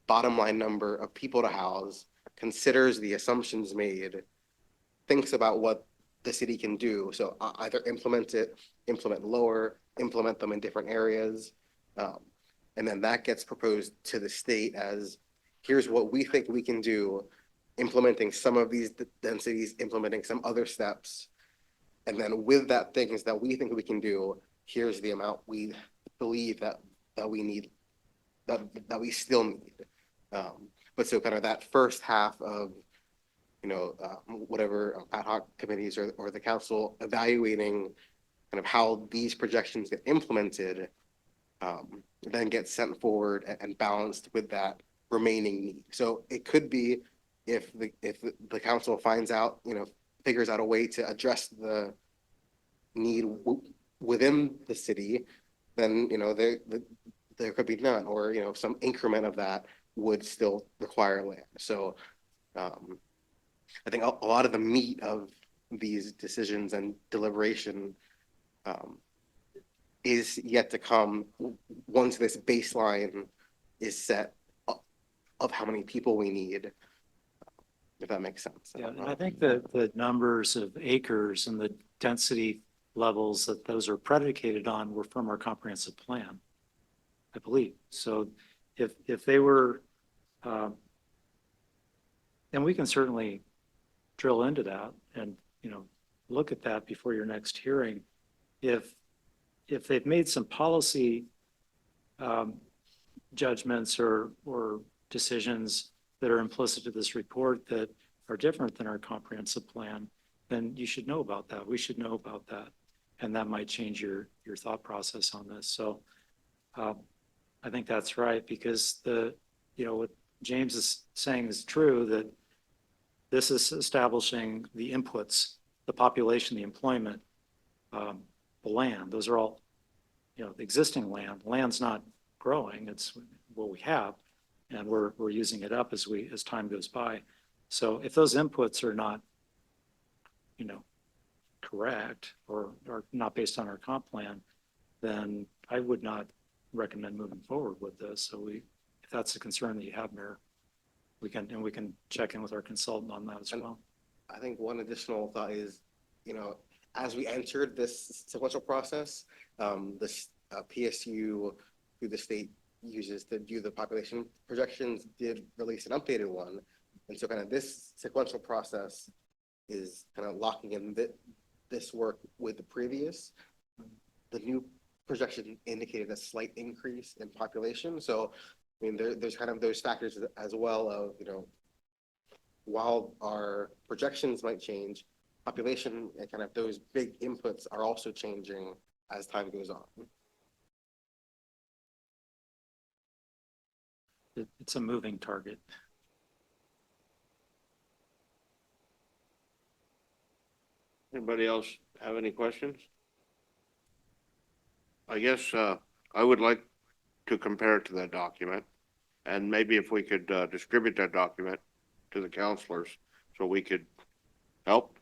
bottom line number of people to house, considers the assumptions made, thinks about what the city can do. So either implement lower, implement them in different areas. And then that gets proposed to the state as, here's what we think we can do, implementing some of these densities, implementing some other steps. And then with that things that we think we can do, here's the amount we believe that we need, that we still need. But so kind of that first half of, whatever ad hoc committees or the council evaluating kind of how these projections get implemented, then get sent forward and balanced with that remaining need. So it could be if the council finds out, figures out a way to address the need within the city, then, there could be none, or, some increment of that would still require land. So I think a lot of the meat of these decisions and deliberation is yet to come once this baseline is set of how many people we need, if that makes sense. Yeah, and I think that the numbers of acres and the density levels that those are predicated on were from our comprehensive plan, I believe. So if they were, and we can certainly drill into that and, look at that before your next hearing. If they've made some policy judgments or decisions that are implicit to this report that are different than our comprehensive plan, then you should know about that. We should know about that. And that might change your thought process on this. So I think that's right, because what James is saying is true, that this is establishing the inputs, the population, the employment, the land. Those are all, the existing land. Land's not growing. It's what we have, and we're using it up as time goes by. So if those inputs are not, correct or not based on our comp plan, then I would not recommend moving forward with this. So if that's a concern that you have, Mayor, we can check in with our consultant on that as well. I think one additional thought is, as we entered this sequential process, this PSU, who the state uses to do the population projections, did release an updated one. And so kind of this sequential process is kind of locking in this work with the previous. The new projection indicated a slight increase in population. So, I mean, there's kind of those factors as well of, while our projections might change, population and kind of those big inputs are also changing as time goes on. It's a moving target. Anybody else have any questions? I guess I would like to compare it to that document And maybe if we could, distribute that document to the counselors so we could help.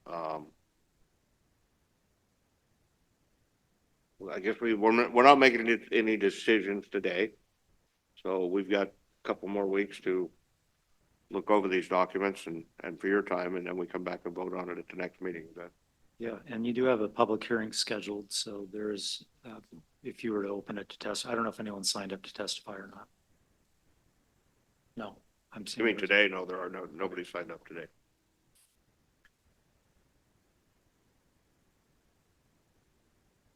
I guess we're not making any decisions today. So we've got a couple more weeks to look over these documents and for your time, and then we come back and vote on it at the next meeting. But Yeah, and you do have a public hearing scheduled, so there's, if you were to open it to test, I don't know if anyone signed up to testify or not. No, I'm I seeing. mean, today, no, there are nobody signed up today.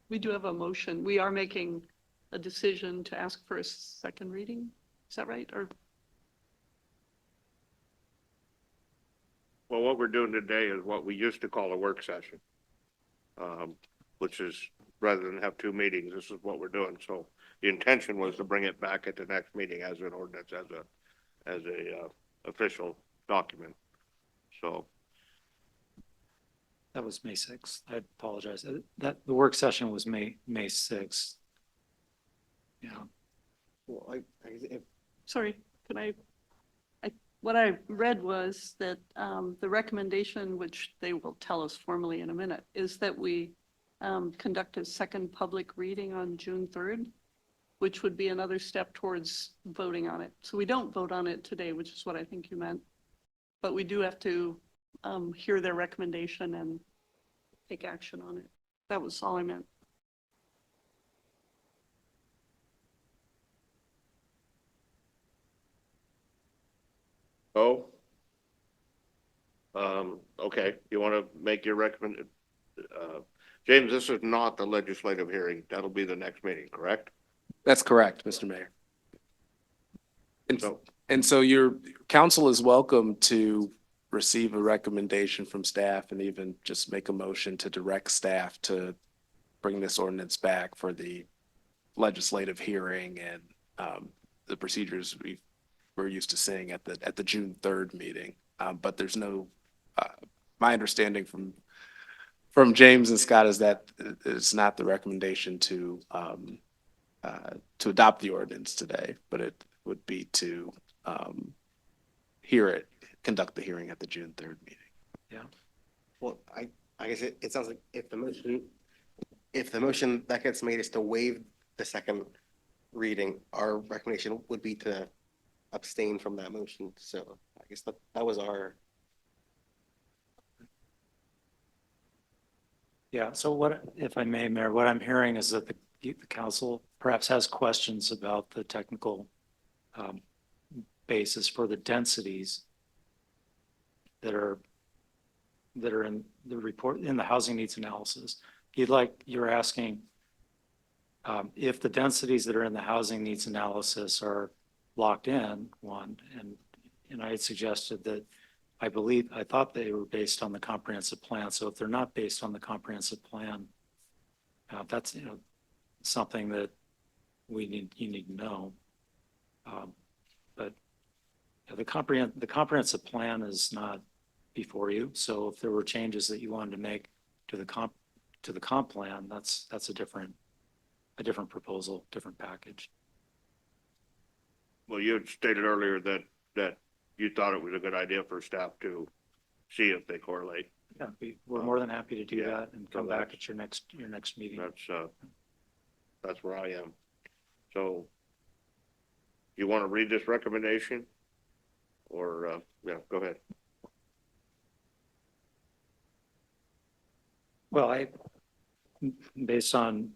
We do have a motion. We are making a decision to ask for a second reading. Is that right? Or Well, what we're doing today is what we used to call a work session. Which is, rather than have two meetings, this is what we're doing. So the intention was to bring it back at the next meeting as an ordinance, as a official document. So, That was May 6th. I apologize. That, the work session was May 6th. Yeah. Well, sorry, can what I read was that the recommendation, which they will tell us formally in a minute, is that we conduct a second public reading on June 3rd, which would be another step towards voting on it. So we don't vote on it today, which is what I think you meant. But we do have to hear their recommendation and take action on it. That was all I meant. oh, okay, you want to make your James, this is not the legislative hearing. That'll be the next meeting, correct? That's correct, Mr. Mayor. So, And so your council is welcome to receive a recommendation from staff and even just make a motion to direct staff to bring this ordinance back for the legislative hearing and the procedures we're used to seeing at the June 3rd meeting. But there's no, my understanding from James and Scott is that it's not the recommendation to adopt the ordinance today, but it would be to conduct the hearing at the June 3rd meeting. Yeah. well, I guess it sounds like if the motion that gets made is to waive the second reading, our recommendation would be to abstain from that motion. So I guess that was our. Yeah, so what, if I may, Mayor, what I'm hearing is that the council perhaps has questions about the technical basis for the densities that are in the report, in the housing needs analysis. You're asking if the densities that are in the housing needs analysis are locked in, and I had suggested that I thought they were based on the comprehensive plan. So if they're not based on the comprehensive plan, that's, something that you need to know. But the comprehensive plan is not before you. So if there were changes that you wanted to make to the comp plan, that's a different proposal, different package. well, you had stated earlier that you thought it was a good idea for staff to see if they correlate. Yeah, we're more than happy to do Yeah, that and come so back at your next meeting. That's where I am. So you want to read this recommendation? Or, yeah, go ahead. Well, based on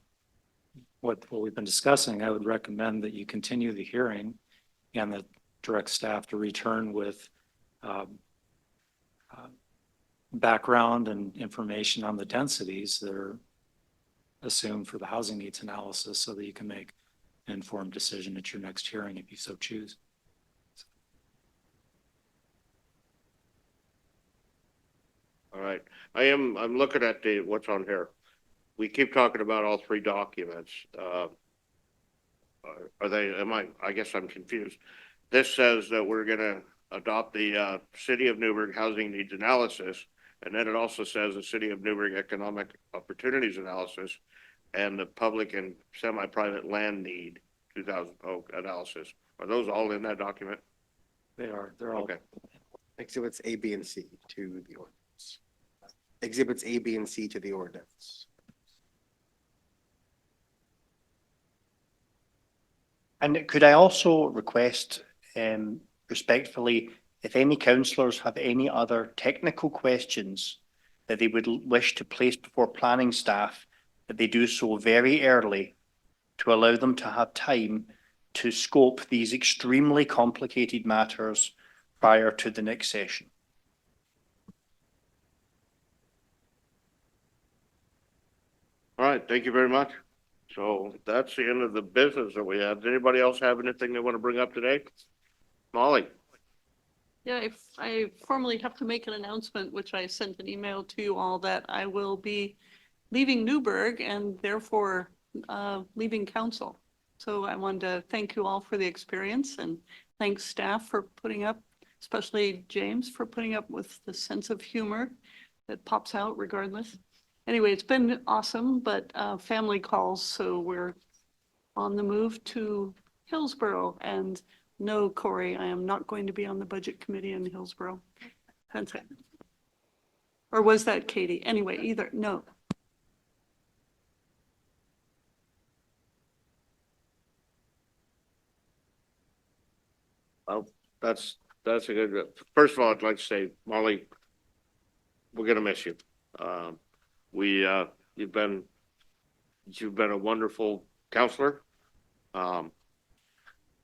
what we've been discussing, I would recommend that you continue the hearing and that direct staff to return with background and information on the densities that are assumed for the housing needs analysis so that you can make an informed decision at your next hearing if you so choose. All right. I'm looking at what's on here. We keep talking about all three documents. Are they, I guess I'm confused. This says that we're gonna adopt the City of Newberg Housing Needs Analysis, and then it also says the City of Newberg Economic Opportunities Analysis and the public and semi-private land need analysis. Are those all in that document? They're all. Okay. Exhibits A, B, and C to the ordinance. Exhibits A, B, and C to the ordinance. And could I also request, respectfully, if any councillors have any other technical questions that they would wish to place before planning staff, that they do so very early to allow them to have time to scope these extremely complicated matters prior to the next session. All right, thank you very much. So that's the end of the business that we had. Does anybody else have anything they want to bring up today? Molly? Yeah, if I formally have to make an announcement, which I sent an email to you all, that I will be leaving Newberg and therefore leaving council. So I wanted to thank you all for the experience and thanks staff for putting up, especially James, for putting up with the sense of humor that pops out regardless. Anyway, it's been awesome, but family calls, so we're on the move to Hillsborough. And no, Corey, I am not going to be on the budget committee in Hillsborough. That's it. Or was that Katie? Anyway, either, no. Well, that's a good, first of all, I'd like to say, Molly, we're gonna miss you. You've been a wonderful counselor.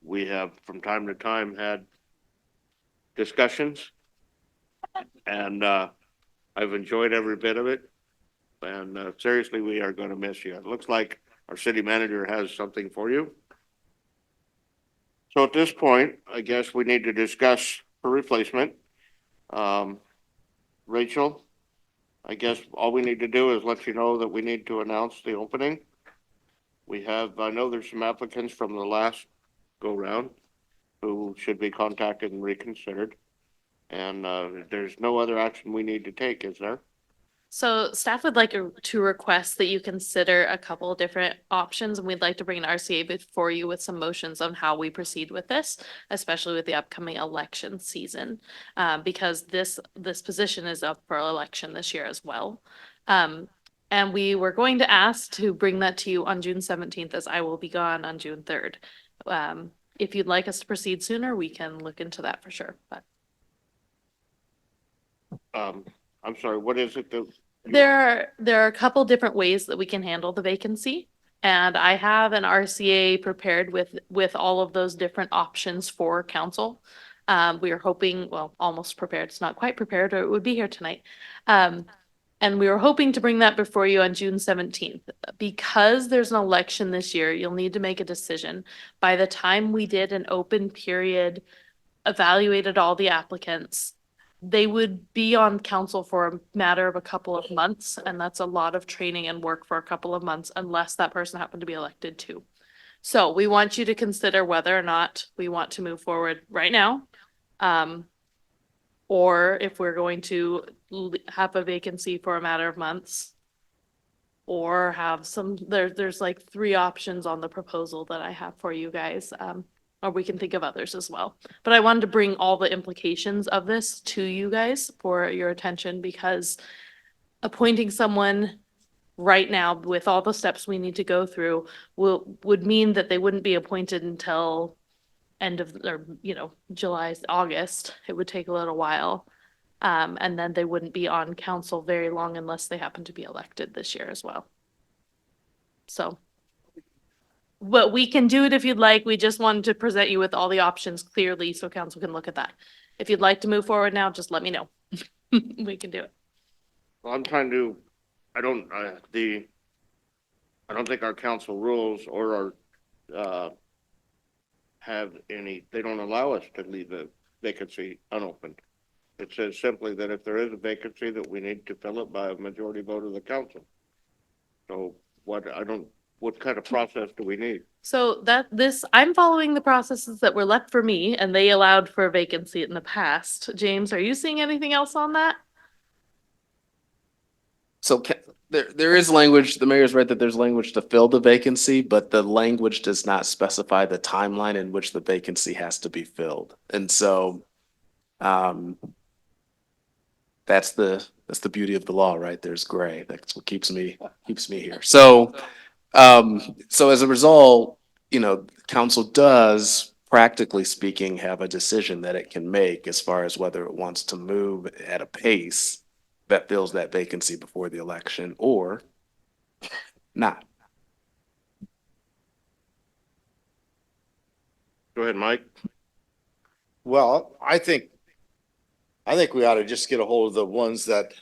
We have from time to time had discussions and, I've enjoyed every bit of it. And, seriously, we are gonna miss you. It looks like our city manager has something for you. So at this point, I guess we need to discuss her replacement. Rachel, I guess all we need to do is let you know that we need to announce the opening. I know there's some applicants from the last go round who should be contacted and reconsidered. And, there's no other action we need to take, is there? So staff would like to request that you consider a couple of different options, and we'd like to bring an RCA before you with some motions on how we proceed with this, especially with the upcoming election season, because this position is up for election this year as well. And we were going to ask to bring that to you on June 17th, as I will be gone on June 3rd. If you'd like us to proceed sooner, we can look into that for sure, but. I'm sorry, what is it that? There are a couple different ways that we can handle the vacancy. And I have an RCA prepared with all of those different options for council. We are hoping, well, almost prepared. It's not quite prepared, or it would be here tonight. And we were hoping to bring that before you on June 17th. Because there's an election this year, you'll need to make a decision. By the time we did an open period, evaluated all the applicants, they would be on council for a matter of a couple of months, and that's a lot of training and work for a couple of months unless that person happened to be elected too. So we want you to consider whether or not we want to move forward right now. Or if we're going to have a vacancy for a matter of months. Or have there's like 3 options on the proposal that I have for you guys. Or we can think of others as well. But I wanted to bring all the implications of this to you guys for your attention, because appointing someone right now with all the steps we need to go through would mean that they wouldn't be appointed until end of, or, July, August. It would take a little while. And then they wouldn't be on council very long unless they happen to be elected this year as well. So. But we can do it if you'd like. We just wanted to present you with all the options clearly so council can look at that. If you'd like to move forward now, just let me know. We can do it. Well, I'm trying to, I don't think our council rules or our, they don't allow us to leave a vacancy unopened. It says simply that if there is a vacancy, that we need to fill it by a majority vote of the council. So what kind of process do we need? So I'm following the processes that were left for me, and they allowed for a vacancy in the past. James, are you seeing anything else on that? So there is language, the mayor's right that there's language to fill the vacancy, but the language does not specify the timeline in which the vacancy has to be filled. And so, that's the beauty of the law, right? There's gray. That's what keeps me here. So as a result, council does, practically speaking, have a decision that it can make as far as whether it wants to move at a pace that fills that vacancy before the election or not. Go ahead, Mike. Well, I think we ought to just get a hold of the ones that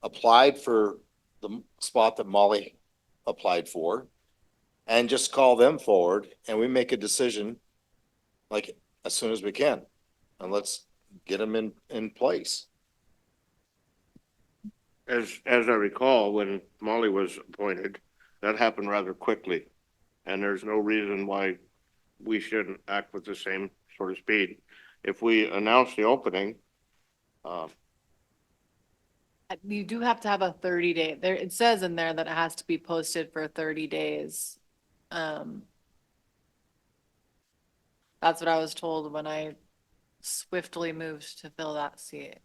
applied for the spot that Molly applied for and just call them forward and we make a decision like as soon as we can. And let's get them in place. As I recall, when Molly was appointed, that happened rather quickly. And there's no reason why we shouldn't act with the same sort of speed. If we announce the opening, You do have to have a 30-day, there, it says in there that it has to be posted for 30 days. That's what I was told when I swiftly moved to fill that seat.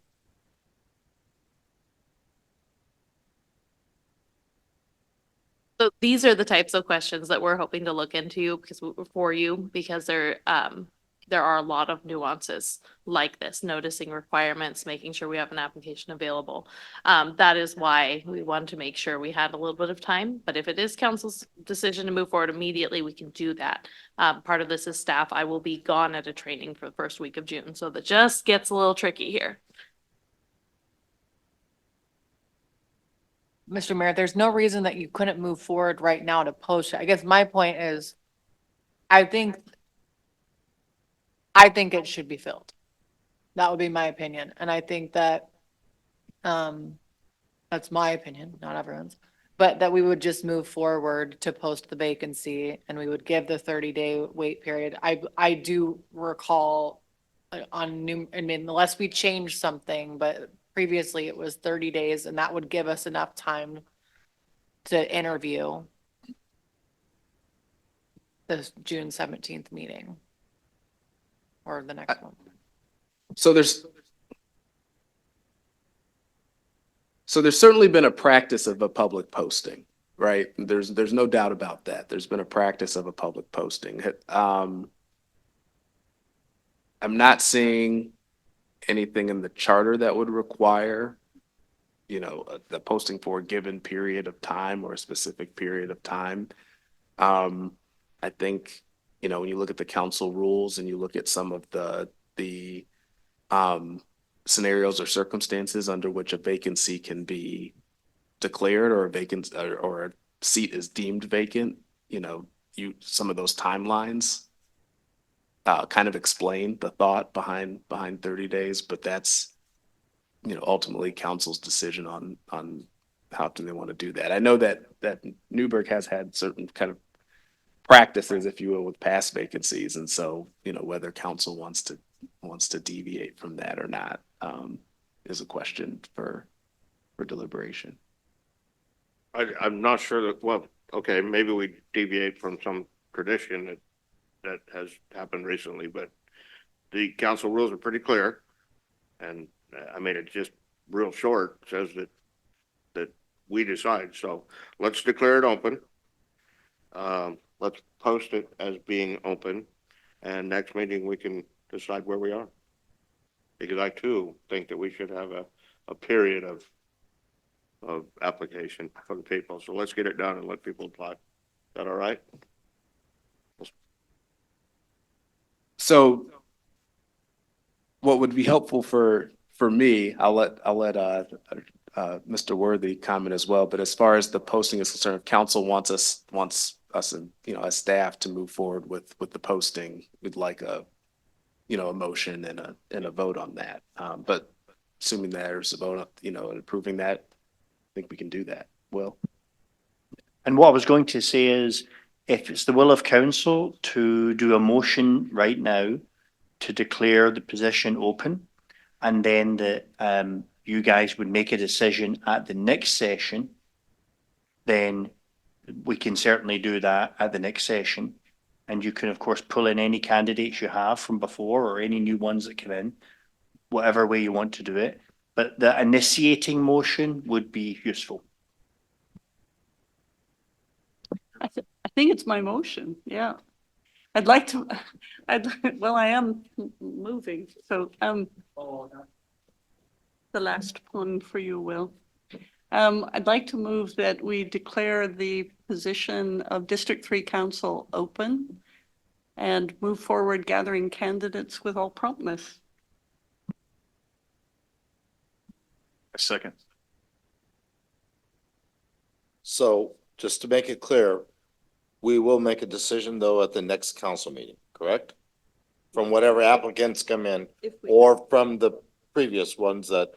So these are the types of questions that we're hoping to look into for you, because there are a lot of nuances like this, noticing requirements, making sure we have an application available. That is why we wanted to make sure we had a little bit of time, but if it is council's decision to move forward immediately, we can do that. Part of this is staff. I will be gone at a training for the first week of June, so that just gets a little tricky here. Mr. Mayor, there's no reason that you couldn't move forward right now to post it. I guess my point is, I think it should be filled. That would be my opinion. And I think that, that's my opinion, not everyone's, but that we would just move forward to post the vacancy and we would give the 30-day wait period. I do recall I mean, unless we change something, but previously it was 30 days and that would give us enough time to interview the June 17th meeting or the next one. So there's certainly been a practice of a public posting, right? There's no doubt about that. There's been a practice of a public posting. I'm not seeing anything in the charter that would require, the posting for a given period of time or a specific period of time. I think, when you look at the council rules and you look at some of the scenarios or circumstances under which a vacancy can be declared or or a seat is deemed vacant, some of those timelines kind of explain the thought behind 30 days, but that's, ultimately council's decision on how do they want to do that. I know that Newberg has had certain kind of practices, if you will, with past vacancies. And so, whether council wants to deviate from that or not, is a question for deliberation. I'm not sure that, well, okay, maybe we deviate from some tradition that has happened recently, but the council rules are pretty clear. And I made it just real short, says that we decide. So let's declare it open. Let's post it as being open, and next meeting we can decide where we are. Because I too think that we should have a period of application for the people. So let's get it done and let people apply. Is that all right? So what would be helpful for me, I'll let Mr. Worthy comment as well, but as far as the posting is concerned, if council wants us and, as staff to move forward with the posting, we'd like a motion and a vote on that. But assuming there's a vote, and approving that, I think we can do that. Will? And what I was going to say is, if it's the will of council to do a motion right now to declare the position open, and then you guys would make a decision at the next session, then we can certainly do that at the next session. And you can, of course, pull in any candidates you have from before or any new ones that come in, whatever way you want to do it. But the initiating motion would be useful. I think it's my motion, yeah. I'd like to, well, I am moving, so, the last one for you, Will. I'd like to move that we declare the position of District 3 Council open and move forward gathering candidates with all promptness. A second. So just to make it clear, we will make a decision though at the next council meeting, correct? From whatever applicants come in If we, or from the previous ones that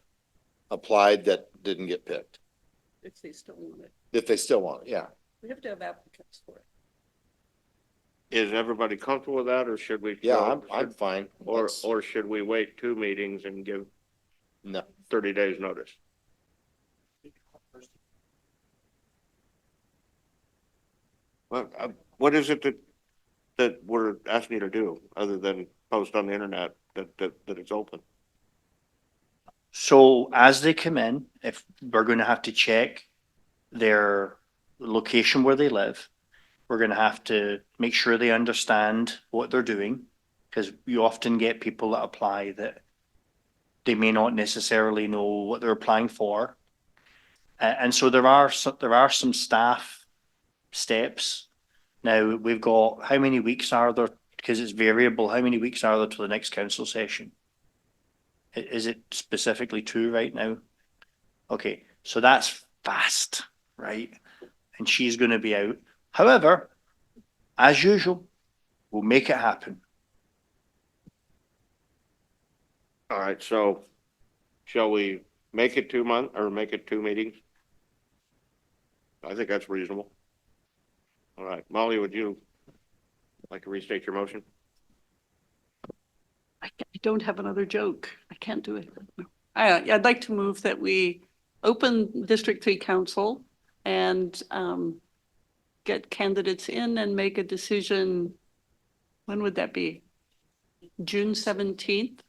applied that didn't get picked, if they still want it. if they still want it, yeah. We have to have applicants for it. Is everybody comfortable with that, or should we? Yeah, I'm fine. Or should we wait 2 meetings and give No, 30 days notice? Well, what is it that we're asking you to do, other than post on the internet that it's open? So as they come in, if we're going to have to check their location where they live, we're going to have to make sure they understand what they're doing, because you often get people that apply that they may not necessarily know what they're applying for. And so there are some staff steps. Now we've got, how many weeks are there? Because it's variable. How many weeks are there to the next council session? Is it specifically 2 right now? Okay, so that's fast, right? And she's going to be out. However, as usual, we'll make it happen. All right, so shall we make it 2 months or make it 2 meetings? I think that's reasonable. All right, Molly, would you like to restate your motion? I don't have another joke. I can't do it. No. I'd like to move that we open District 3 Council and get candidates in and make a decision. When would that be? June 17th?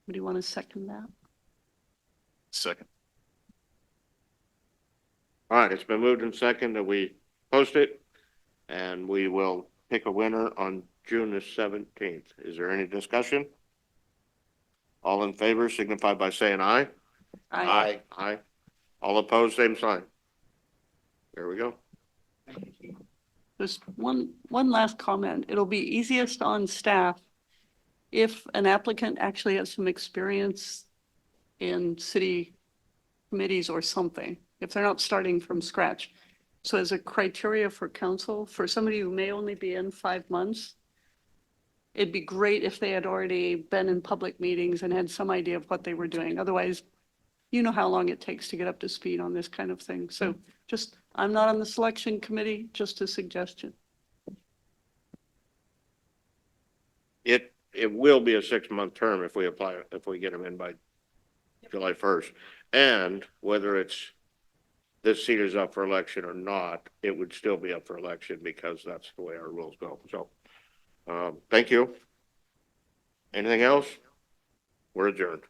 Would you want to second that? Second. All right, it's been moved and second that we post it, and we will pick a winner on June the 17th. Is there any discussion? All in favor signify by saying aye. Aye. Aye. All opposed, same sign. There we go. Just one last comment. It'll be easiest on staff if an applicant actually has some experience in city committees or something, if they're not starting from scratch. So as a criteria for council, for somebody who may only be in 5 months, it'd be great if they had already been in public meetings and had some idea of what they were doing. Otherwise, you know how long it takes to get up to speed on this kind of thing. So just, I'm not on the selection committee, just a suggestion. It will be a 6-month term if we apply, if we get them in by July 1st. And whether this seat is up for election or not, it would still be up for election because that's the way our rules go. So, thank you. Anything else? We're adjourned.